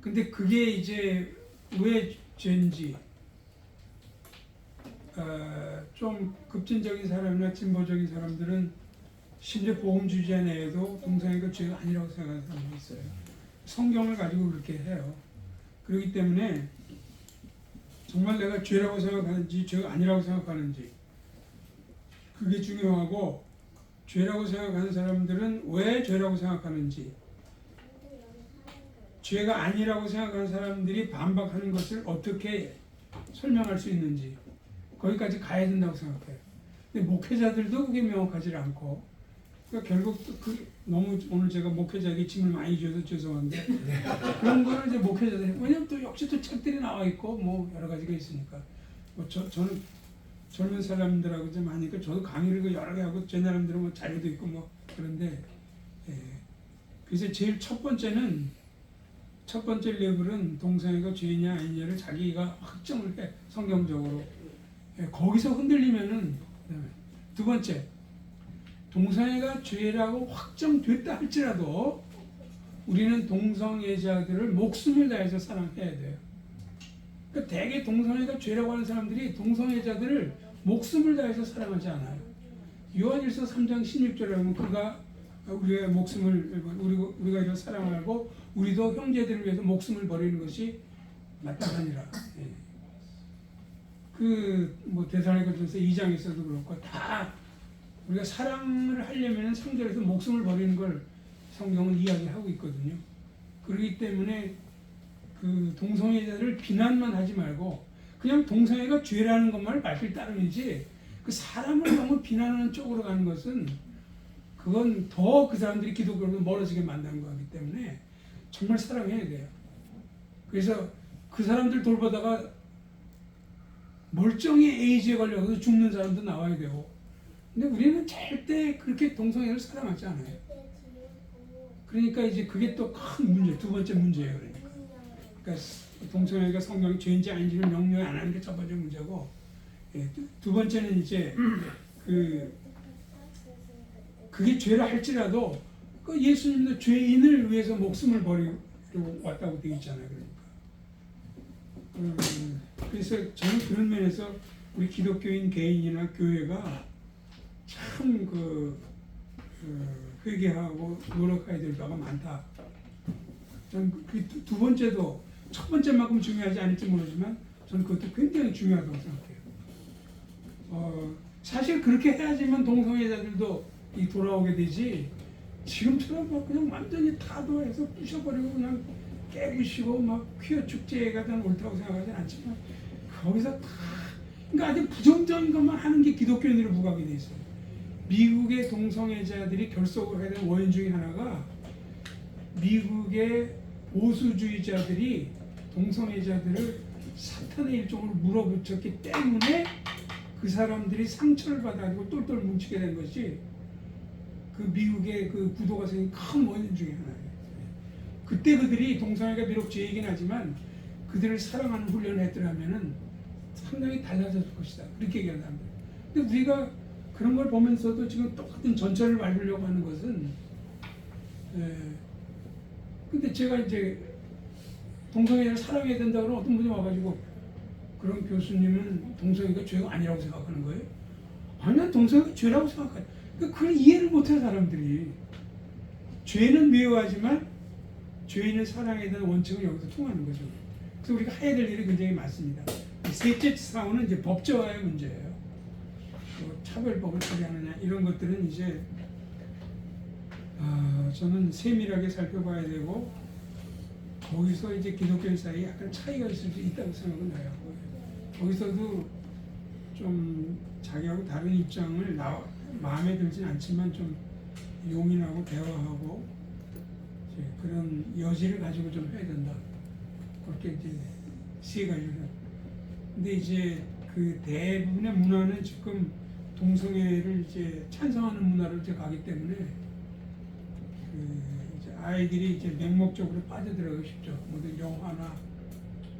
근데 그게 이제 왜 죄인지 좀 급진적인 사람이나 진보적인 사람들은 심지어 보험주의자 내에도 동성애가 죄가 아니라고 생각하는 사람도 있어요. 성경을 가지고 그렇게 해요. 그렇기 때문에 정말 내가 죄라고 생각하는지 죄가 아니라고 생각하는지 그게 중요하고 죄라고 생각하는 사람들은 왜 죄라고 생각하는지 죄가 아니라고 생각하는 사람들이 반박하는 것을 어떻게 설명할 수 있는지 거기까지 가야 된다고 생각해요. 근데 목회자들도 그게 명확하지 않고 그러니까 결국 너무 오늘 제가 목회자에게 짐을 많이 줘서 죄송한데 그런 거를 이제 목회자들이 왜냐면 또 역시 또 책들이 나와 있고 뭐 여러 가지가 있으니까 뭐 저는 젊은 사람들하고 좀 하니까 저도 강의를 여러 개 하고 제 나름대로 뭐 자료도 있고 뭐 그런데 그래서 제일 첫 번째 레벨은 동성애가 죄냐 아니냐를 자기가 확정을 해 성경적으로 거기서 흔들리면은 두 번째 동성애가 죄라고 확정됐다 할지라도 우리는 동성애자들을 목숨을 다해서 사랑해야 돼요. 그러니까 대개 동성애가 죄라고 하는 사람들이 동성애자들을 목숨을 다해서 사랑하지 않아요. 요한일서 3장 16절에 보면 그가 우리의 목숨을 우리가 이를 사랑하고 우리도 형제들을 위해서 목숨을 버리는 것이 마땅하니라. 뭐 데살로니가전서 2장에서도 그렇고 다 우리가 사랑을 하려면 성경에서 목숨을 버리는 걸 성경은 이야기하고 있거든요. 그렇기 때문에 그 동성애자를 비난만 하지 말고 그냥 동성애가 죄라는 것만을 밝힐 따름이지 그 사람을 너무 비난하는 쪽으로 가는 것은 그건 더 그 사람들이 기독교로 멀어지게 만드는 거기 때문에 정말 사랑해야 돼요. 그래서 그 사람들 돌보다가 멀쩡히 에이즈에 걸려서 죽는 사람도 나와야 되고 근데 우리는 절대 그렇게 동성애를 사랑하지 않아요. 그러니까 이제 그게 또 큰 문제, 두 번째 문제예요. 그러니까 동성애가 성경이 죄인지 아닌지를 명료히 안 하는 게 첫 번째 문제고 두 번째는 이제 그게 죄라 할지라도 그 예수님도 죄인을 위해서 목숨을 버리고 왔다고 되어 있잖아요. 그러니까 그래서 저는 그런 면에서 우리 기독교인 개인이나 교회가 참 회개하고 노력해야 될 바가 많다. 저는 그 두 번째도 첫 번째만큼 중요하지 않을지 모르지만 저는 그것도 굉장히 중요하다고 생각해요. 사실 그렇게 해야지만 동성애자들도 돌아오게 되지 지금처럼 막 그냥 완전히 타도해서 부셔버리고 그냥 깨부시고 막 퀴어 축제가 난 옳다고 생각하지는 않지만 거기서 다 그러니까 아주 부정적인 것만 하는 게 기독교인으로 부각이 돼 있어요. 미국의 동성애자들이 결속을 해야 되는 원인 중에 하나가 미국의 보수주의자들이 동성애자들을 사탄의 일종으로 물어붙였기 때문에 그 사람들이 상처를 받아가지고 똘똘 뭉치게 된 것이 그 미국의 그 구도가 생긴 큰 원인 중에 하나예요. 그때 그들이 동성애가 비록 죄이긴 하지만 그들을 사랑하는 훈련을 했더라면은 상당히 달라졌을 것이다. 그렇게 얘기하는 사람들. 근데 우리가 그런 걸 보면서도 지금 똑같은 전철을 밟으려고 하는 것은 근데 제가 이제 동성애를 사랑해야 된다고 하면 어떤 분이 와가지고 그런 교수님은 동성애가 죄가 아니라고 생각하는 거예요. 난 동성애가 죄라고 생각해. 그걸 이해를 못해 사람들이. 죄는 미워하지만 죄인을 사랑에 대한 원칙은 여기서 통하는 거죠. 그래서 우리가 해야 될 일이 굉장히 많습니다. 셋째 사원은 이제 법제화의 문제예요. 차별법을 처리하느냐 이런 것들은 이제 저는 세밀하게 살펴봐야 되고 거기서 이제 기독교 사이에 약간 차이가 있을 수 있다고 생각은 해요. 거기서도 좀 자기하고 다른 입장을 마음에 들진 않지만 좀 용인하고 대화하고 이제 그런 여지를 가지고 좀 해야 된다. 그렇게 이제 세 가지를. 근데 이제 그 대부분의 문화는 지금 동성애를 이제 찬성하는 문화로 이제 가기 때문에 이제 아이들이 이제 맹목적으로 빠져들어가고 싶죠. 모든 영화나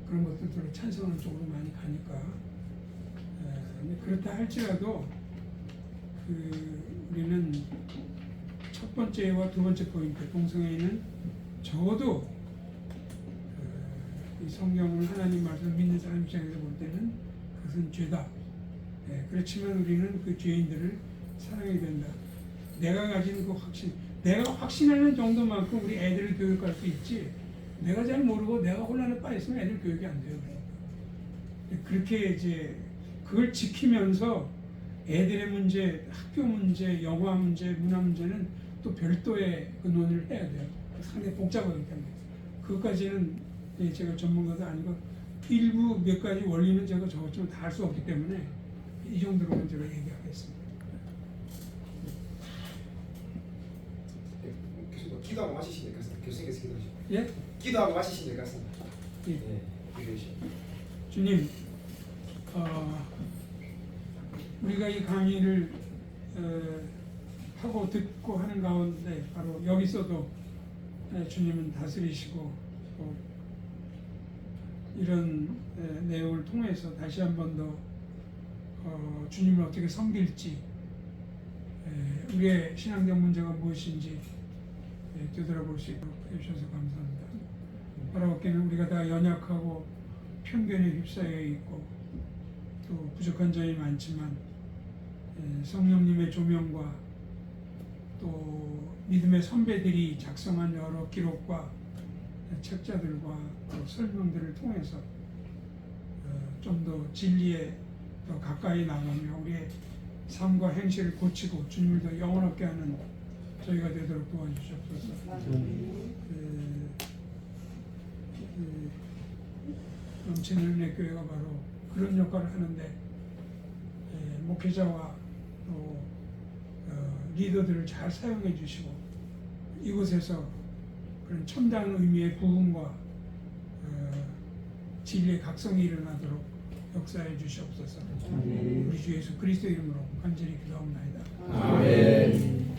그런 것들을 찬성하는 쪽으로 많이 가니까. 근데 그렇다 할지라도 우리는 첫 번째와 두 번째 포인트 동성애는 적어도 이 성경을 하나님 말씀을 믿는 사람 입장에서 볼 때는 그것은 죄다. 그렇지만 우리는 그 죄인들을 사랑해야 된다. 내가 가진 그 확신, 내가 확신하는 정도만큼 우리 애들을 교육할 수 있지. 내가 잘 모르고 내가 혼란에 빠졌으면 애들 교육이 안 돼요. 그렇게 이제 그걸 지키면서 애들의 문제, 학교 문제, 영화 문제, 문화 문제는 또 별도의 그 논의를 해야 돼요. 상당히 복잡하기 때문에. 그것까지는 제가 전문가도 아니고 일부 몇 가지 원리는 제가 저것저것 다 할 수 없기 때문에 이 정도로만 제가 얘기하겠습니다.
교수님 기도하고 마시시니까 교수님께서 기도하시고.
예?
기도하고 마시시니까.
예.
기도하시고.
주님, 우리가 이 강의를 하고 듣고 하는 가운데 바로 여기서도 주님은 다스리시고 또 이런 내용을 통해서 다시 한 번 더 주님을 어떻게 섬길지 우리의 신앙적 문제가 무엇인지 되돌아볼 수 있도록 해주셔서 감사합니다. 바라옵기는 우리가 다 연약하고 편견에 휩싸여 있고 또 부족한 점이 많지만 성령님의 조명과 또 믿음의 선배들이 작성한 여러 기록과 책자들과 또 설명들을 통해서 좀 더 진리에 더 가까이 나가며 우리의 삶과 행실을 고치고 주님을 더 영원하게 하는 저희가 되도록 도와주시옵소서. 넘치는 은혜 교회가 바로 그런 역할을 하는데 목회자와 또 리더들을 잘 사용해 주시고 이곳에서 그런 첨단 의미의 부흥과 진리의 각성이 일어나도록 역사해 주시옵소서. 우리 주 예수 그리스도 이름으로 간절히 기도합니다.
아멘.